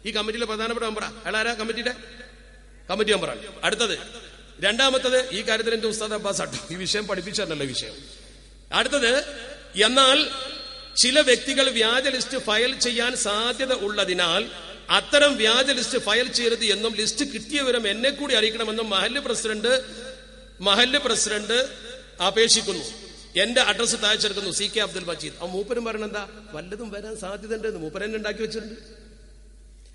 ഈ കമ്മിറ്റിയിലെ പ്രധാനപ്പെട്ട മെമ്പറാ. അയാളാരാ? കമ്മിറ്റി മെമ്പറാണ്. അടുത്തത് രണ്ടാമത്തത് ഈ കാര്യത്തിൽ എന്റെ ഉസ്താദ് അബ്ബാസ് ആട്ടോ, ഈ വിഷയം പഠിപ്പിച്ചതല്ല വിഷയം. അടുത്തത്, എന്നാൽ ചില വ്യക്തികൾ വ്യാജ ലിസ്റ്റ് ഫയൽ ചെയ്യാൻ സാധ്യത ഉള്ളതിനാൽ അത്തരം വ്യാജ ലിസ്റ്റ് ഫയൽ ചെയ്യരുത് എന്നും ലിസ്റ്റ് കിട്ടിയ വിവരം എന്നെ കൂടി അറിയിക്കണമെന്നും മഹല്ല് പ്രസിഡന്റ് അപേക്ഷിക്കുന്നു. എന്റെ അഡ്രസ് താഴ്ചെടുക്കുന്നു. CK അബ്ദുൽ മജീദ്. ആ മൂപ്പരും പറയണെന്താ വല്ലതും വരാൻ സാധ്യത ഉണ്ട്, മൂപ്പര് തന്നെ ഉണ്ടാക്കി വെച്ചിട്ടുണ്ട്.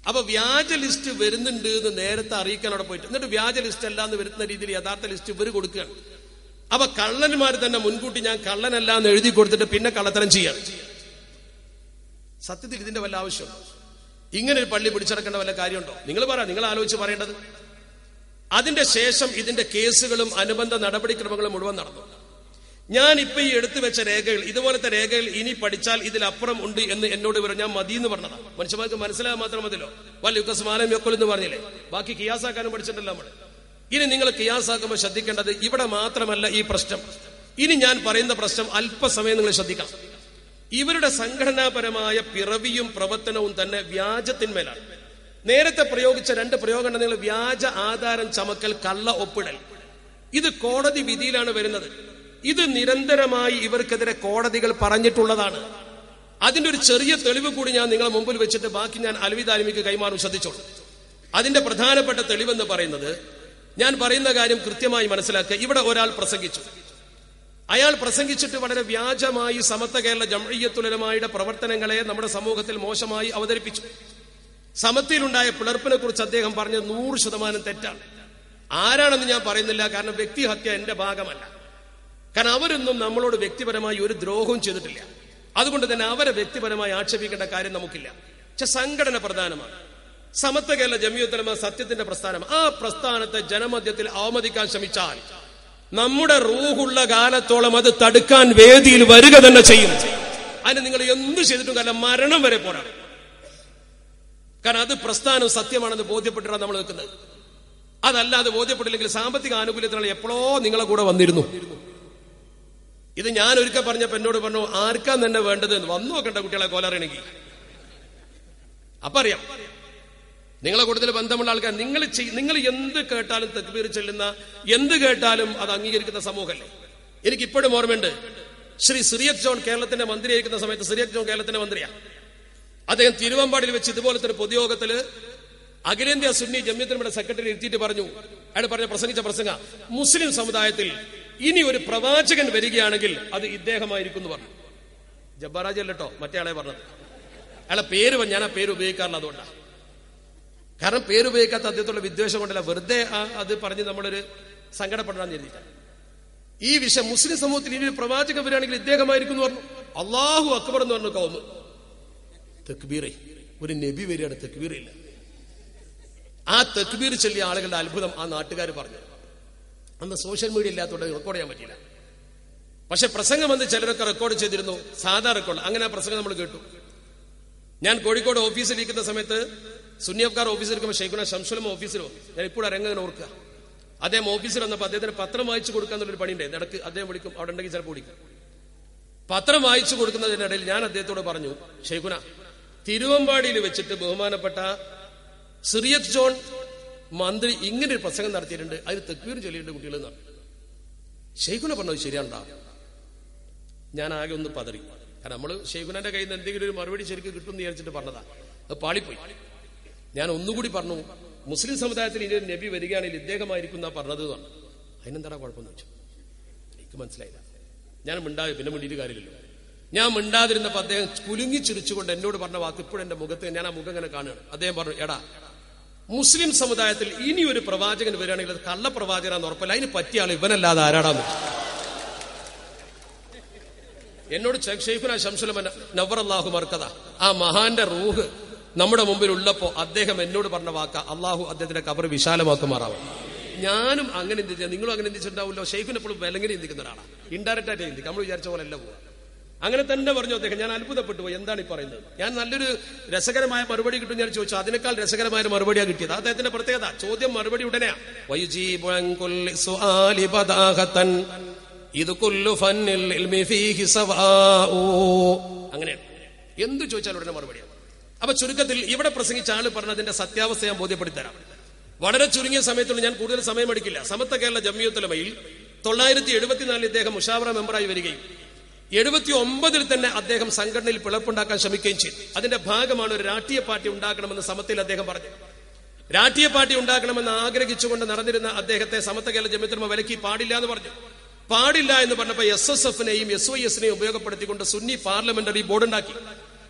അപ്പൊ വ്യാജ ലിസ്റ്റ് വരുന്നുണ്ട് എന്ന് നേരത്തെ അറിയിക്കാൻ അവിടെ പോയിട്ട്, എന്നിട്ട് വ്യാജ ലിസ്റ്റ് അല്ല എന്ന് വരുന്ന രീതിയിൽ യഥാർത്ഥ ലിസ്റ്റ് ഇവർ കൊടുക്കുകയാണ്. അപ്പൊ കള്ളന്മാർ തന്നെ മുൻകൂട്ടി ഞാൻ കള്ളനല്ല എന്ന് എഴുതി കൊടുത്തിട്ട് പിന്നെ കള്ളത്തരം ചെയ്യാണ്. സത്യത്തിൽ ഇതിന്റെ വല്ല ആവശ്യമുണ്ടോ? ഇങ്ങനെ ഒരു പള്ളി പിടിച്ചടക്കേണ്ട വല്ല കാര്യമുണ്ടോ? നിങ്ങൾ നിങ്ങൾ ആലോചിച്ച് പറയേണ്ടത്. അതിന്റെ ശേഷം ഇതിന്റെ കേസുകളും അനുബന്ധ നടപടിക്രമങ്ങളും മുഴുവൻ നടന്നു. ഞാൻ ഇപ്പൊ ഈ എടുത്തു വെച്ച രേഖകൾ, ഇതുപോലത്തെ രേഖകൾ ഇനി പഠിച്ചാൽ ഇതിലപ്പുറം ഉണ്ട് എന്ന് എന്നോട് പറഞ്ഞു. ഞാൻ മതി എന്ന് പറഞ്ഞതാ. മനുഷ്യന്മാർക്ക് മനസ്സിലാകാൻ മാത്രം മതിയല്ലോ. വല്യുക്കസ്മാലം യൊക്കൊലെന്ന് പറഞ്ഞില്ലേ, ബാക്കി കിയാസാക്കാനും പഠിച്ചിട്ടല്ല നമ്മൾ. ഇനി നിങ്ങൾ കിയാസാക്കുമ്പോൾ ശ്രദ്ധിക്കേണ്ടത് ഇവിടെ മാത്രമല്ല ഈ പ്രശ്നം. ഇനി ഞാൻ പറയുന്ന പ്രശ്നം അല്പസമയം നിങ്ങൾ ശ്രദ്ധിക്കണം. ഇവരുടെ സംഘടനാപരമായ പിറവിയും പ്രവർത്തനവും തന്നെ വ്യാജത്തിന്മേലാണ്. നേരത്തെ പ്രയോഗിച്ച 2 പ്രയോഗങ്ങൾ നിങ്ങൾ വ്യാജ ആധാരം ചമക്കൽ, കള്ള ഒപ്പിടൽ. ഇത് കോടതി വിധിയിലാണ് വരുന്നത്. ഇത് നിരന്തരമായി ഇവർക്കെതിരെ കോടതികൾ പറഞ്ഞിട്ടുള്ളതാണ്. അതിന്റെ ഒരു ചെറിയ തെളിവ് കൂടി ഞാൻ നിങ്ങളെ മുമ്പിൽ വെച്ചിട്ട് ബാക്കി ഞാൻ അലവി താലിമിക്ക് കൈമാറും, ശ്രദ്ധിച്ചോളൂ. അതിന്റെ പ്രധാനപ്പെട്ട തെളിവെന്ന് പറയുന്നത്, ഞാൻ പറയുന്ന കാര്യം കൃത്യമായി മനസ്സിലാക്കുക. ഇവിടെ ഒരാൾ പ്രസംഗിച്ചു. അയാൾ പ്രസംഗിച്ചിട്ട് വളരെ വ്യാജമായി സമത്വ കേരള ജംഇയ്യത്തുൽ ഉലമായുടെ പ്രവർത്തനങ്ങളെ നമ്മുടെ സമൂഹത്തിൽ മോശമായി അവതരിപ്പിച്ചു. സമത്വയിലുണ്ടായ പിളർപ്പിനെ കുറിച്ച് അദ്ദേഹം പറഞ്ഞത് 100% തെറ്റാണ്. ആരാണെന്ന് ഞാൻ പറയുന്നില്ല, കാരണം വ്യക്തിഹത്യ എന്റെ ഭാഗമല്ല. കാരണം അവരൊന്നും നമ്മളോട് വ്യക്തിപരമായി ഒരു ദ്രോഹവും ചെയ്തിട്ടില്ല. അതുകൊണ്ട് തന്നെ അവരെ വ്യക്തിപരമായി ആക്ഷേപിക്കേണ്ട കാര്യം നമുക്കില്ല. പക്ഷെ സംഘടന പ്രധാനമാണ്. സമത്വ കേരള ജംഇയ്യത്തുൽ ഉലമ സത്യത്തിന്റെ പ്രസ്ഥാനം. ആ പ്രസ്ഥാനത്തെ ജനമധ്യത്തിൽ അവമതിക്കാൻ ശ്രമിച്ചാൽ നമ്മുടെ റൂഹുള്ള കാലത്തോളം അത് തടുക്കാൻ വേദിയിൽ വരിക തന്നെ ചെയ്യും. അതിന് നിങ്ങൾ എന്ത് ചെയ്തിട്ടും കാലം മരണം വരെ പോരാടും. കാരണം അത് പ്രസ്ഥാനം സത്യമാണെന്ന് ബോധ്യപ്പെട്ടിട്ടാണ് നമ്മൾ നിൽക്കുന്നത്. അതല്ലാതെ ബോധ്യപ്പെട്ടില്ലെങ്കിൽ സാമ്പത്തിക ആനുകൂല്യത്തിനാണ് എപ്പോഴോ നിങ്ങളെ കൂടെ വന്നിരുന്നു. ഇത് ഞാൻ ഒരിക്കൽ പറഞ്ഞപ്പോ എന്നോട് പറഞ്ഞു, ആർക്കാൻ തന്നെ വേണ്ടത് വന്നു നോക്കണ്ട കുട്ടികളെ കോലറിയണമെങ്കിൽ. അപ്പൊ അറിയാം നിങ്ങളെ കൂടുതൽ ബന്ധമുള്ള ആൾക്കാർ. നിങ്ങൾ എന്ത് കേട്ടാലും തക്ബീർ ചെല്ലുന്ന, എന്ത് കേട്ടാലും അത് അംഗീകരിക്കുന്ന സമൂഹമല്ലേ. എനിക്കിപ്പോഴും ഓർമ്മയുണ്ട്, ശ്രീ സിറിയക് ജോൺ കേരളത്തിന്റെ മന്ത്രിയായിരിക്കുന്ന സമയത്ത്, സിറിയക് ജോൺ കേരളത്തിന്റെ മന്ത്രിയാ, അദ്ദേഹം തിരുവമ്പാടിയിൽ വെച്ച് ഇതുപോലത്തെ ഒരു പൊതുയോഗത്തില് അഖിലേന്ത്യാ സുന്നി ജമിയത്തിനുടെ സെക്രട്ടറി ഇരുത്തിയിട്ട് പറഞ്ഞു, അയാൾ പ്രസംഗിച്ച പ്രസംഗ, മുസ്ലിം സമുദായത്തിൽ ഇനി ഒരു പ്രവാചകൻ വരികയാണെങ്കിൽ അത് ഇദ്ദേഹമായിരിക്കും എന്ന് പറഞ്ഞു. ജബ്ബാറാജി അല്ലട്ടോ, മറ്റേ ആളെ പറഞ്ഞത്. അയാളെ പേര് ഞാൻ ആ പേര് ഉപയോഗിക്കാറില്ല, അതുകൊണ്ടാണ്. കാരണം പേരുപയോഗിക്കാത്ത അദ്ദേഹത്തുള്ള വിദ്വേഷം കൊണ്ടല്ല, വെറുതെ അത് പറഞ്ഞ് നമ്മളൊരു സങ്കടപ്പെടാൻ കരുതിയിട്ടാണ്. ഈ വിഷയം മുസ്ലിം സമൂഹത്തിൽ ഇനി ഒരു പ്രവാചകൻ വരികയാണെങ്കിൽ ഇദ്ദേഹമായിരിക്കും എന്ന് പറഞ്ഞു. അല്ലാഹു അക്ബർ എന്ന് പറഞ്ഞു കൗമ്. തക്ബീറേ, ഒരു നബി വരികയാണ്, തക്ബീറില്ല. ആ തക്ബീർ ചൊല്ലിയ ആളുകളുടെ അത്ഭുതം ആ നാട്ടുകാർ പറഞ്ഞു. അന്ന് സോഷ്യൽ മീഡിയ ഇല്ലാത്തതുകൊണ്ട് റെക്കോർഡ് ചെയ്യാൻ പറ്റില്ല. പക്ഷെ പ്രസംഗം വന്ന് ചിലരൊക്കെ റെക്കോർഡ് ചെയ്തിരുന്നു, സാധാ റെക്കോർഡ്. അങ്ങനെ ആ പ്രസംഗം നമ്മൾ കേട്ടു. ഞാൻ കോഴിക്കോട് ഓഫീസിലിരിക്കുന്ന സമയത്ത്, സുന്നിയഫ്കാർ ഓഫീസിലിരിക്കുമ്പോൾ ഷെയ്ഖുന ശംസുലമ ഓഫീസിലോ, ഞാൻ ഇപ്പോഴും അരങ്ങനെ ഓർക്കുക, അദ്ദേഹം ഓഫീസിൽ വന്നപ്പോൾ അദ്ദേഹത്തിന് പത്രം വായിച്ചു കൊടുക്കാന്നുള്ളൊരു പണിയുണ്ട്. ഇടയ്ക്ക് അദ്ദേഹം വിളിക്കും, അവിടെ ഉണ്ടെങ്കിൽ ചിലപ്പോൾ വിളിക്കും. പത്രം വായിച്ചു കൊടുക്കുന്നതിനിടയിൽ ഞാൻ അദ്ദേഹത്തോട് പറഞ്ഞു, ഷെയ്ഖുന, തിരുവമ്പാടിയിൽ വെച്ചിട്ട് ബഹുമാനപ്പെട്ട സിറിയക് ജോൺ മന്ത്രി ഇങ്ങനെ ഒരു പ്രസംഗം നടത്തിയിട്ടുണ്ട്, അതിന് തക്ബീർ ചൊല്ലിയിട്ട് കുട്ടികൾ എന്നാണ്. ഷെയ്ഖുന പറഞ്ഞത് ശരിയാണ്ടാ. ഞാൻ ആകെ ഒന്ന് പതറി. കാരണം നമ്മള് ഷെയ്ഖുനന്റെ കയ്യിൽ നിന്ന് എന്തെങ്കിലും ഒരു മറുപടി ശരിക്കും കിട്ടുമെന്ന് വിചാരിച്ചിട്ട് പറഞ്ഞതാ, അത് പാളിപ്പോയി. ഞാൻ ഒന്നുകൂടി പറഞ്ഞു, മുസ്ലിം സമുദായത്തിൽ ഇനി ഒരു നബി വരികയാണെങ്കിൽ ഇദ്ദേഹമായിരിക്കും എന്നാ പറഞ്ഞത് എന്നാണ്. അതിനെന്താ കുഴപ്പമെന്ന് വെച്ചു. എനിക്ക് മനസ്സിലായില്ല. ഞാൻ പിന്നെ മിണ്ടിയിട്ട് കാര്യമില്ലല്ലോ. ഞാൻ മിണ്ടാതിരുന്നപ്പോ അദ്ദേഹം കുലുങ്ങി ചിരിച്ചുകൊണ്ട് എന്നോട് പറഞ്ഞ വാക്ക് ഇപ്പോഴും എന്റെ മുഖത്ത്, ഞാൻ ആ മുഖം ഇങ്ങനെ കാണുകയാണ്. അദ്ദേഹം പറഞ്ഞു, എടാ, മുസ്ലിം സമുദായത്തിൽ ഇനി ഒരു പ്രവാചകൻ വരികയാണെങ്കിൽ അത് കള്ളപ്രവാചകനാന്ന് ഉറപ്പല്ല, അതിന് പറ്റിയ ആൾ ഇവനല്ലാതെ ആരാടാന്ന്. എന്നോട് ഷെയ്ഖുന ശംസുലമൻ നവ്വറല്ലാഹു മർക്കദ, ആ മഹാന്റെ റൂഹ് നമ്മുടെ മുമ്പിൽ ഉള്ളപ്പോ അദ്ദേഹം എന്നോട് പറഞ്ഞ വാക്ക, അള്ളാഹു അദ്ദേഹത്തിന്റെ ഖബർ വിശാലമാക്കുമാറാവും. ഞാനും അങ്ങനെ ചിന്തിച്ചാൽ നിങ്ങളും അങ്ങനെ ചിന്തിച്ചിട്ടുണ്ടാവുമല്ലോ. ഷെയ്ഖിന് എപ്പോഴും വിലങ്ങനെ ചിന്തിക്കുന്ന ഒരാളാണ്, ഇൻഡയറക്റ്റ് ആയിട്ട് ചിന്തിക്കും, നമ്മൾ വിചാരിച്ച പോലെ അല്ല പോവുക. അങ്ങനെ തന്നെ പറഞ്ഞു അദ്ദേഹം. ഞാൻ അത്ഭുതപ്പെട്ടു പോയി, എന്താണ് ഈ പറയുന്നത്. ഞാൻ നല്ലൊരു രസകരമായ മറുപടി കിട്ടും ഞാൻ ചോദിച്ചു, അതിനേക്കാൾ രസകരമായ മറുപടിയാണ് കിട്ടിയത്. അദ്ദേഹത്തിന്റെ പ്രത്യേകത, ചോദ്യം മറുപടി ഉടനെയാ. അങ്ങനെയാണ്, എന്ത് ചോദിച്ചാലും ഉടനെ മറുപടിയാണ്. അപ്പൊ ചുരുക്കത്തിൽ ഇവിടെ പ്രസംഗിച്ച ആള് പറഞ്ഞതിന്റെ സത്യാവസ്ഥ ഞാൻ ബോധ്യപ്പെടുത്തരാം. വളരെ ചുരുങ്ങിയ സമയത്തുള്ള, ഞാൻ കൂടുതൽ സമയം എടുക്കില്ല. സമസ്ത കേരള ജംഇയ്യത്തുൽ 974 ഇദ്ദേഹം മുഷാവറ മെമ്പറായി വരികയും 79 തന്നെ അദ്ദേഹം സംഘടനയിൽ പിളർപ്പുണ്ടാക്കാൻ ശ്രമിക്കുകയും ചെയ്തു. അതിന്റെ ഭാഗമാണ് ഒരു രാഷ്ട്രീയ പാർട്ടി ഉണ്ടാക്കണമെന്ന് സമത്തിൽ അദ്ദേഹം പറഞ്ഞു. രാഷ്ട്രീയ പാർട്ടി ഉണ്ടാക്കണമെന്ന് ആഗ്രഹിച്ചുകൊണ്ട് നടന്നിരുന്ന അദ്ദേഹത്തെ സമസ്ത കേരള ജംഇയ്യത്തുൽ വിലക്കി പാടില്ല എന്ന് പറഞ്ഞു. പാടില്ല എന്ന് പറഞ്ഞപ്പോൾ SSF-നെയും SYS-നെയും ഉപയോഗപ്പെടുത്തിക്കൊണ്ട് സുന്നി പാർലമെന്ററി ബോർഡ് ഉണ്ടാക്കി.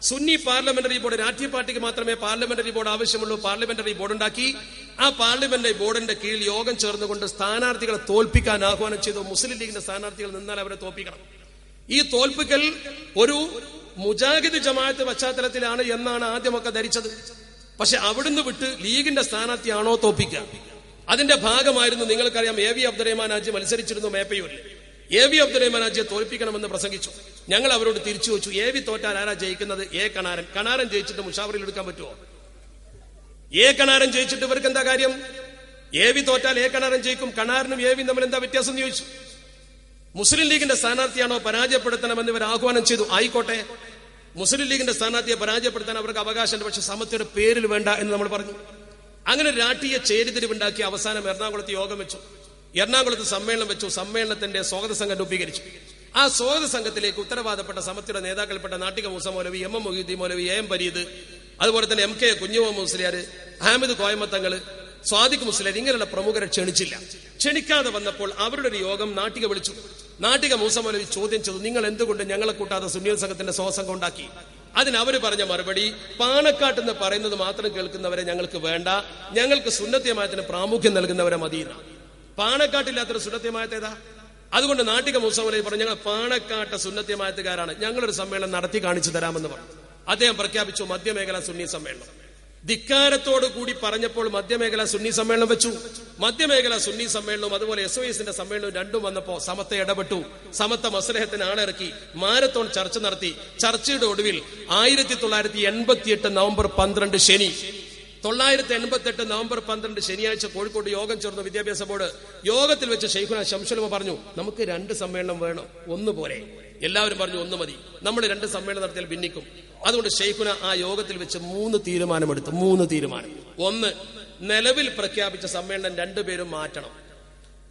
സുന്നി പാർലമെന്ററി ബോർഡ്, രാഷ്ട്രീയ പാർട്ടിക്ക് മാത്രമേ പാർലമെന്ററി ബോർഡ് ആവശ്യമുള്ളൂ, പാർലമെന്ററി ബോർഡ് ഉണ്ടാക്കി. ആ പാർലമെന്ററി ബോർഡിന്റെ കീഴിൽ യോഗം ചേർന്നുകൊണ്ട് സ്ഥാനാർത്ഥികളെ തോൽപ്പിക്കാൻ ആഹ്വാനം ചെയ്തു. മുസ്ലിം ലീഗിന്റെ സ്ഥാനാർത്ഥികൾ നിന്നാൽ അവരെ തോൽപ്പിക്കണം. ഈ തോൽപ്പിക്കൽ ഒരു മുജാഹിദ് ജമാഅത്ത് പശ്ചാത്തലത്തിലാണ് എന്നാണ് ആദ്യമൊക്കെ ധരിച്ചത്. പക്ഷെ അവിടുന്ന് വിട്ട് ലീഗിന്റെ സ്ഥാനാർത്ഥിയാണോ തോൽപ്പിക്കുക, അതിന്റെ ഭാഗമായിരുന്നു. നിങ്ങൾക്കറിയാം, AV അബ്ദുറഹ്മാൻ ഹാജി മത്സരിച്ചിരുന്നു മേപ്പയൂരിൽ. AV അബ്ദുറഹ്മാൻ ഹാജിയെ തോൽപ്പിക്കണമെന്ന് പ്രസംഗിച്ചു. ഞങ്ങൾ അവരോട് തിരിച്ചു വെച്ചു, AV തോറ്റാൽ ആരാ ജയിക്കുന്നത്? കണാരൻ. കണാരൻ ജയിച്ചിട്ട് മുഷാവറിൽ എടുക്കാൻ പറ്റുമോ? കണാരൻ ജയിച്ചിട്ട് ഇവർക്ക് എന്താ കാര്യം? AV തോറ്റാൽ കണാരൻ ജയിക്കും, കണാരനും AV തമ്മിൽ എന്താ വ്യത്യാസം എന്ന് ചോദിച്ചു. മുസ്ലിം ലീഗിന്റെ സ്ഥാനാർത്ഥിയാണോ പരാജയപ്പെടുത്തണമെന്ന് ഇവർ ആഹ്വാനം ചെയ്തു. ആയിക്കോട്ടെ, മുസ്ലിം ലീഗിന്റെ സ്ഥാനാർത്ഥിയെ പരാജയപ്പെടുത്താൻ അവർക്ക് അവകാശമുണ്ട്, പക്ഷെ സമത്വയുടെ പേരിൽ വേണ്ട എന്ന് നമ്മൾ പറഞ്ഞു. അങ്ങനെ രാഷ്ട്രീയ ചേരിതിരിവുണ്ടാക്കി അവസാനം എറണാകുളത്ത് യോഗം വെച്ചു. എറണാകുളത്ത് സമ്മേളനം വെച്ചു. സമ്മേളനത്തിന്റെ സ്വാഗത സംഘം രൂപീകരിച്ചു. ആ സ്വാഗത സംഘത്തിലേക്ക് ഉത്തരവാദപ്പെട്ട സമത്വയുടെ നേതാക്കൾപ്പെട്ട നാട്ടിക മൂസ മൗലവി, MM Mohiuddin Moulavi, AM Pareed, അതുപോലെ തന്നെ MK കുഞ്ഞുമോ മുസ്ലിയാർ, അഹമ്മദ് കോയമത്തങ്ങള്, സ്വാദിഖ് മുസ്ലിയാർ, ഇങ്ങനെയുള്ള പ്രമുഖരെ ക്ഷണിച്ചില്ല. ക്ഷണിക്കാതെ വന്നപ്പോൾ അവരുടെ ഒരു യോഗം നാട്ടിക വിളിച്ചു. നാട്ടിക മൂസ മൗലവി ചോദ്യം ചെയ്തു, നിങ്ങൾ എന്തുകൊണ്ട് ഞങ്ങളെ കൂട്ടാതെ സുന്നി സംഘത്തിന്റെ സ്വസംഘം ഉണ്ടാക്കി? അതിനവര് പറഞ്ഞ മറുപടി, പാണക്കാട്ട് എന്ന് പറയുന്നത് മാത്രം കേൾക്കുന്നവരെ ഞങ്ങൾക്ക് വേണ്ട, ഞങ്ങൾക്ക് സുന്നത്ത് ജമാഅത്തിന് പ്രാമുഖ്യം നൽകുന്നവരെ മതിയെന്ന. പാണക്കാട്ടില്ലാത്തൊരു സുന്നത്ത് ജമാഅത്ത് ഏതാ? അതുകൊണ്ട് നാട്ടിക മൂസ മൗലവി പറഞ്ഞു, ഞങ്ങൾ പാണക്കാട്ടെ സുന്നത്ത് ജമാഅത്തുകാരാണ്, ഞങ്ങളൊരു സമ്മേളനം നടത്തി കാണിച്ചു തരാമെന്ന് പറഞ്ഞു. അദ്ദേഹം പ്രഖ്യാപിച്ചു മധ്യമേഖല സുന്നി സമ്മേളനം. ധിക്കാരത്തോടു കൂടി പറഞ്ഞപ്പോൾ മധ്യമേഖല സുന്നി സമ്മേളനം വെച്ചു. മധ്യമേഖല സുന്നി സമ്മേളനവും അതുപോലെ SYS-ന്റെ സമ്മേളനവും രണ്ടും വന്നപ്പോ സമത്ത ഇടപെട്ടു. സമത്ത മസ്ലഹത്തിന് ആളിറക്കി മാരത്തോൺ ചർച്ച നടത്തി. ചർച്ചയുടെ ഒടുവിൽ 1988 നവംബർ 12 ശനി 1988 നവംബർ 12 ശനിയാഴ്ച കോഴിക്കോട് യോഗം ചേർന്ന വിദ്യാഭ്യാസ ബോർഡ് യോഗത്തിൽ വെച്ച് ശൈഖുന ശംസുലുമ പറഞ്ഞു, നമുക്ക് 2 സമ്മേളനം വേണം, ഒന്നുപോലെ. എല്ലാവരും പറഞ്ഞു ഒന്ന് മതി, നമ്മൾ 2 സമ്മേളനം നടത്തിയാൽ ഭിന്നിക്കും. അതുകൊണ്ട് ശൈഖുന ആ യോഗത്തിൽ വെച്ച് 3 തീരുമാനമെടുത്തു. 3 തീരുമാനം. 1, നിലവിൽ പ്രഖ്യാപിച്ച സമ്മേളനം 2 പേരും മാറ്റണം.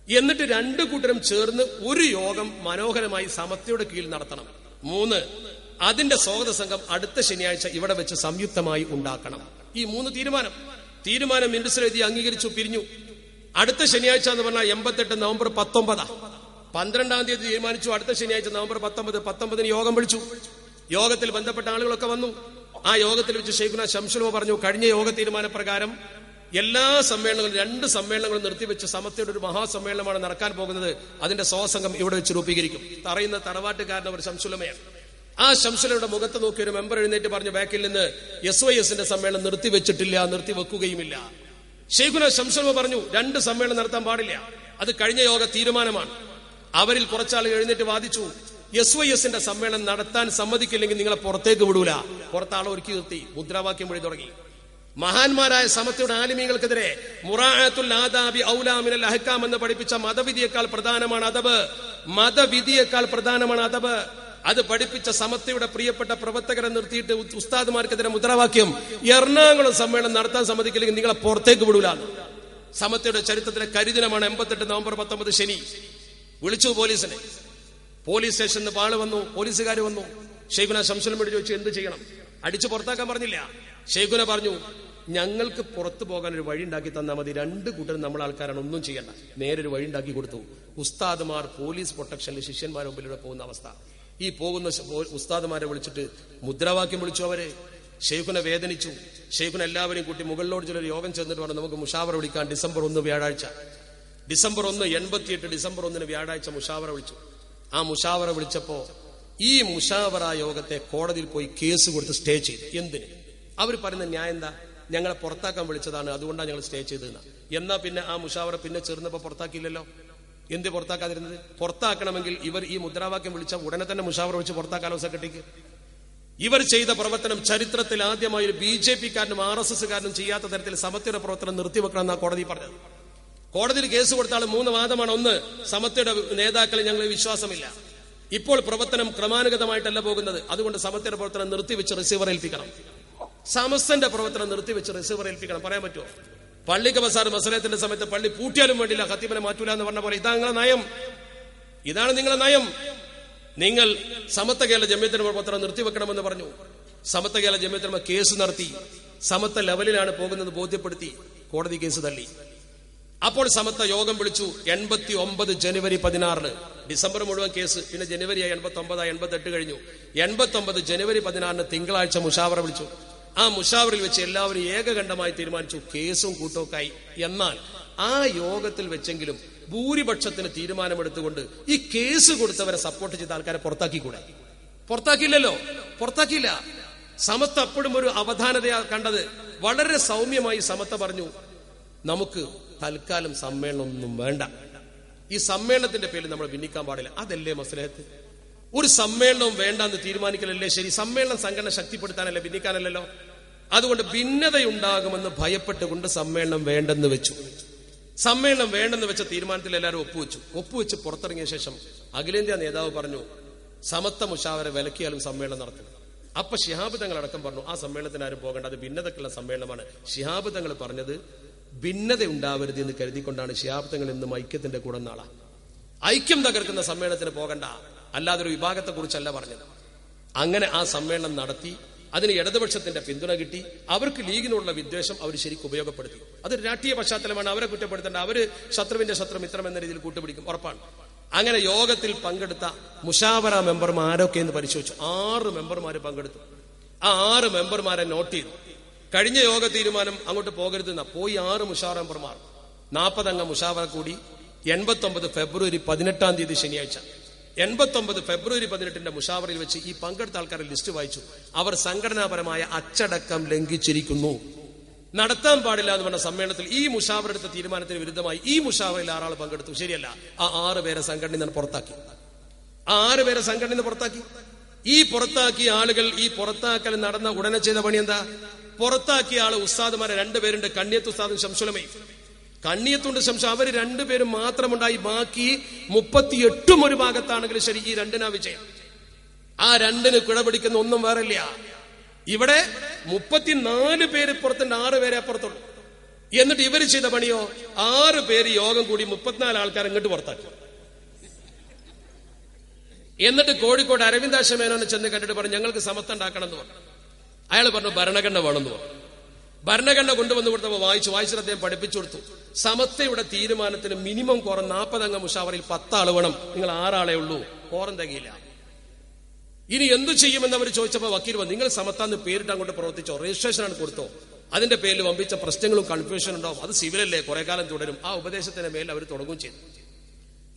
എന്നിട്ട് 2 കൂട്ടരും ചേർന്ന് ഒരു യോഗം മനോഹരമായി സമത്വയുടെ കീഴിൽ നടത്തണം. 3, അതിന്റെ സ്വാഗത സംഘം അടുത്ത ശനിയാഴ്ച ഇവിടെ വെച്ച് സംയുക്തമായി ഉണ്ടാക്കണം. ഈ 3 തീരുമാനം മിനിറ്റ്സിൽ എഴുതി അംഗീകരിച്ചു, പിരിഞ്ഞു. അടുത്ത ശനിയാഴ്ച എന്ന് പറഞ്ഞാൽ 88 നവംബർ 19. 12-ാം തീയതി തീരുമാനിച്ചു. അടുത്ത ശനിയാഴ്ച നവംബർ 19 യോഗം വിളിച്ചു. യോഗത്തിൽ ബന്ധപ്പെട്ട ആളുകളൊക്കെ വന്നു. ആ യോഗത്തിൽ വെച്ച് ശൈഖുന ശംസുലുമ പറഞ്ഞു, കഴിഞ്ഞ യോഗ തീരുമാനപ്രകാരം എല്ലാ സമ്മേളനങ്ങളും 2 സമ്മേളനങ്ങളും നിർത്തിവെച്ച് സമത്വയുടെ ഒരു മഹാസമ്മേളനമാണ് നടക്കാൻ പോകുന്നത്. അതിന്റെ സ്വാസംഘം ഇവിടെ വെച്ച് രൂപീകരിക്കും. പറയുന്ന തറവാട്ടുകാരൻ ഒരു ശംസുലുമയാണ്. ആ ശംസുലയുടെ മുഖത്ത് നോക്കി ഒരു മെമ്പർ എഴുന്നേറ്റ് പറഞ്ഞു, ബാക്കിൽ നിന്ന് SYSന്റെ സമ്മേളനം നിർത്തിവെച്ചിട്ടില്ല, നിർത്തിവെക്കുകയുമില്ല. ശൈഖുന ശംസുലുമ പറഞ്ഞു, 2 സമ്മേളനം നടത്താൻ പാടില്ല, അത് കഴിഞ്ഞ യോഗ തീരുമാനമാണ്. അവരിൽ കുറച്ചാളുകൾ എഴുന്നേറ്റ് വാദിച്ചു, SYSന്റെ സമ്മേളനം നടത്താൻ സമ്മതിക്കില്ലെങ്കിൽ നിങ്ങളെ പുറത്തേക്ക് വിടൂല. പുറത്താളെ ഒരുക്കി നിർത്തി മുദ്രാവാക്യം വഴി തുടങ്ങി. മഹാന്മാരായ സമത്വയുടെ ആലിമീങ്ങൾക്കെതിരെ മുറാഅത്തുൽ ആദാബി ഔലാ മിനൽ അഹ്കാം എന്ന് പഠിപ്പിച്ച മതവിധിയേക്കാൾ പ്രധാനമാണ് അദബ്. മതവിധിയേക്കാൾ പ്രധാനമാണ് അദബ്. അത് പഠിപ്പിച്ച സമത്വയുടെ പ്രിയപ്പെട്ട പ്രവർത്തകരെ നിർത്തിയിട്ട് ഉസ്താദുമാർക്കെതിരെ മുദ്രാവാക്യം, എറണാകുളം സമ്മേളനം നടത്താൻ സമ്മതിക്കില്ലെങ്കിൽ നിങ്ങളെ പുറത്തേക്ക് വിടൂല. സമത്വയുടെ ചരിത്രത്തിലെ കരിദിനമാണ് 88 നവംബർ 19 ശനി. വിളിച്ചു പോലീസിനെ. പോലീസ് സ്റ്റേഷനിൽ ആള് വന്നു, പോലീസുകാർ വന്നു. ശൈഖുന ശംസുലുമയോട് ചോദിച്ചു, എന്ത് ചെയ്യണം? അടിച്ചു പുറത്താക്കാൻ പറഞ്ഞില്ല. ശൈഖുന പറഞ്ഞു, ഞങ്ങൾക്ക് പുറത്തു പോകാൻ ഒരു വഴി ഉണ്ടാക്കി തന്നാൽ മതി, 2 കൂട്ടരും നമ്മളെ ആൾക്കാരാണ്, ഒന്നും ചെയ്യണ്ട. നേരൊരു വഴി ഉണ്ടാക്കി കൊടുത്തു. ഉസ്താദുമാർ പോലീസ് പ്രൊട്ടക്ഷനിൽ ശിഷ്യന്മാരുടെ മുമ്പിലൂടെ പോകുന്ന അവസ്ഥ. ഈ പോകുന്ന ഉസ്താദുമാരെ വിളിച്ചിട്ട് മുദ്രാവാക്യം വിളിച്ചു. അവരെ ശൈഖുന വേദനിച്ചു. ശൈഖുന എല്ലാവരെയും കൂട്ടി മുകളിലോട് ചിലർ യോഗം ചേർന്നിട്ട് പറഞ്ഞു, നമുക്ക് മുഷാവറ വിളിക്കാൻ ഡിസംബർ 1 വ്യാഴാഴ്ച. ഡിസംബർ 1 88 ഡിസംബർ 1 വ്യാഴാഴ്ച മുഷാവറ വിളിച്ചു. ആ മുഷാവറ വിളിച്ചപ്പോ ഈ മുഷാവറ യോഗത്തെ കോടതിയിൽ പോയി കേസ് കൊടുത്ത് സ്റ്റേ ചെയ്തു. എന്തിന്? അവർ പറയുന്ന ന്യായം എന്താ? ഞങ്ങളെ പുറത്താക്കാൻ വിളിച്ചതാണ്, അതുകൊണ്ടാണ് ഞങ്ങൾ സ്റ്റേ ചെയ്തതെന്ന്. എന്നാ പിന്നെ ആ മുഷാവറ പിന്നെ ചേർന്നപ്പോ പുറത്താക്കിയില്ലല്ലോ. എന്ത് പുറത്താക്കാതിരുന്നത്? പുറത്താക്കണമെങ്കിൽ ഇവർ ഈ മുദ്രാവാക്യം വിളിച്ച ഉടനെ തന്നെ മുഷാവറ വെച്ച് പുറത്താക്കാലോ സെക്രട്ടറിക്ക്. ഇവർ ചെയ്ത പ്രവർത്തനം ചരിത്രത്തിൽ ആദ്യമായി ഒരു BJP-കാരനും RSS-കാരനും ചെയ്യാത്ത തരത്തിൽ സമത്വയുടെ പ്രവർത്തനം നിർത്തിവെക്കണമെന്നാണ് കോടതി പറഞ്ഞത്. കോടതിയിൽ കേസ് കൊടുത്ത ആൾ 3 വാദമാണ്. 1, സമത്വയുടെ നേതാക്കളെ ഞങ്ങൾ വിശ്വാസമില്ല. ഇപ്പോൾ പ്രവർത്തനം ക്രമാനുഗതമായിട്ടല്ല പോകുന്നത്, അതുകൊണ്ട് സമത്വയുടെ പ്രവർത്തനം നിർത്തിവെച്ച് റിസീവർ ഏൽപ്പിക്കണം. സമസ്തന്റെ പ്രവർത്തനം നിർത്തിവെച്ച് റിസീവർ ഏൽപ്പിക്കണം. പറയാൻ പറ്റുമോ? പള്ളിക്ക് ബസാർ മസലത്തിന്റെ സമയത്ത് പള്ളി പൂട്ടിയാലും വേണ്ടില്ല, ഖത്തീബിനെ മാറ്റൂല എന്ന് പറഞ്ഞ പോലെ ഇതാണ് നിങ്ങളുടെ നയം. ഇതാണ് നിങ്ങളുടെ നയം. നിങ്ങൾ സമത്വ കേരള ജമിയത്തിന്റെ പ്രവർത്തനം നിർത്തിവെക്കണമെന്ന് പറഞ്ഞു. സമത്വ കേരള ജമിയത്തിന് കേസ് നടത്തി. സമത്വ ലെവലിലാണ് പോകുന്നത് ബോധ്യപ്പെടുത്തി. കോടതി കേസ് തള്ളി. അപ്പോൾ സമത്വ യോഗം വിളിച്ചു. 89 ജനുവരി 16. ഡിസംബർ മുഴുവൻ കേസ്, പിന്നെ ജനുവരി 89 88 കഴിഞ്ഞു. 89 ജനുവരി 16 തിങ്കളാഴ്ച മുഷാവറ വിളിച്ചു. ആ മുഷാവറിൽ വെച്ച് എല്ലാവരും ഏകകണ്ഠമായി തീരുമാനിച്ചു, കേസും കൂട്ടൊക്കായി. എന്നാൽ ആ യോഗത്തിൽ വെച്ചെങ്കിലും ഭൂരിപക്ഷത്തിന് തീരുമാനമെടുത്തുകൊണ്ട് ഈ കേസ് കൊടുത്തവരെ സപ്പോർട്ട് ചെയ്ത ആൾക്കാരെ പുറത്താക്കിക്കൂടെ? പുറത്താക്കിയില്ലല്ലോ, പുറത്താക്കിയില്ല. സമത്വ അപ്പോഴും ഒരു അവധാനതയാ കണ്ടത്. വളരെ സൗമ്യമായി സമത്വ പറഞ്ഞു, നമുക്ക് തൽക്കാലം സമ്മേളനമൊന്നും വേണ്ട. ഈ സമ്മേളനത്തിന്റെ പേരിൽ നമ്മൾ ഭിന്നിക്കാൻ പാടില്ല. അതല്ലേ മസ്ലഹത്ത്? ഒരു സമ്മേളനവും വേണ്ടെന്ന് തീരുമാനിക്കലല്ലേ ശരി? സമ്മേളനം സംഘടന ശക്തിപ്പെടുത്താനല്ലേ, ഭിന്നിക്കാനല്ലല്ലോ. അതുകൊണ്ട് ഭിന്നതയുണ്ടാകുമെന്ന് ഭയപ്പെട്ടുകൊണ്ട് സമ്മേളനം വേണ്ടെന്ന് വെച്ചു. സമ്മേളനം വേണ്ടെന്ന് വെച്ച തീരുമാനത്തിൽ എല്ലാവരും ഒപ്പുവെച്ച് പുറത്തിറങ്ങിയ ശേഷം അഖിലേന്ത്യാ നേതാവ് പറഞ്ഞു, സമത്വ മുഷാവര വിലക്കിയാലും സമ്മേളനം നടത്തും. അപ്പൊ ശിഹാബ് തങ്ങൾ അടക്കം പറഞ്ഞു, ആ സമ്മേളനത്തിന് ആരും പോകേണ്ട, അത് ഭിന്നതക്കുള്ള സമ്മേളനമാണ്. ശിഹാബ് തങ്ങൾ പറഞ്ഞത് ഭിന്നത ഉണ്ടാവരുത് എന്ന് കരുതിക്കൊണ്ടാണ് ശിഹാബ് തങ്ങൾ ഇന്നും ഐക്യത്തിന്റെ കൂടെ നാളാ. ഐക്യം തകർക്കുന്ന സമ്മേളനത്തിന് പോകണ്ട, അല്ലാതെ ഒരു വിഭാഗത്തെ കുറിച്ചല്ല പറഞ്ഞത്. അങ്ങനെ ആ സമ്മേളനം നടത്തി. അതിന് ഇടതുപക്ഷത്തിന്റെ പിന്തുണ കിട്ടി. അവർക്ക് ലീഗിനുള്ള വിദ്വേഷം അവർ ശരിക്കും ഉപയോഗപ്പെടുത്തി. അതൊരു രാഷ്ട്രീയ പശ്ചാത്തലമാണ്. അവരെ കുറ്റപ്പെടുത്തേണ്ട. അവര് ശത്രുവിന്റെ ശത്രു മിത്രം എന്ന രീതിയിൽ കൂട്ടുപിടിക്കും, ഉറപ്പാണ്. അങ്ങനെ യോഗത്തിൽ പങ്കെടുത്ത മുഷാവറ മെമ്പർമാർ ആരൊക്കെ എന്ന് പരിശോധിച്ചു. 6 മെമ്പർമാര് പങ്കെടുത്തു. ആ 6 മെമ്പർമാരെ നോട്ട് ചെയ്തു. കഴിഞ്ഞ യോഗ തീരുമാനം അങ്ങോട്ട് പോകരുതെന്ന പോയി 6 മുഷാവറ മെമ്പർമാർ 40 അംഗ മുഷാവറ കൂടി 89 ഫെബ്രുവരി 18 ശനിയാഴ്ച 89 ഫെബ്രുവരി 18 മുഷാവറയിൽ വെച്ച് ഈ പങ്കെടുത്ത ആൾക്കാരുടെ ലിസ്റ്റ് വായിച്ചു. അവർ സംഘടനാപരമായ അച്ചടക്കം ലംഘിച്ചിരിക്കുന്നു. നടത്താൻ പാടില്ല എന്ന് പറഞ്ഞ സമ്മേളനത്തിൽ ഈ മുഷാവറ എടുത്ത തീരുമാനത്തിന് വിരുദ്ധമായി ഈ മുഷാവറയിൽ 6 ആൾ പങ്കെടുത്തു. ശരിയല്ല. ആ 6 പേരെ സംഘടനയിൽ നിന്ന് പുറത്താക്കി. ആ 6 പേരെ സംഘടനയിൽ നിന്ന് പുറത്താക്കി. ഈ പുറത്താക്കിയ ആളുകൾ ഈ പുറത്താക്കൽ നടന്ന ഉടനെ ചെയ്ത പണി എന്താ? പുറത്താക്കിയ ആള് ഉസ്താദുമാരെ രണ്ടുപേരുണ്ട്, കണ്ണിയത്ത് ഉസ്താദും ശംസുലമയും. കണ്ണിയത്തുണ്ട് ശംസു, അവര് രണ്ടുപേരും മാത്രമുണ്ടായി. ബാക്കി 38 ഒരു ഭാഗത്താണെങ്കിലും ശരി, ഈ രണ്ടിനാ വിജയം. ആ രണ്ടിന് കിടപിടിക്കുന്ന ഒന്നും വേറെ ഇല്ല. ഇവിടെ 34 പേര് പുറത്തുണ്ട്, 6 പേരെ അപ്പുറത്തുള്ളൂ. എന്നിട്ട് ഇവര് ചെയ്ത പണിയോ, 6 പേര് യോഗം കൂടി 34 ആൾക്കാർ ഇങ്ങോട്ട് പുറത്താക്കി. എന്നിട്ട് കോഴിക്കോട് അരവിന്ദാശ മേനോനെ ചെന്ന് കണ്ടിട്ട് പറഞ്ഞു, ഞങ്ങൾക്ക് സമത്വം ഉണ്ടാക്കണം എന്ന് പറഞ്ഞു. അയാൾ പറഞ്ഞു ഭരണഘടന വേണമെന്ന് പറഞ്ഞു. ഭരണഘടന കൊണ്ടുവന്ന് കൊടുത്തപ്പോൾ വായിച്ചിട്ട് അദ്ദേഹം പഠിപ്പിച്ചു കൊടുത്തു. സമത്വയുടെ തീരുമാനത്തിന് മിനിമം കോറം 40 അംഗ മുഷാവറയിൽ 10 ആള് വേണം, നിങ്ങൾ 6 ആളെ ഉള്ളൂ, കോറം തികയില്ല. ഇനി എന്തു ചെയ്യുമെന്ന് അവർ ചോദിച്ചപ്പോൾ വക്കീൽ പറഞ്ഞു, നിങ്ങൾ സമത്താന്ന് പേരിട്ട് അങ്ങോട്ട് പ്രവർത്തിച്ചോ, രജിസ്ട്രേഷനാണ് കൊടുത്തോ, അതിന്റെ പേരിൽ വമ്പിച്ച പ്രശ്നങ്ങളും കൺഫ്യൂഷനും ഉണ്ടാവും, അത് സിവിലല്ലേ, കുറെ കാലം തുടരും. ആ ഉപദേശത്തിന്റെ മേൽ അവർ തുടങ്ങുകയും ചെയ്തു.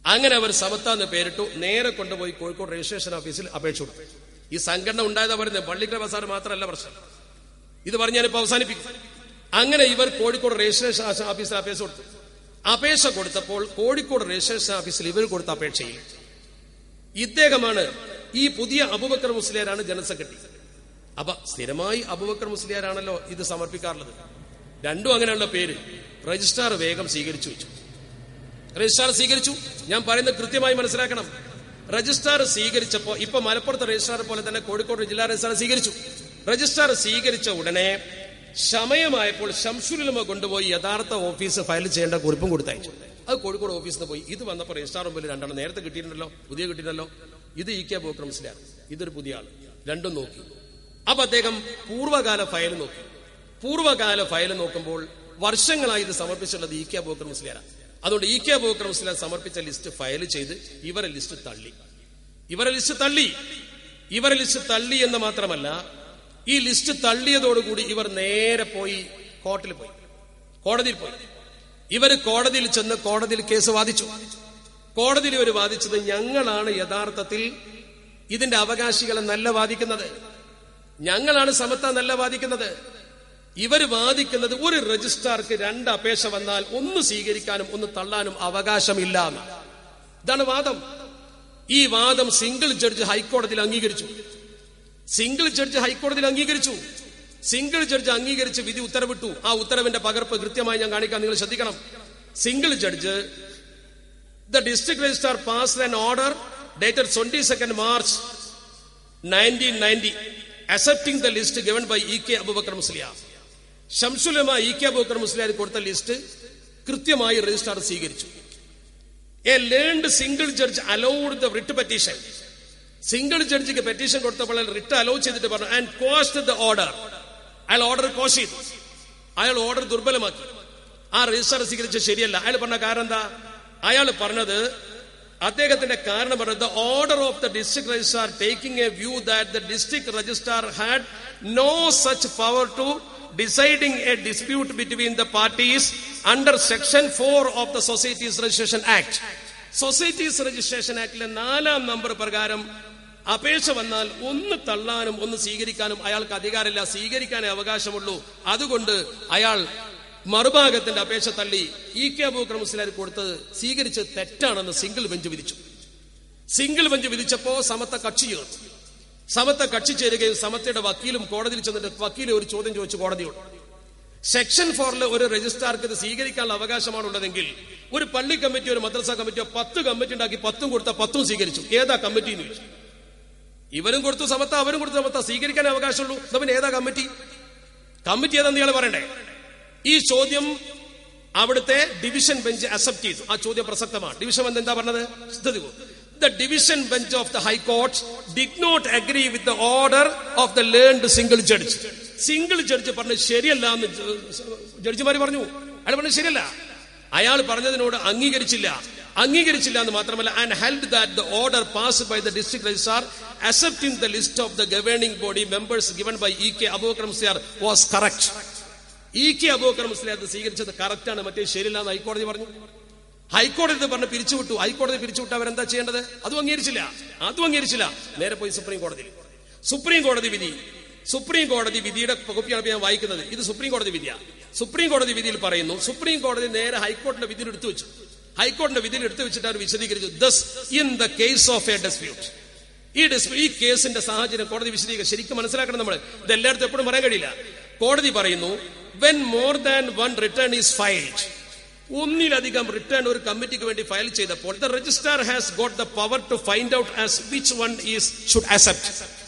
അങ്ങനെ അവർ സമത്താന്ന് പേരിട്ടു. നേരെ കൊണ്ടുപോയി കോഴിക്കോട് രജിസ്ട്രേഷൻ ഓഫീസിൽ അപേക്ഷ കൊടുത്തു. ഈ സംഘടന ഉണ്ടായതാ പറയുന്നത്, പള്ളിക്കര ബസാർ മാത്രമല്ല പ്രശ്നം. ഇത് പറഞ്ഞ് ഞാനിപ്പോ അവസാനിപ്പിക്കും. അങ്ങനെ ഇവർ കോഴിക്കോട് രജിസ്ട്രേഷൻ ഓഫീസിൽ അപേക്ഷ കൊടുത്തു. അപേക്ഷ കൊടുത്തപ്പോൾ കോഴിക്കോട് രജിസ്ട്രേഷൻ ഓഫീസിൽ ഇവർ കൊടുത്ത അപേക്ഷയിൽ ഇദ്ദേഹമാണ് ഈ പുതിയ അബൂബക്കർ മുസ്ലിയാരാണ് ജനറൽ സെക്രട്ടറി. അപ്പൊ സ്ഥിരമായി അബൂബക്കർ മുസ്ലിയാരാണല്ലോ ഇത് സമർപ്പിക്കാറുള്ളത്. രണ്ടും അങ്ങനെയുള്ള പേര്. രജിസ്ട്രാർ വേഗം സ്വീകരിച്ചു വെച്ചു. രജിസ്ട്രാർ സ്വീകരിച്ചു. ഞാൻ പറയുന്നത് കൃത്യമായി മനസ്സിലാക്കണം. രജിസ്ട്രാർ സ്വീകരിച്ചപ്പോ, ഇപ്പൊ മലപ്പുറത്തെ രജിസ്ട്രാർ പോലെ തന്നെ കോഴിക്കോട് ജില്ലാ രജിസ്ട്രാർ സ്വീകരിച്ചു. രജിസ്ട്രാർ സ്വീകരിച്ച ഉടനെ സമയമായപ്പോൾ ശംസുലുലമ കൊണ്ടുപോയി യഥാർത്ഥ ഓഫീസ് ഫയൽ ചെയ്യേണ്ട കുറിപ്പും കൊടുത്തയച്ചു. അത് കോഴിക്കോട് ഓഫീസിൽ നിന്ന് പോയി. ഇത് വന്നപ്പോൾ രജിസ്ട്രാർ മുമ്പിൽ 2 നേരത്തെ കിട്ടിയിട്ടുണ്ടല്ലോ, പുതിയ കിട്ടിയിട്ടുണ്ടല്ലോ. ഇത് ഇ കെ അബൂബക്കർ മുസ്ലിയാർ, ഇതൊരു പുതിയ ആള്. രണ്ടും നോക്കി. അപ്പൊ അദ്ദേഹം പൂർവ്വകാല ഫയൽ നോക്കി. പൂർവ്വകാല ഫയൽ നോക്കുമ്പോൾ വർഷങ്ങളായി ഇത് സമർപ്പിച്ചുള്ളത് ഇ കെ അബൂബക്കർ മുസ്ലിയാരാണ്. അതുകൊണ്ട് ഇ കെ അബൂബക്കർ മുസ്ലിയാർ സമർപ്പിച്ച ലിസ്റ്റ് ഫയൽ ചെയ്ത് ഇവരെ ലിസ്റ്റ് തള്ളി. ഇവരെ ലിസ്റ്റ് തള്ളി എന്ന് മാത്രമല്ല, ഈ ലിസ്റ്റ് തള്ളിയതോടുകൂടി ഇവർ നേരെ പോയി കോടതിയിൽ പോയി. ഇവര് കോടതിയിൽ ചെന്ന് കോടതിയിൽ കേസ് വാദിച്ചു. കോടതിയിൽ ഇവർ വാദിച്ചത്, ഞങ്ങളാണ് യഥാർത്ഥത്തിൽ ഇതിന്റെ അവകാശികളെ നല്ല വാദിക്കുന്നത്, ഞങ്ങളാണ് സമത്വ നല്ല വാദിക്കുന്നത്. ഇവർ വാദിക്കുന്നത് ഒരു രജിസ്ട്രാർക്ക് 2 അപേക്ഷ വന്നാൽ ഒന്ന് സ്വീകരിക്കാനും ഒന്ന് തള്ളാനും അവകാശമില്ല എന്നാണ്. ഇതാണ് വാദം. ഈ വാദം സിംഗിൾ ജഡ്ജ് ഹൈക്കോടതിയിൽ അംഗീകരിച്ചു. സിംഗിൾ ജഡ്ജ് അംഗീകരിച്ച് വിധി ഉത്തരവിട്ടു. ആ ഉത്തരവിന്റെ പകർപ്പ് കൃത്യമായി ഞാൻ കാണിക്കാൻ, നിങ്ങൾ ശ്രദ്ധിക്കണം. Single judge, the district registrar passed an order dated 22nd March 1990 accepting the list given by E.K. Abubakar Musliar. Shamsul Ulama E K Abubakar Musliar കൊടുത്ത ലിസ്റ്റ് കൃത്യമായി രജിസ്ട്രാർ സ്വീകരിച്ചു. A learned single judge allowed the writ petition. Single ജഡ്ജിക്ക് പെറ്റീഷൻ കൊടുത്തപ്പോൾ റിട്ട് അലോ ചെയ്തിട്ട് പറഞ്ഞു, ആൻഡ് കോസ്റ്റ് ദ ഓർഡർ. അയാൾ ഓർഡർ കോഷ് ചെയ്തു, അയാൾ ഓർഡർ ദുർബലമാക്കി. ആ രജിസ്ട്രാർ സ്വീകരിച്ചത് ശരിയല്ല. അയാൾ പറഞ്ഞ കാരണം എന്താ? അയാൾ പറഞ്ഞത്, അദ്ദേഹത്തിന്റെ കാരണം പറഞ്ഞത്, the order of the district registrar taking a view that the district registrar had no such power to deciding a dispute between the parties under section 4 of the societies registration act. Societies registration ആക്ടിലെ 4-ാം നമ്പർ പ്രകാരം അപേക്ഷ വന്നാൽ ഒന്ന് തള്ളാനും ഒന്ന് സ്വീകരിക്കാനും അയാൾക്ക് അധികാരമില്ല, സ്വീകരിക്കാനേ അവകാശമുള്ളൂ. അതുകൊണ്ട് അയാൾ മറുഭാഗത്തിന്റെ അപേക്ഷ തള്ളി. ഇ കെ അബൂബക്കർ മുസ്ലിയാർ കൊടുത്തത് സ്വീകരിച്ചത് തെറ്റാണെന്ന് സിംഗിൾ ബെഞ്ച് വിധിച്ചു. സിംഗിൾ ബെഞ്ച് വിധിച്ചപ്പോ സമത്വ കക്ഷി ചേരുകയും സമത്വയുടെ വക്കീലും കോടതിയിൽ ചെന്നിട്ട് വക്കീൽ ഒരു ചോദ്യം ചോദിച്ചു കോടതിയോട്. സെക്ഷൻ 4 ഒരു രജിസ്ട്രാർക്ക് ഇത് സ്വീകരിക്കാനുള്ള അവകാശമാണുള്ളതെങ്കിൽ ഒരു പള്ളി കമ്മിറ്റി, ഒരു മദ്രസ കമ്മിറ്റിയോ 10 കമ്മിറ്റി ഉണ്ടാക്കി 10 കൊടുത്ത 10 സ്വീകരിച്ചു. ഏതാ കമ്മിറ്റി എന്ന് ചോദിച്ചു. ഇവരും കൊടുത്തു സമത്വ, അവരും കൊടുത്തു സമത്വ, സ്വീകരിക്കാൻ അവകാശമുള്ളൂ. പിന്നെ ഏതാ കമ്മിറ്റി ഏതാന്ന് ഇയാൾ പറയണ്ടേ? ഈ ചോദ്യം അവിടുത്തെ ഡിവിഷൻ ബെഞ്ച് അക്സെപ്റ്റ് ചെയ്തു. ആ ചോദ്യം പ്രസക്തമാണ്. ഡിവിഷൻ ബെഞ്ച് എന്താ പറഞ്ഞത്? The division bench of the High Court did not agree with the order of the learned single judge. Single judge പറഞ്ഞു ശരിയല്ല എന്ന് ജഡ്ജിമാര് പറഞ്ഞു. അയാൾ പറഞ്ഞു ശരിയല്ല. അയാൾ പറഞ്ഞതിനോട് അംഗീകരിച്ചില്ല എന്ന് മാത്രമല്ല, and held that the order passed by the district registrar accepting the list of the governing body members given by E.K. Abubakar Musliar was correct. E.K. Abubakar Musliar സ്വീകരിച്ചത് കറക്റ്റ് ആണ്, മറ്റേ ശരിയല്ല എന്ന് ഹൈക്കോടതി പറഞ്ഞു. ഹൈക്കോടതി പറഞ്ഞ് പിരിച്ചുവിട്ടു. ഹൈക്കോടതി പിരിച്ചുവിട്ട് അവരെന്താ ചെയ്യേണ്ടത്? അതും അംഗീകരിച്ചില്ല. നേരെ പോയി സുപ്രീം കോടതി വിധിയുടെ കോപ്പിയാണ് ഞാൻ വായിക്കുന്നത്. ഇത് സുപ്രീം കോടതി വിധിയാണ്. സുപ്രീം കോടതി വിധിയിൽ പറയുന്നു, സുപ്രീം കോടതി നേരെ ഹൈക്കോടതിയുടെ വിധിയിൽ എടുത്തു വെച്ചു. ഹൈക്കോടതിയുടെ വിധിയിൽ എടുത്തു വെച്ചിട്ട് അവർ വിശദീകരിച്ചു, thus in the case of a dispute. ഈ കേസിന്റെ സാഹചര്യം കോടതി വിശദീകരിക്കുക. ശരിക്കും മനസ്സിലാക്കണം നമ്മൾ. ഇത് എല്ലായിടത്തും എപ്പോഴും പറയാൻ കഴിയില്ല. കോടതി പറയുന്നു, when more than one return is filed, ഒന്നിലധികം റിട്ടേൺ ഒരു കമ്മിറ്റിക്ക് വേണ്ടി ഫയൽ ചെയ്തപ്പോൾ the registrar has got the power to find out as which one is should accept.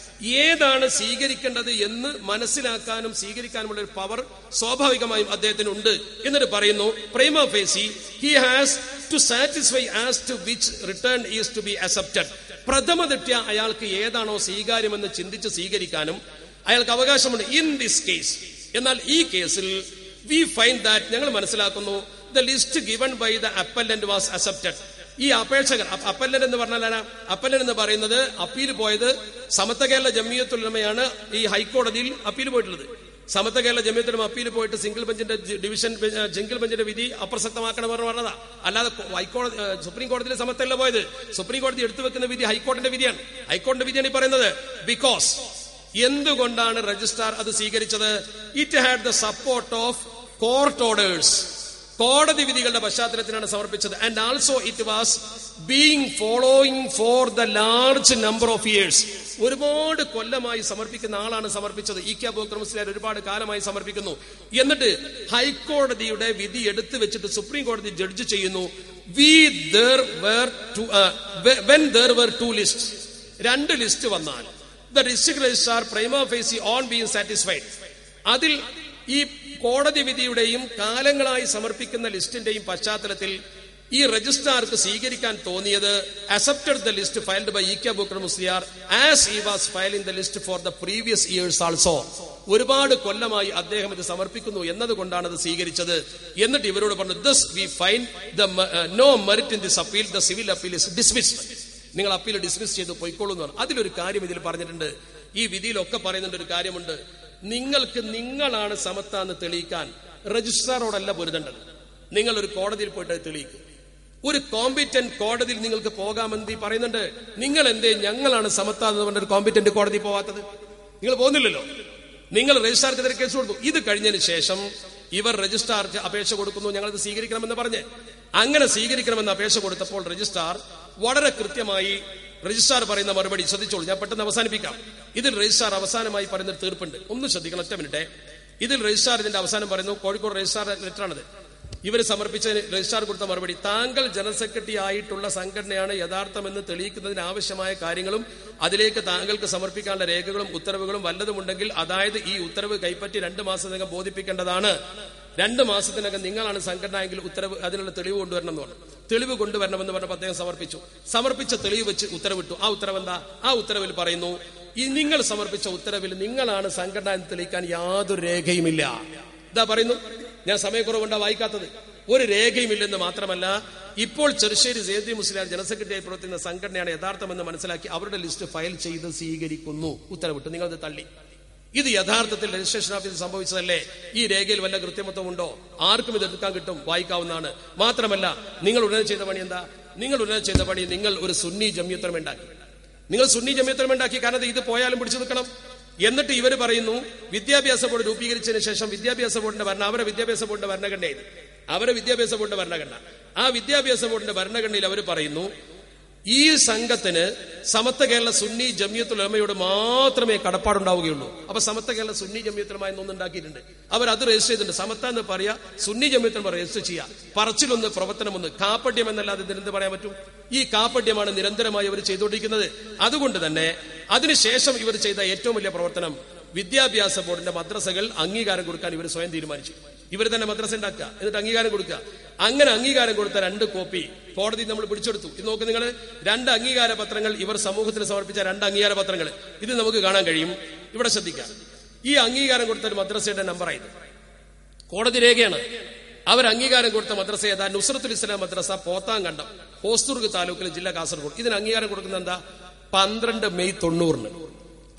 ഏതാണ് സ്വീകരിക്കേണ്ടത് എന്ന് മനസ്സിലാക്കാനും സ്വീകരിക്കാനുമുള്ള ഒരു പവർ സ്വാഭാവികമായും അദ്ദേഹത്തിനുണ്ട്. എന്നിട്ട് പറയുന്നു, prima facie he has to satisfy as to which return is to be accepted. പ്രഥമ ദൃഷ്ട്യാ അയാൾക്ക് ഏതാണോ സ്വീകാര്യമെന്ന് ചിന്തിച്ച് സ്വീകരിക്കാനും അയാൾക്ക് അവകാശമുണ്ട്. ഇൻ ദിസ് കേസ്, എന്നാൽ ഈ കേസിൽ we find that, ഞങ്ങൾ മനസ്സിലാക്കുന്നു, the list given by the appellant was accepted. ഈ അപേക്ഷകർ, അപ്പല്ലൻ എന്ന് പറഞ്ഞാൽ അപ്പല്ലൻ എന്ന് പറയുന്നത് അപ്പീൽ പോയത് സമത്വ കേരള ജമിയത്തുൽ ഉലമയാണ് ഈ ഹൈക്കോടതിയിൽ അപ്പീൽ പോയിട്ടുള്ളത്. സമത്വ കേരള ജമിയത്തുൽ അപ്പീൽ പോയിട്ട് സിംഗിൾ ബെഞ്ചിന്റെ വിധി അപ്രസക്തമാക്കണമെന്ന് പറഞ്ഞതാ. അല്ലാതെ ഹൈക്കോടതി സുപ്രീം കോടതിയിലെ സമത്വമല്ല പോയത്. സുപ്രീം കോടതി എടുത്തു വെക്കുന്ന വിധി ഹൈക്കോടതിന്റെ വിധിയാണ്. ഹൈക്കോടതിന്റെ വിധിയാണ് ഈ പറയുന്നത്. ബിക്കോസ് എന്തുകൊണ്ടാണ് രജിസ്ട്രാർ അത് സ്വീകരിച്ചത്? It had the support of court orders. കോടതി വിധികളുടെ പശ്ചാത്തലത്തിലാണ് സമർപ്പിച്ചത്. And also it was being following for the large number of years. ഒരുപാട് കൊല്ലമായി സമർപ്പിക്കുന്ന ആളാണ് സമർപ്പിച്ചത്. ഇ.കെ. അബൂബക്കർ മുസ്ലിയാർ ഒരുപാട് കാലമായി സമർപ്പിക്കുന്നു. എന്നിട്ട് ഹൈക്കോടതിയുടെ വിധി എടുത്തു വെച്ചിട്ട് സുപ്രീം കോടതി ജഡ്ജ് ചെയ്യുന്നു, when there were two lists, രണ്ട് ലിസ്റ്റ് വന്നാൽ the district registrar prima facie on being satisfied, അതിൽ ഈ കോടതി വിധിയുടെയും കാലങ്ങളായി സമർപ്പിക്കുന്ന ലിസ്റ്റിന്റെയും പശ്ചാത്തലത്തിൽ ഈ രജിസ്ട്രാർക്ക് സ്വീകരിക്കാൻ തോന്നിയത് accepted the list filed by ഇ.കെ. Abubakar Musliyar as he was filing the list for the previous years also. ഒരുപാട് കൊല്ലമായി അദ്ദേഹം ഇത് സമർപ്പിക്കുന്നു എന്നതുകൊണ്ടാണ് അത് സ്വീകരിച്ചത്. എന്നിട്ട് ഇവരോട് പറഞ്ഞു, thus we find the no merit in this appeal, the civil appeal is dismissed. നിങ്ങൾ അപ്പീൽ ഡിസ്മിസ് ചെയ്ത് പോയിക്കോളൂ എന്ന് പറഞ്ഞു. അതിലൊരു കാര്യം ഇതിൽ പറഞ്ഞിട്ടുണ്ട്. ഈ വിധിയിലൊക്കെ പറയുന്നുണ്ട് ഒരു കാര്യമുണ്ട്. നിങ്ങൾക്ക് നിങ്ങളാണ് സമത്വമെന്ന് തെളിയിക്കാൻ രജിസ്ട്രാറോടല്ല പൊരുതേണ്ടത്. നിങ്ങൾ ഒരു കോടതിയിൽ പോയിട്ട് തെളിയിക്കും. ഒരു കോമ്പിറ്റന്റ് കോടതിയിൽ നിങ്ങൾക്ക് പോകാമെന്ന് പറയുന്നുണ്ട്. നിങ്ങൾ എന്തേ ഞങ്ങളാണ് സമത്വം എന്ന് പറഞ്ഞ ഒരു കോമ്പിറ്റന്റ് കോടതി പോവാത്തത്? നിങ്ങൾ പോകുന്നില്ലല്ലോ. നിങ്ങൾ രജിസ്ട്രാർക്കെതിരെ കേസ് കൊടുത്തു. ഇത് കഴിഞ്ഞതിന് ശേഷം ഇവർ രജിസ്ട്രാർക്ക് അപേക്ഷ കൊടുക്കുന്നു, ഞങ്ങളത് സ്വീകരിക്കണമെന്ന് പറഞ്ഞ്. അങ്ങനെ സ്വീകരിക്കണമെന്ന് അപേക്ഷ കൊടുത്തപ്പോൾ രജിസ്ട്രാർ വളരെ കൃത്യമായി രജിസ്ട്രാർ പറയുന്ന മറുപടി ശ്രദ്ധിച്ചോളൂ. ഞാൻ പെട്ടെന്ന് അവസാനിപ്പിക്കാം. ഇതിൽ രജിസ്ട്രാർ അവസാനമായി പറയുന്ന തീർപ്പുണ്ട്. ഒന്ന് ശ്രദ്ധിക്കണം, ഒറ്റ മിനിറ്റ്. ഇതിൽ രജിസ്ട്രാർ ഇതിന്റെ അവസാനം പറയുന്നു, കോഴിക്കോട് രജിസ്ട്രാർ ലെറ്ററാണിത്. ഇവർ സമർപ്പിച്ച രജിസ്ട്രാർ കൊടുത്ത മറുപടി, താങ്കൾ ജനറൽ സെക്രട്ടറി ആയിട്ടുള്ള സംഘടനയാണ് യഥാർത്ഥമെന്ന് തെളിയിക്കുന്നതിന് ആവശ്യമായ കാര്യങ്ങളും അതിലേക്ക് താങ്കൾക്ക് സമർപ്പിക്കാനുള്ള രേഖകളും ഉത്തരവുകളും വല്ലതുമുണ്ടെങ്കിൽ, അതായത് ഈ ഉത്തരവ് കൈപ്പറ്റി 2 മാസത്തിനകം ബോധിപ്പിക്കേണ്ടതാണ്. 2 മാസത്തിനകം നിങ്ങളാണ് സംഘടന എങ്കിൽ ഉത്തരവ് അതിനുള്ള തെളിവ് കൊണ്ടുവരണം എന്ന് പറഞ്ഞു. തെളിവ് കൊണ്ടുവരണമെന്ന് പറഞ്ഞപ്പോൾ അദ്ദേഹം സമർപ്പിച്ച തെളിവ് വെച്ച് ഉത്തരവിട്ടു. ആ ഉത്തരവ് എന്താ? ആ ഉത്തരവിൽ പറയുന്നു, ഈ നിങ്ങൾ സമർപ്പിച്ച ഉത്തരവിൽ നിങ്ങളാണ് സംഘടന എന്ന് തെളിയിക്കാൻ യാതൊരു രേഖയുമില്ല. ഇതാ പറയുന്നു. ഞാൻ സമയക്കുറവുണ്ടാ വായിക്കാത്തത്. ഒരു രേഖയുമില്ലെന്ന് മാത്രമല്ല, ഇപ്പോൾ ചെറുശ്ശേരി സയ്യിദ് മുസ്ലിയാർ ജനറൽ സെക്രട്ടറിയായി പ്രവർത്തിക്കുന്ന സംഘടനയാണ് യഥാർത്ഥമെന്ന് മനസ്സിലാക്കി അവരുടെ ലിസ്റ്റ് ഫയൽ ചെയ്ത് സ്വീകരിക്കുന്നു. ഉത്തരവിട്ടു. നിങ്ങളത് തള്ളി. ഇത് യഥാർത്ഥത്തിൽ രജിസ്ട്രേഷൻ ഓഫീസിൽ സംഭവിച്ചതല്ലേ? ഈ രേഖയിൽ വല്ല കൃത്രിമത്വമുണ്ടോ? ആർക്കും ഇത് എടുക്കാൻ കിട്ടും, വായിക്കാവുന്നതാണ്. മാത്രമല്ല, നിങ്ങൾ ഉടനെ ചെയ്ത പണി എന്താ? നിങ്ങൾ ഒരു സുന്നി ജമിയത്തുലമ ഉണ്ടാക്കി. കാരണം ഇത് പോയാലും പിടിച്ചു നിൽക്കണം. എന്നിട്ട് ഇവർ പറയുന്നു, വിദ്യാഭ്യാസ ബോർഡ് രൂപീകരിച്ചതിന് ശേഷം വിദ്യാഭ്യാസ ബോർഡിന്റെ അവരുടെ വിദ്യാഭ്യാസ ബോർഡിന്റെ ഭരണഘടനയായിരുന്നു. ആ വിദ്യാഭ്യാസ ബോർഡിന്റെ ഭരണഘടനയിൽ അവർ പറയുന്നു, ഈ സംഘത്തിന് സമത്വ കേരള സുന്നി ജമിയത്തുൽ ഉലമയോട് മാത്രമേ കടപ്പാടുണ്ടാവുകയുള്ളൂ. അപ്പൊ സമത്വ കേരള സുന്നി ജമിയത്തുൽ ഉലമ എന്നൊന്നും ഉണ്ടാക്കിയിട്ടുണ്ട്. അവർ അത് രജിസ്റ്റർ ചെയ്തിട്ടുണ്ട്. സമത്വ എന്ന് പറയാ, സുന്നി ജമിയത്തുൽ ഉലമ രജിസ്റ്റർ ചെയ്യാം. പറച്ചിലൊന്ന്, പ്രവർത്തനമൊന്ന്. കാപ്പട്യം എന്നല്ലാതെ ഇതിനെന്ത് പറയാൻ പറ്റും? ഈ കാപ്പട്യമാണ് നിരന്തരമായി അവർ ചെയ്തുകൊണ്ടിരിക്കുന്നത്. അതുകൊണ്ട് തന്നെ അതിനുശേഷം ഇവർ ചെയ്ത ഏറ്റവും വലിയ പ്രവർത്തനം, വിദ്യാഭ്യാസ ബോർഡിന്റെ മദ്രസകൾ അംഗീകാരം കൊടുക്കാൻ ഇവർ സ്വയം തീരുമാനിച്ചു. ഇവർ തന്നെ മദ്രസ ഉണ്ടാക്കുക, എന്നിട്ട് അംഗീകാരം കൊടുക്കുക. അങ്ങനെ അംഗീകാരം കൊടുത്ത 2 കോപ്പി കോടതി നമ്മൾ പിടിച്ചെടുത്തു. ഇത് നോക്ക് നിങ്ങൾ, 2 അംഗീകാര പത്രങ്ങൾ, ഇവർ സമൂഹത്തിന് സമർപ്പിച്ച 2 അംഗീകാര പത്രങ്ങൾ. ഇത് നമുക്ക് കാണാൻ കഴിയും. ഇവിടെ ശ്രദ്ധിക്കാം. ഈ അംഗീകാരം കൊടുത്ത ഒരു മദ്രസയുടെ നമ്പറായത് കോടതി രേഖയാണ്. അവർ അംഗീകാരം കൊടുത്ത മദ്രസ ഏതാ? നുസ്രത്തുൽ ഇസ്ലാം മദ്രസ, പോത്താങ്കണ്ടം, ഹോസ്ദുർഗ് താലൂക്കിൽ, ജില്ല കാസർഗോഡ്. ഇതിന് അംഗീകാരം കൊടുക്കുന്ന എന്താ? 12 മെയ് 1990.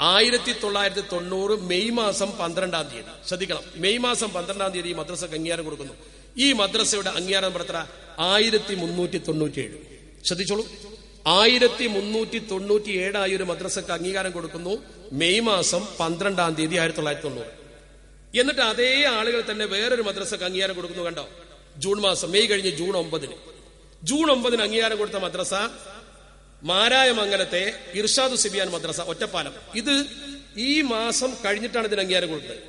1990 മെയ് മാസം 12-ാം തീയതി. ശ്രദ്ധിക്കണം, മെയ് മാസം 12-ാം തീയതി ഈ മദ്രസക്ക് അംഗീകാരം കൊടുക്കുന്നു. ഈ മദ്രസയുടെ അംഗീകാരം നമ്പർ എത്ര? 1397. ശ്രദ്ധിച്ചോളൂ, 1397 ആയ ഒരു മദ്രസക്ക് അംഗീകാരം കൊടുക്കുന്നു മെയ് മാസം 12-ാം തീയതി 1990. എന്നിട്ട് അതേ ആളുകൾ തന്നെ വേറൊരു മദ്രസക്ക് അംഗീകാരം കൊടുക്കുന്നു. കണ്ടോ? ജൂൺ മാസം, മെയ് കഴിഞ്ഞ് ജൂൺ 9-ന് അംഗീകാരം കൊടുത്ത മദ്രസ മാരായമംഗലത്തെ ഇർഷാദു സിബിയാൻ മദ്രസ, ഒറ്റപ്പാലം. ഇത് ഈ മാസം കഴിഞ്ഞിട്ടാണ് ഇതിന് അംഗീകാരം കൊടുത്തത്.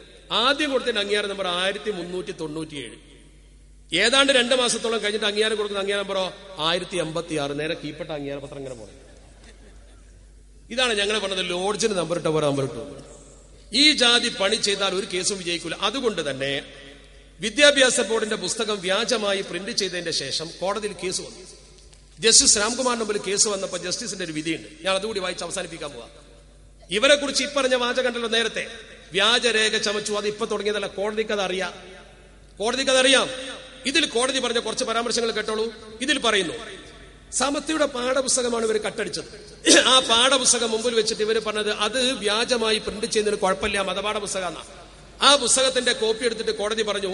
ആദ്യം കൊടുത്തതിന്റെ അംഗീകാരം നമ്പർ 1397. ഏതാണ്ട് 2 മാസത്തോളം കഴിഞ്ഞിട്ട് അംഗീകാരം കൊടുക്കുന്ന അംഗീകാരം നമ്പറോ 1086. നേരെ കീപ്പെട്ട അംഗീകാര പത്രം ഇങ്ങനെ പോകണം. ഇതാണ് ഞങ്ങൾ പറഞ്ഞത്, ലോഡ്ജിന് നമ്പർ ഇട്ട പോലെ നമ്പർ ഇട്ടു. ഈ ജാതി പണി ചെയ്താൽ ഒരു കേസും വിജയിക്കില്ല. അതുകൊണ്ട് തന്നെ വിദ്യാഭ്യാസ ബോർഡിന്റെ പുസ്തകം വ്യാജമായി പ്രിന്റ് ചെയ്തതിന്റെ ശേഷം കോടതിയിൽ കേസ് വന്നു. ജസ്റ്റിസ് രാംകുമാറിന്റെ മുമ്പിൽ കേസ് വന്നപ്പോൾ ജസ്റ്റിസിന്റെ ഒരു വിധിയുണ്ട്. ഞാൻ അതുകൂടി വായിച്ച് അവസാനിപ്പിക്കാൻ പോവാ. ഇവരെ കുറിച്ച് ഇപ്പറഞ്ഞ വാചകണ്ടല്ലോ നേരത്തെ, വ്യാജരേഖ ചമച്ചു. അത് ഇപ്പൊ തുടങ്ങിയതല്ല, കോടതിക്കത് അറിയാം. ഇതിൽ കോടതി പറഞ്ഞ കുറച്ച് പരാമർശങ്ങൾ കേട്ടോളൂ. ഇതിൽ പറയുന്നു, സമത്വയുടെ പാഠപുസ്തകമാണ് ഇവർ കട്ടടിച്ചത്. ആ പാഠപുസ്തകം മുമ്പിൽ വെച്ചിട്ട് ഇവർ പറഞ്ഞത് അത് വ്യാജമായി പ്രിന്റ് ചെയ്യുന്നതിന് കുഴപ്പമില്ല, മതപാഠ പുസ്തകമാണ്. ആ പുസ്തകത്തിന്റെ കോപ്പി എടുത്തിട്ട് കോടതി പറഞ്ഞു,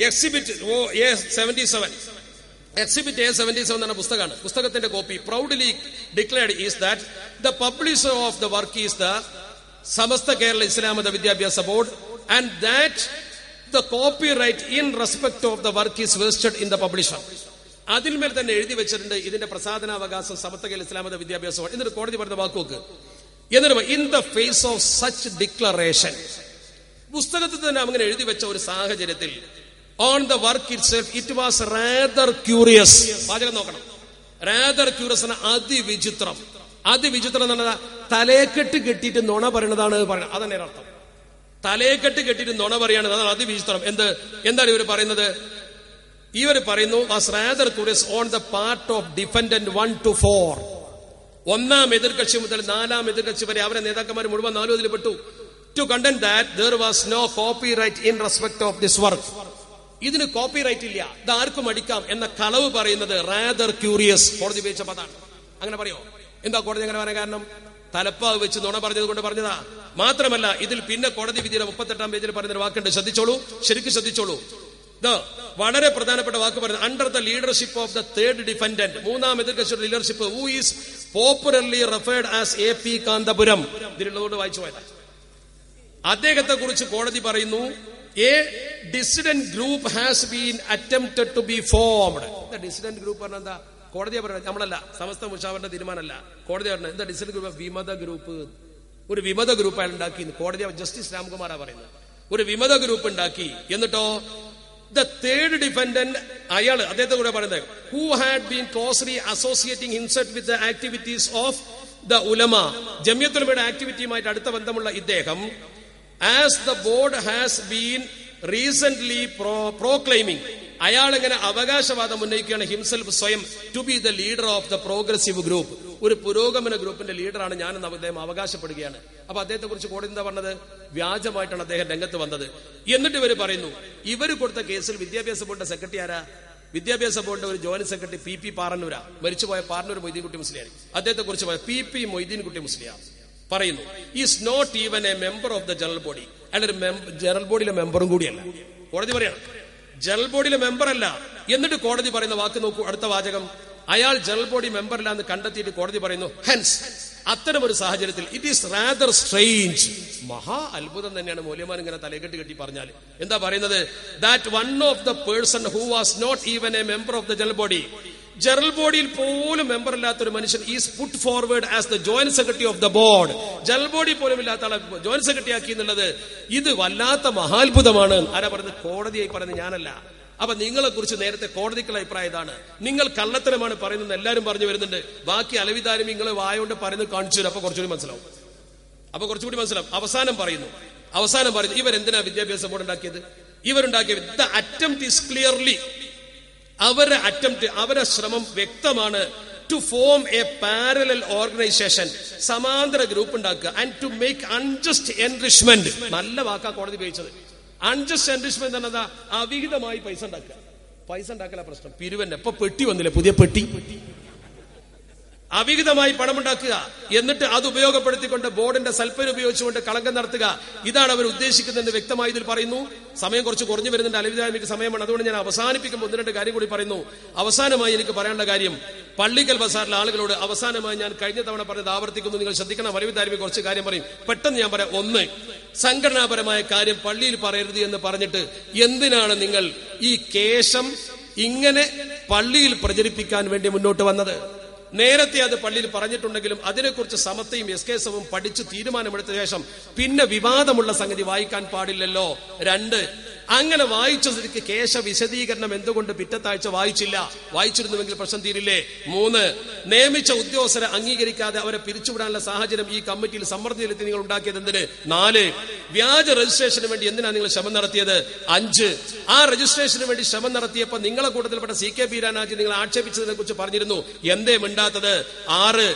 എക്സിബിറ്റ് A77 എന്ന പുസ്തകമാണ്. പുസ്തകത്തിന്റെ copy proudly declared is that the publisher of the work is the Samastha Kerala Islam Matha Vidyabhyasa board and that the copyright in respect of the work is vested in the publisher. അതിന്മേൽ തന്നെ എഴുതി വെച്ചിട്ടുണ്ട് ഇതിന്റെ പ്രസാധനാവകാശം സമസ്ത കേരള ഇസ്ലാം മത വിദ്യാഭ്യാസ ബോർഡ്. എന്നിട്ട് കോടതി പറഞ്ഞ വാക്കുവെക്ക്, എന്നിട്ട് in the face of such declaration, പുസ്തകത്തിൽ തന്നെ അങ്ങനെ എഴുതി വെച്ച ഒരു സാഹചര്യത്തിൽ, on the work itself it was rather curious. വാചകം നോക്കണം, റാദർ ക്യൂറിയസ് എന്ന അതിവിചിത്രം. അതിവിചിത്രം എന്ന് പറഞ്ഞാൽ തലേക്കെട്ട് കെട്ടിയിട്ട് നുണ പറയണതാണ് പറയുന്നത്. അതന്നെ അർത്ഥം. തലേക്കെട്ട് കെട്ടിയിട്ട് നുണ പറയാണ്, അതാണ് അതിവിചിത്രം. എന്താണ് ഇവർ പറയുന്നത്? ഇവർ പറയുന്നു was rather curious on the part of defendant 1 to 4. 1ാം എതിർകക്ഷി മുതൽ 4ാം എതിർകക്ഷി വരെ അവരെ നേതാക്കന്മാർ മുഴുവൻ 4 ഇതിൽ പെട്ടു. To content that there was no copyright in respect of this work. ഇതിന് കോപ്പിറൈറ്റ് ഇല്ല, ഇത് ആർക്കും അടിക്കാം എന്ന കളവ് പറയുന്നത് റാദർ ക്യൂറിയസ് കോടതി ഉപയോഗിച്ച പദാണ്. അങ്ങനെ പറയോ? എന്താ കോടതി അങ്ങനെ പറയാൻ കാരണം? തലപ്പാവ് വെച്ച് നുണ പറഞ്ഞത് കൊണ്ട് പറഞ്ഞതാ. മാത്രമല്ല ഇതിൽ പിന്നെ കോടതി വിധിയുടെ 38ാം പേജിൽ പറയുന്നൊരു വാക്കുണ്ട്, ശ്രദ്ധിച്ചോളൂ, ശരിക്കും ശ്രദ്ധിച്ചോളൂ. വളരെ പ്രധാനപ്പെട്ട വാക്ക് പറയുന്നത്, under the leadership of the third defendant, 3ാം എതിർകക്ഷിയുടെ leadership, who is popularly referred as AP Kanthapuram. ഇതിലുള്ളതുകൊണ്ട് വായിച്ചു പോയതാ. അദ്ദേഹത്തെ കുറിച്ച് കോടതി പറയുന്നു, a dissident group has been attempted to be formed. Dissident group പറഞ്ഞാൽ എന്താ? കോടതിയെ പറയുന്നത്, നമ്മളല്ല, സമസ്ത മുഷാവറിന്റെ തീരുമാനമല്ല. കോടതി പറഞ്ഞത് എന്താ? ഡിസിഡന്റ് ഗ്രൂപ്പ്, വിമത ഗ്രൂപ്പ്. ഒരു വിമത ഗ്രൂപ്പ് അയാൾ ഉണ്ടാക്കി. കോടതി ജസ്റ്റിസ് രാംകുമാറാ പറയുന്നത്, ഒരു വിമത ഗ്രൂപ്പ് ഉണ്ടാക്കി. എന്നിട്ടോ ദ തേർഡ് ഡിഫൻഡന്റ്, അയാൾ അദ്ദേഹത്തെ കൂടെ പറയുന്നത്, who had been closely associating himself with the activities of the ulama, ജമിയത്തുൽ ഉലമയുടെ ആക്ടിവിറ്റിയുമായിട്ട് അടുത്ത ബന്ധമുള്ള ഇദ്ദേഹം, as the board has been recently proclaiming, അയാൾ ഇങ്ങനെ അവകാശവാദം ഉന്നയിക്കുകയാണ്, ഹിംസെൽഫ് സ്വയം, to be the leader of the progressive group, ഒരു പുരോഗമന ഗ്രൂപ്പിന്റെ ലീഡറാണ് ഞാനെന്ന് അദ്ദേഹം അവകാശപ്പെടുകയാണ്. അപ്പൊ അദ്ദേഹത്തെ കുറിച്ച് കോടതി എന്താ പറഞ്ഞത്? വ്യാജമായിട്ടാണ് അദ്ദേഹം രംഗത്ത് വന്നത്. എന്നിട്ട് ഇവർ പറയുന്നു, ഇവർ കൊടുത്ത കേസിൽ വിദ്യാഭ്യാസ ബോർഡിന്റെ സെക്രട്ടറി ആരാ? വിദ്യാഭ്യാസ ബോർഡിന്റെ ഒരു ജോയിന്റ് സെക്രട്ടറി PP പാറന്നൂരാ, മരിച്ചുപോയ പാറന്നൂർ മൊയ്തീൻകുട്ടി മുസ്ലിയാർ. അദ്ദേഹത്തെ കുറിച്ച് PP മൊയ്തീൻകുട്ടി മുസ്ലിയാർ പറയുന്നു, is not even a member of the general body. അയാൾ ഒരു ജനറൽ ബോഡിയിലെ മെമ്പറും കൂടിയല്ല. കോടതി പറയാണ് ജനറൽ ബോഡിയിലെ മെമ്പർ അല്ല. എന്നിട്ട് കോടതി പറയുന്ന വാക്ക് നോക്കൂ, അടുത്ത വാചകം, അയാൾ ജനറൽ ബോഡി മെമ്പർ അല്ല എന്ന് കണ്ടെത്തിയിട്ട് കോടതി പറയുന്നു, ഹെൻസ്, അത്തരമൊരു സാഹചര്യത്തിൽ ഇറ്റ് ഈസ് റാദർ സ്ട്രേഞ്ച്, മഹാ അത്ഭുതം തന്നെയാണ് മൗലവിമാർ ഇങ്ങനെ തലകെട്ട് കെട്ടി പറഞ്ഞാൽ. എന്താ പറയുന്നത്? That one of the person who was not even a member of the general body, general ബോഡിയിൽ പോലും മെമ്പർ ഇല്ലാത്ത ഒരു മനുഷ്യൻ is put forward as the joint secretary of the board, general body പോലും ഇല്ലാത്ത ആളെ ജോയിന്റ് സെക്രട്ടറി ആക്കി എന്നുള്ളത് ഇത് വല്ലാത്ത മഹാത്ഭുതമാണ്. ആരാ പറയുന്നത്? കോടതിയായി പറയുന്നത്, ഞാനല്ല. അപ്പൊ നിങ്ങളെ കുറിച്ച് നേരത്തെ കോടതിക്കുള്ള അഭിപ്രായം ഇതാണ്, നിങ്ങൾ കള്ളത്തരമാണ് പറയുന്നത് എല്ലാവരും പറഞ്ഞു വരുന്നുണ്ട്. ബാക്കി അലവിദാരും നിങ്ങൾ വായോണ്ട് പറയുന്നത് കാണിച്ചു തരും, അപ്പൊ കുറച്ചുകൂടി മനസ്സിലാവും. അവസാനം പറയുന്നു ഇവരെന്തിനാ വിദ്യാഭ്യാസ ബോർഡ് ഉണ്ടാക്കിയത്? ഇവരുണ്ടാക്കിയത് ദ അറ്റംപ്റ്റ് ഈസ് ക്ലിയർലി, അവരുടെ ശ്രമം വ്യക്തമാണ്, to form a parallel organization, സമാന്തര ഗ്രൂപ്പ് ഉണ്ടാക്കുക, and to make unjust enrichment. നല്ല വാക്കാ കോടതി ഉപയോഗിച്ചത്. അൺജസ്റ്റ് എൻറിച്ച്മെന്റ് എന്നതാ? അവിഹിതമായി പൈസ ഉണ്ടാക്കല പ്രശ്നം. പിരിവന്നെ ഇപ്പൊ പെട്ടി വന്നില്ലേ, പുതിയ പെട്ടി, അവിഹിതമായി പണമുണ്ടാക്കുക, എന്നിട്ട് അത് ഉപയോഗപ്പെടുത്തിക്കൊണ്ട് ബോർഡിന്റെ സൽപ്പേര് ഉപയോഗിച്ചുകൊണ്ട് കളങ്കം നടത്തുക. ഇതാണ് അവർ ഉദ്ദേശിക്കുന്നതെന്ന് വ്യക്തമായി ഇതിൽ പറയുന്നു. സമയം കുറച്ച് കുറഞ്ഞു വരുന്നുണ്ട്, അലവിദാമിക്ക് സമയമാണ്. അതുകൊണ്ട് ഞാൻ അവസാനിപ്പിക്കുമ്പോൾ 1-2 കാര്യം കൂടി പറയുന്നു. അവസാനമായി എനിക്ക് പറയാനുള്ള കാര്യം, പള്ളിക്കൽ ബസാറിലെ ആളുകളോട് അവസാനമായി ഞാൻ കഴിഞ്ഞ തവണ പറഞ്ഞത് ആവർത്തിക്കുന്നു, നിങ്ങൾ ശ്രദ്ധിക്കണം. അലവിദാമി കുറച്ച് കാര്യം പറയും, പെട്ടെന്ന് ഞാൻ പറയാം. 1, സംഘടനാപരമായ കാര്യം പള്ളിയിൽ പറയരുത് എന്ന് പറഞ്ഞിട്ട് എന്തിനാണ് നിങ്ങൾ ഈ കേശം ഇങ്ങനെ പള്ളിയിൽ പ്രചരിപ്പിക്കാൻ വേണ്ടി മുന്നോട്ട് വന്നത്? നേരത്തെ അത് പള്ളിയിൽ പറഞ്ഞിട്ടുണ്ടെങ്കിലും അതിനെക്കുറിച്ച് സമത്വയും എസ്കേസവും പഠിച്ച് തീരുമാനമെടുത്ത ശേഷം പിന്നെ വിവാദമുള്ള സംഗതി വായിക്കാൻ പാടില്ലല്ലോ. 2, അങ്ങനെ വായിച്ച സ്ഥിതിക്ക് കേശ വിശദീകരണം എന്തുകൊണ്ട് പിറ്റത്താഴ്ച വായിച്ചില്ല? വായിച്ചിരുന്നുവെങ്കിൽ പ്രശ്നം തീരില്ലേ? 3, നിയമിച്ച ഉദ്യോഗസ്ഥരെ അംഗീകരിക്കാതെ അവരെ പിരിച്ചുവിടാനുള്ള സാഹചര്യം ഈ കമ്മിറ്റിയിൽ സമ്മർദ്ദം ചെലുത്തി നിങ്ങൾ ഉണ്ടാക്കിയത് എന്തിന്? 4, വ്യാജ രജിസ്ട്രേഷന് വേണ്ടി എന്തിനാണ് നിങ്ങൾ ശ്രമം നടത്തിയത്? 5, ആ രജിസ്ട്രേഷന് വേണ്ടി ശ്രമം നടത്തിയപ്പോൾ നിങ്ങളെ കൂട്ടത്തിൽപ്പെട്ട CK ബീരാനാജി നിങ്ങൾ ആക്ഷേപിച്ചതിനെ കുറിച്ച് പറഞ്ഞിരുന്നു, എന്തേ മിണ്ടാത്തത്? 6,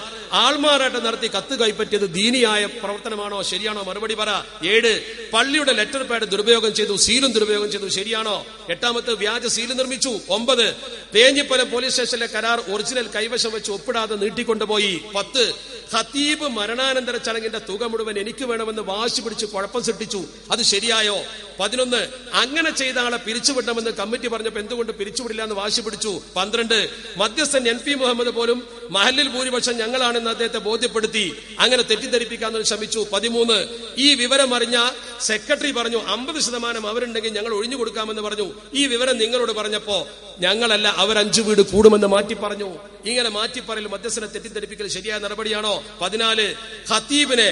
ആൾമാറാട്ടം നടത്തി കത്ത് കൈപ്പറ്റിയത് ദീനിയായ പ്രവർത്തനമാണോ? ശരിയാണോ? മറുപടി പറ. 7, പള്ളിയുടെ ലെറ്റർ പാഡ് ദുരുപയോഗം ചെയ്തു, സീലും ദുരുപയോഗം ചെയ്തു, ശരിയാണോ? 8, വ്യാജ സീല് നിർമ്മിച്ചു. 9, തേഞ്ഞിപ്പലം പോലീസ് സ്റ്റേഷനിലെ കരാർ ഒറിജിനൽ കൈവശം വെച്ച് ഒപ്പിടാതെ നീട്ടിക്കൊണ്ടുപോയി. 10, ഖതീബ് മരണാനന്തര ചടങ്ങിന്റെ തുക മുഴുവൻ എനിക്ക് വേണമെന്ന് വാശി പിടിച്ച് കുഴപ്പം സൃഷ്ടിച്ചു, അത് ശരിയായോ? 11, അങ്ങനെ ചെയ്ത ആളെ പിരിച്ചുവിടണമെന്ന് കമ്മിറ്റി പറഞ്ഞപ്പോൾ എന്തുകൊണ്ട് പിരിച്ചുവിടില്ല എന്ന് വാശി പിടിച്ചു. 12, മധ്യസ്ഥൻ NP മുഹമ്മദ് പോലും മഹല്ലിൽ ഭൂരിപക്ഷം ഞങ്ങളാണെന്ന് അദ്ദേഹത്തെ ബോധ്യപ്പെടുത്തി, അങ്ങനെ തെറ്റിദ്ധരിപ്പിക്കാൻ ശ്രമിച്ചു. 13, ഈ വിവരം അറിഞ്ഞ സെക്രട്ടറി പറഞ്ഞു 50% അവരുണ്ടെങ്കിൽ ഞങ്ങൾ ഒഴിഞ്ഞു കൊടുക്കാമെന്ന് പറഞ്ഞു. ഈ വിവരം നിങ്ങളോട് പറഞ്ഞപ്പോ ഞങ്ങളല്ല അവർ 5 വീട് കൂടുമെന്ന് മാറ്റി പറഞ്ഞു. ഇങ്ങനെ മാറ്റിപ്പറയൽ മധ്യസ്ഥനെ തെറ്റിദ്ധരിപ്പിക്കൽ ശരിയായ നടപടിയാണോ? 14, ഖതീബിനെ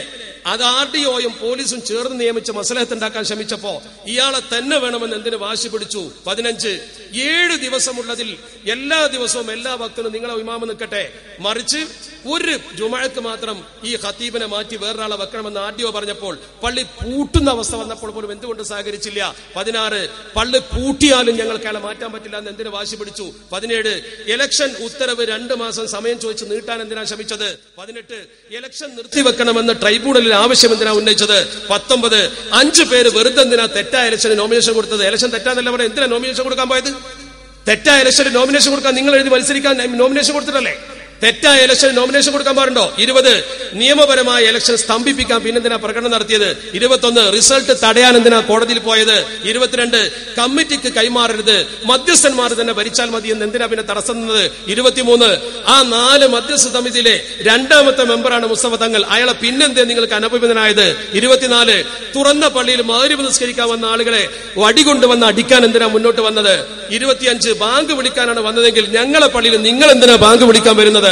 അത് RDOയും പോലീസും ചേർന്ന് നിയമിച്ച മസ്ലഹത്ത് ഉണ്ടാക്കാൻ ശ്രമിച്ചപ്പോ ഇയാളെ തന്നെ വേണമെന്ന് എന്തിനു വാശി പിടിച്ചു? 15, 7 ദിവസമുള്ളതിൽ എല്ലാ ദിവസവും എല്ലാ ഭക്തനും നിങ്ങളെ ഇമാമ് നിൽക്കട്ടെ, മറിച്ച് ഒരു ജുമഅക്ക് മാത്രം ഈ ഖതീബിനെ മാറ്റി വേറൊരാളെ വെക്കണമെന്ന് RDO പറഞ്ഞപ്പോൾ പള്ളി പൂട്ടുന്ന അവസ്ഥ വന്നപ്പോൾ പോലും എന്തുകൊണ്ട് സഹകരിച്ചില്ല? 16, പള്ളി പൂട്ടിയാലും ഞങ്ങൾക്ക് അയാളെ മാറ്റാൻ പറ്റില്ല എന്ന് എന്തിനു വാശി പിടിച്ചു? 17, ഇലക്ഷൻ ഉത്തരവ് 2 മാസം സമയം ചോദിച്ച് നീട്ടാൻ എന്തിനാ ശ്രമിച്ചത്? 18, ഇലക്ഷൻ നിർത്തിവെക്കണമെന്ന് ട്രൈബ്യൂണലിൽ ആവശ്യം എന്തിനാ ഉന്നയിച്ചത്? 19, 5 പേര് വെറുതെ എന്തിനാ തെറ്റായ ഇലക്ഷന് നോമിനേഷൻ കൊടുത്തത്? ഇലക്ഷൻ തെറ്റാന്നല്ല പറയാം, എന്തിനാ നോമിനേഷൻ കൊടുക്കാൻ പോയത്? തെറ്റായ ഇലക്ഷന് നോമിനേഷൻ കൊടുക്കാൻ നിങ്ങൾ എഴുതി മത്സരിക്കാൻ നോമിനേഷൻ കൊടുത്തിട്ടല്ലേ? തെറ്റായ ഇലക്ഷൻ നോമിനേഷൻ കൊടുക്കാൻ പാടുണ്ടോ? 20, നിയമപരമായ ഇലക്ഷൻ സ്തംഭിപ്പിക്കാൻ പിന്നെന്തിനാ പ്രകടനം നടത്തിയത്? 21, റിസൾട്ട് തടയാൻ എന്തിനാ കോടതിയിൽ പോയത്? 22, കമ്മിറ്റിക്ക് കൈമാറരുത്, മധ്യസ്ഥന്മാർ തന്നെ ഭരിച്ചാൽ മതി എന്ന് എന്തിനാ പിന്നെ തടസ്സം നിന്നത്? 23, ആ 4 മധ്യസ്ഥ സമിതിയിലെ 2ാമത്തെ മെമ്പറാണ് മുസ്തഫ തങ്ങൾ, അയാളെ പിന്നെന്തേ നിങ്ങൾക്ക് അനഭിമതനായത്? 24, തുറന്ന പള്ളിയിൽ മഗ്‌രിബ് നിസ്കരിക്കാൻ വന്ന ആളുകളെ വടികൊണ്ടുവന്ന് അടിക്കാൻ എന്തിനാ മുന്നോട്ട് വന്നത്? 25, ബാങ്ക് വിളിക്കാനാണ് വന്നതെങ്കിൽ ഞങ്ങളെ പള്ളിയിൽ നിങ്ങൾ എന്തിനാ ബാങ്ക് വിളിക്കാൻ വരുന്നത്?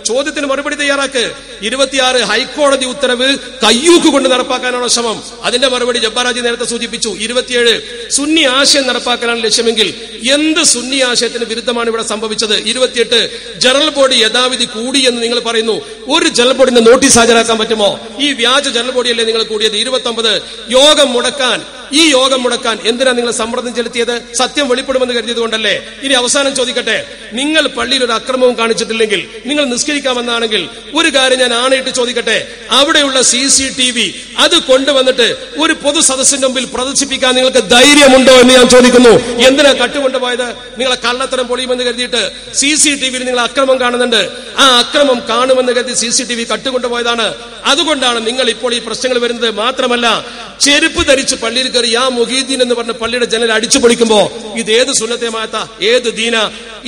ചോദ്യത്തിന് മറുപടി തയ്യാറാക്ക്. 26, ഹൈക്കോടതി ഉത്തരവ് കയ്യൂക്ക് കൊണ്ട് നടപ്പാക്കാനാണോ ശ്രമം? അതിന്റെ മറുപടി ജബ്ബാറാജി നേരത്തെ സൂചിപ്പിച്ചു. 27, സുന്നി ആശയം നടപ്പാക്കാനാണ് ലക്ഷ്യമെങ്കിൽ എന്ത് സുന്നി ആശയത്തിന് വിരുദ്ധമാണ് ഇവിടെ സംഭവിച്ചത്? 28, ജനറൽ ബോഡി യഥാവിധി കൂടി എന്ന് നിങ്ങൾ പറയുന്നു, ഒരു ജനറൽ ബോഡിന്റെ നോട്ടീസ് ഹാജരാക്കാൻ പറ്റുമോ? ഈ വ്യാജ ജനറൽ ബോഡിയല്ലേ നിങ്ങൾ കൂടിയത്? 29, ഈ യോഗം മുടക്കാൻ എന്തിനാ നിങ്ങൾ സമ്മർദ്ദം ചെലുത്തിയത്? സത്യം വെളിപ്പെടുമെന്ന് കരുതിയത് കൊണ്ടല്ലേ? ഇനി അവസാനം ചോദിക്കട്ടെ, നിങ്ങൾ പള്ളിയിൽ ഒരു അക്രമവും കാണിച്ചിട്ടില്ലെങ്കിൽ, നിങ്ങൾ നിസ്കരിക്കാമെന്നാണെങ്കിൽ ഒരു കാര്യം ഞാൻ ആണയിട്ട് ചോദിക്കട്ടെ, അവിടെയുള്ള CCTV അത് കൊണ്ടുവന്നിട്ട് ഒരു പൊതു സദസ്സിന്റെ മുമ്പിൽ പ്രദർശിപ്പിക്കാൻ നിങ്ങൾക്ക് ധൈര്യമുണ്ടോ എന്ന് ഞാൻ ചോദിക്കുന്നു. എന്തിനാ കട്ടുകൊണ്ടുപോയത്? നിങ്ങളെ കള്ളത്തരം പൊളിയുമെന്ന് കരുതിയിട്ട് CCTVയിൽ നിങ്ങൾ അക്രമം കാണുന്നുണ്ട്, ആ അക്രമം കാണുമെന്ന് കരുതി CCTV കട്ടുകൊണ്ടുപോയതാണ്. അതുകൊണ്ടാണ് നിങ്ങൾ ഇപ്പോൾ ഈ പ്രശ്നങ്ങൾ വരുന്നത്. മാത്രമല്ല, ചെരുപ്പ് ധരിച്ച് പള്ളിയിൽ കയറി യാ മുഹീദ്ദീൻ എന്ന് പറഞ്ഞ പള്ളിയുടെ ജനൽ അടിച്ചു പൊളിക്കുമ്പോ ഇത് ഏത് സുന്നത്തേമാത്ത, ഏത് ദീന?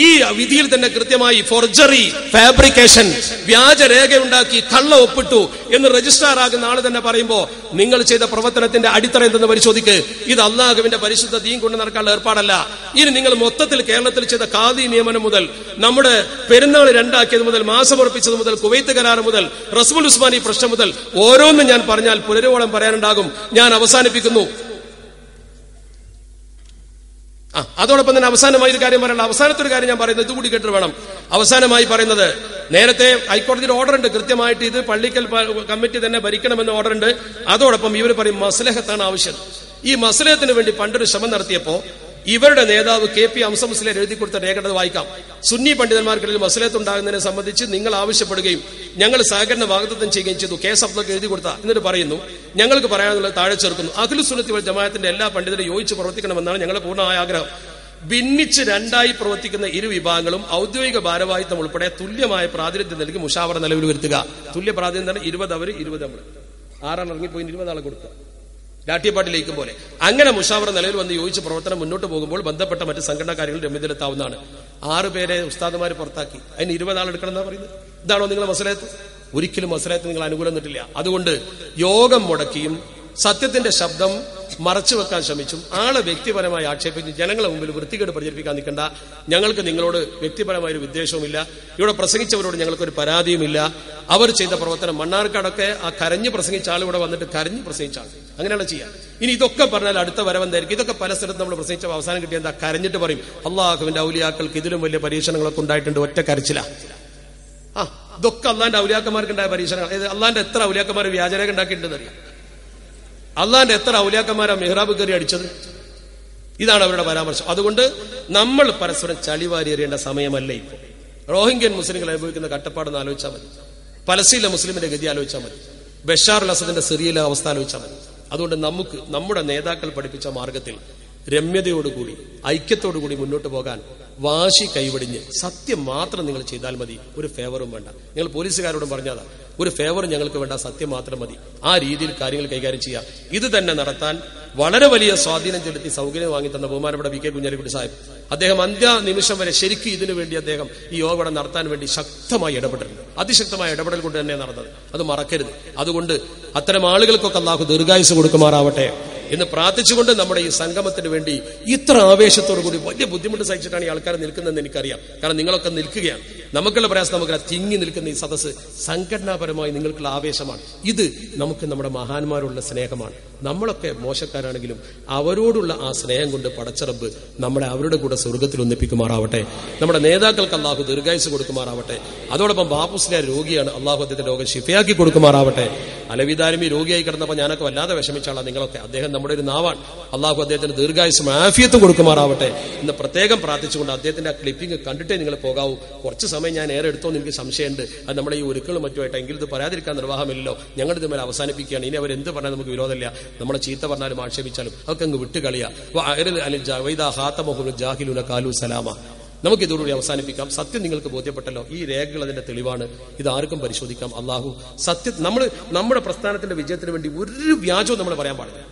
ഈ വിധിയിൽ തന്നെ കൃത്യമായി ഫോർജറി, ഫാബ്രിക്കേഷൻ, വ്യാജരേഖയുണ്ടാക്കി കള്ള ഒപ്പിട്ടു എന്ന് രജിസ്ട്രാർ ആകുന്ന ആള് തന്നെ പറയുമ്പോ നിങ്ങൾ ചെയ്ത പ്രവർത്തനത്തിന്റെ അടിത്തറ എന്തെന്ന് പരിശോധിക്ക്. ഇത് അള്ളാഹുവിന്റെ പരിശുദ്ധ ദീൻ കൊണ്ട് നടക്കാനുള്ള ഏർപ്പാടല്ല. ഇനി നിങ്ങൾ മൊത്തത്തിൽ കേരളത്തിൽ ചെയ്ത ഖാദി നിയമനം മുതൽ, നമ്മുടെ പെരുന്നാൾ 2 മുതൽ, മാസം ഉറപ്പിച്ചത് മുതൽ, കുവൈത്ത് കരാർ മുതൽ, റസ്മുൽ ഉസ്മാനി പ്രശ്നം മുതൽ ഓരോന്നും ഞാൻ പറഞ്ഞാൽ പുനരുവോളം പറയാനുണ്ടാകും. ഞാൻ അവസാനിപ്പിക്കുന്നു. അതോടൊപ്പം തന്നെ അവസാനമായി ഒരു കാര്യം പറയണം. അവസാനത്തെ ഒരു കാര്യം ഞാൻ പറയുന്നത് ഇതുകൂടി കേട്ടിട്ട് വേണം. അവസാനമായി പറയുന്നത്, നേരത്തെ ഹൈക്കോടതിയുടെ ഓർഡർ ഉണ്ട്, കൃത്യമായിട്ട് ഇത് പള്ളിക്കൽ കമ്മിറ്റി തന്നെ ഭരിക്കണമെന്ന് ഓർഡർ ഉണ്ട്. അതോടൊപ്പം ഇവർ പറയും മസ്ലഹത്താണ് ആവശ്യം. ഈ മസ്ലഹത്തിന് വേണ്ടി പണ്ടൊരു ശ്രമം നടത്തിയപ്പോ ഇവരുടെ നേതാവ് KP ഹംസ മുസ്ലിയാർ എഴുതി കൊടുത്ത രേഖ വായിക്കാം. സുന്നി പണ്ഡിതന്മാർക്കിടയിൽ മസ്ലഹത്ത് ഉണ്ടാകുന്നതിനെ സംബന്ധിച്ച് നിങ്ങൾ ആവശ്യപ്പെടുകയും ഞങ്ങൾ സഹകരണ വാഗ്ദത്തം ചെയ്യുകയും ചെയ്തു. കേസ് അബ്ദുൾക്ക് എഴുതി കൊടുത്ത എന്നിട്ട് പറയുന്നു, ഞങ്ങൾക്ക് പറയാനുള്ളത് താഴെ ചേർക്കുന്നു, അഖിലു സുന്നത്തി വൽ ജമാഅത്തിന്റെ എല്ലാ പണ്ഡിതരും യോജിച്ച് പ്രവർത്തിക്കണമെന്നാണ് ഞങ്ങളുടെ പൂർണ്ണമായ ആഗ്രഹം. ഭിന്നിച്ച് 2ആയി പ്രവർത്തിക്കുന്ന ഇരു വിഭാഗങ്ങളും ഔദ്യോഗിക ഭാരവാഹിത്വം ഉൾപ്പെടെ തുല്യമായ പ്രാതിനിധ്യം നൽകി മുഷാവറ നിലവിൽ വരുത്തുക. തുല്യ പ്രാതിനിധ്യം 20 അവർ 20 നമ്മൾ 6 ഇറങ്ങിപ്പോയി 20 ആളെ കൊടുക്കുക, രാഷ്ട്രീയപാർട്ടിയിലേക്കും പോലെ. അങ്ങനെ മുഷാവറ നിലവിൽ വന്ന് യോജിച്ച് പ്രവർത്തനം മുന്നോട്ട് പോകുമ്പോൾ ബന്ധപ്പെട്ട മറ്റ് സംഘടനാ കാര്യങ്ങൾ രമ്യത്തിലെത്താവുന്നതാണ്. 6 പേരെ ഉസ്താദുമാർ പുറത്താക്കി, അതിന് 20 ആളെടുക്കണം എന്നാ പറയുന്നത്. ഇതാണോ നിങ്ങളെ മസ്ലഹത്ത്? ഒരിക്കലും മസ്ലഹത്ത് നിങ്ങൾ അനുകൂലം നിന്നിട്ടില്ല. അതുകൊണ്ട് യോഗം മുടക്കിയും സത്യത്തിന്റെ ശബ്ദം മറച്ചു വെക്കാൻ ശ്രമിച്ചും ആളെ വ്യക്തിപരമായി ആക്ഷേപിച്ചും ജനങ്ങളെ മുമ്പിൽ വൃത്തികേട് പ്രചരിപ്പിക്കാൻ നിൽക്കണ്ട. ഞങ്ങൾക്ക് നിങ്ങളോട് വ്യക്തിപരമായൊരു വിദ്വേഷവുമില്ല. ഇവിടെ പ്രസംഗിച്ചവരോട് ഞങ്ങൾക്കൊരു പരാതിയുമില്ല. അവർ ചെയ്ത പ്രവർത്തനം മണ്ണാർക്കാടൊക്കെ ആ കരഞ്ഞ് പ്രസംഗിച്ച ആൾ ഇവിടെ വന്നിട്ട് കരഞ്ഞ് പ്രസംഗിച്ച ആൾ അങ്ങനെയാണ് ചെയ്യാം. ഇനി ഇതൊക്കെ പറഞ്ഞാൽ അടുത്ത വരവെന്തായിരിക്കും? ഇതൊക്കെ പല സ്ഥലത്ത് നമ്മൾ പ്രസംഗിച്ച അവസാനം കിട്ടിയ എന്താ? കരഞ്ഞിട്ട് പറയും അള്ളാഹുവിന്റെ ഔലിയാക്കൾക്ക് ഇതിലും വലിയ പരീക്ഷണങ്ങളൊക്കെ ഉണ്ടായിട്ടുണ്ട്, ഒറ്റ കരച്ചില. ഇതൊക്കെ അള്ളാന്റെ ഔലിയാക്കന്മാർക്ക് ഉണ്ടായ പരീക്ഷണങ്ങൾ. അള്ളാന്റെ എത്ര ഔലിയാക്കന്മാർ വ്യാജരേഖ ഉണ്ടാക്കിയിട്ടുണ്ടെന്നറിയാം. അള്ളാന്റെ എത്ര ഔലിയാക്കന്മാരാ മെഹ്റാബ് കയറി അടിച്ചത്? ഇതാണ് അവരുടെ പരാമർശം. അതുകൊണ്ട് നമ്മൾ പരസ്പരം ചളിവാരി എറിയേണ്ട സമയമല്ല ഇപ്പോൾ. റോഹിംഗ്യൻ മുസ്ലിങ്ങൾ അനുഭവിക്കുന്ന കട്ടപ്പാടെന്ന് ആലോചിച്ചാൽ മതി. പലസ്തീനിലെ മുസ്ലിമിന്റെ ഗതി ആലോചിച്ചാൽ മതി. ബഷാർ അൽ അസദിന്റെ സിറിയയിലെ അവസ്ഥ ആലോചിച്ചാൽ മതി. അതുകൊണ്ട് നമുക്ക് നമ്മുടെ നേതാക്കൾ പഠിപ്പിച്ച മാർഗത്തിൽ രമ്യതയോടുകൂടി ഐക്യത്തോടുകൂടി മുന്നോട്ട് പോകാൻ വാശി കൈവടിഞ്ഞ് സത്യം മാത്രം നിങ്ങൾ ചെയ്താൽ മതി. ഒരു ഫേവറും വേണ്ട. നിങ്ങൾ പോലീസുകാരോടും പറഞ്ഞാതാ, ഒരു ഫേവറും ഞങ്ങൾക്ക് വേണ്ട, സത്യം മാത്രം മതി. ആ രീതിയിൽ കാര്യങ്ങൾ കൈകാര്യം ചെയ്യാം. ഇത് തന്നെ നടത്താൻ വളരെ വലിയ സ്വാധീനം ചെലുത്തി സൗകര്യം വാങ്ങി തന്ന ബഹുമാനപ്പെട്ട വി കെ കുഞ്ഞാലിക്കുട്ടി സാഹിബ്, അദ്ദേഹം അന്ത്യ നിമിഷം വരെ ശരിക്കും ഇതിനു വേണ്ടി അദ്ദേഹം ഈ യോഗം നടത്താൻ വേണ്ടി ശക്തമായി ഇടപെട്ടിട്ടുണ്ട്. അതിശക്തമായ ഇടപെടൽ കൊണ്ട് തന്നെ നടന്നത്, അത് മറക്കരുത്. അതുകൊണ്ട് അത്തരം ആളുകൾക്കൊക്കെ അല്ലാഹു ദീർഘായുസ്സ് കൊടുക്കുമാറാവട്ടെ എന്ന് പ്രാർത്ഥിച്ചുകൊണ്ട് നമ്മുടെ ഈ സംഗമത്തിന് വേണ്ടി ഇത്ര ആവേശത്തോടു കൂടി വലിയ ബുദ്ധിമുട്ട് സഹിച്ചിട്ടാണ് ഈ ആൾക്കാർ നിൽക്കുന്നതെന്ന് എനിക്കറിയാം. കാരണം നിങ്ങളൊക്കെ നിൽക്കുകയാണ്. നമുക്കുള്ള പ്രയാസം നമുക്ക് തിങ്ങി നിൽക്കുന്ന ഈ സദസ്സ് സംഘടനാപരമായി നിങ്ങൾക്കുള്ള ആവേശമാണ്. ഇത് നമുക്ക് നമ്മുടെ മഹാന്മാരുള്ള സ്നേഹമാണ്. നമ്മളൊക്കെ മോശക്കാരാണെങ്കിലും അവരോടുള്ള ആ സ്നേഹം കൊണ്ട് പടച്ചറബ് നമ്മളെ അവരുടെ കൂടെ സ്വർഗത്തിൽ ഒന്നിപ്പിക്കുമാറാവട്ടെ. നമ്മുടെ നേതാക്കൾക്ക് അള്ളാഹു ദീർഘായുസ്സ് കൊടുക്കുമാറാവട്ടെ. അതോടൊപ്പം ബാപ്പുസ്ലിയാർ രോഗിയാണ്, അള്ളാഹു അദ്ദേഹത്തിന്റെ രോഗം ശിഫയാക്കി കൊടുക്കുമാറാവട്ടെ. അലവിദാരമി രോഗിയായി കിടന്നപ്പോൾ ഞാനൊക്കെ വല്ലാതെ വിഷമിച്ചാളാണ് നിങ്ങളൊക്കെ. അദ്ദേഹം നമ്മുടെ ഒരു നാവാണ്. അള്ളാഹു അദ്ദേഹത്തിന് ദീർഘായുസ്സും ആഫിയത്തും കൊടുക്കുമാറാവട്ടെ എന്ന് പ്രത്യേകം പ്രാർത്ഥിച്ചുകൊണ്ട് അദ്ദേഹത്തിന്റെ ആ ക്ലിപ്പിംഗ് കണ്ടിട്ടേ നിങ്ങൾ പോകാവൂ. കുറച്ച് സമയം ഞാൻ ഏറെ എടുത്തോന്ന് എനിക്ക് സംശയമുണ്ട്. അത് നമ്മുടെ ഈ ഒരുക്കളും മറ്റുമായിട്ട്. എങ്കിലും ഇത് പറയാതിരിക്കാൻ നിർവാഹമില്ലല്ലോ. ഞങ്ങൾ ഇതുമേലെ അവസാനിപ്പിക്കുകയാണ്. ഇനി അവരെന്ത് പറഞ്ഞാൽ നമുക്ക് വിരോധമില്ല. നമ്മളെ ചീത്ത പറഞ്ഞാലും ആക്ഷേപിച്ചാലും അതൊക്കെ അങ്ങ് വിട്ടുകളിയാ. നമുക്ക് ഇതോടുകൂടി അവസാനിപ്പിക്കാം. സത്യം നിങ്ങൾക്ക് ബോധ്യപ്പെട്ടല്ലോ. ഈ രേഖകൾ അതിന്റെ തെളിവാണ്. ഇത് ആർക്കും പരിശോധിക്കാം. അള്ളാഹു സത്യം നമ്മുടെ പ്രസ്ഥാനത്തിന്റെ വിജയത്തിന് വേണ്ടി ഒരു വ്യാജവും നമ്മൾ പറയാൻ പാടില്ല.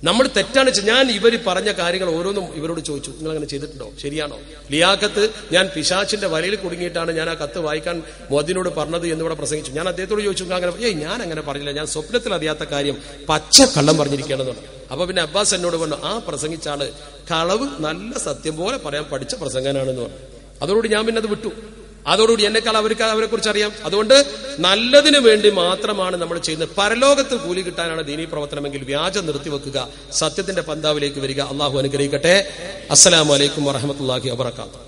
നമ്മൾ തെറ്റാണ്. ഞാൻ ഇവർ പറഞ്ഞ കാര്യങ്ങൾ ഓരോന്നും ഇവരോട് ചോദിച്ചു, നിങ്ങൾ അങ്ങനെ ചെയ്തിട്ടുണ്ടോ, ശരിയാണോ? ലിയാഖത്ത് ഞാൻ പിശാച്ചിന്റെ വലയിൽ കുടുങ്ങിയിട്ടാണ് ഞാൻ ആ കത്ത് വായിക്കാൻ മോദിനോട് പറഞ്ഞത് എന്നിവിടെ പ്രസംഗിച്ചു. ഞാൻ അദ്ദേഹത്തോട് ചോദിച്ചു, അങ്ങനെ ഞാൻ അങ്ങനെ പറഞ്ഞില്ല, ഞാൻ സ്വപ്നത്തിൽ അറിയാത്ത കാര്യം പച്ച കള്ളം പറഞ്ഞിരിക്കുകയാണെന്ന്. അപ്പൊ പിന്നെ അബ്ബാസ് എന്നോട് പറഞ്ഞു, ആ പ്രസംഗിച്ച ആള് കളവ് നല്ല സത്യം പോലെ പറയാൻ പഠിച്ച പ്രസംഗനാണെന്ന് പറഞ്ഞു. അതോടുകൂടി ഞാൻ പിന്നെ അത് വിട്ടു. അതോടുകൂടി എന്നെക്കാൾ അവരെ കുറിച്ച് അറിയാം. അതുകൊണ്ട് നല്ലതിനു വേണ്ടി മാത്രമാണ് നമ്മൾ ചെയ്യുന്നത്. പരലോകത്ത് കൂലി കിട്ടാനാണ് ദീനീ പ്രവർത്തനമെങ്കിൽ വ്യാജം നിർത്തിവെക്കുക, സത്യത്തിന്റെ പന്താവിലേക്ക് വരിക. അള്ളാഹു അനുഗ്രഹിക്കട്ടെ. അസ്സലാമു അലൈക്കും വറഹ്മത്തുള്ളാഹി വബറകാതുഹു.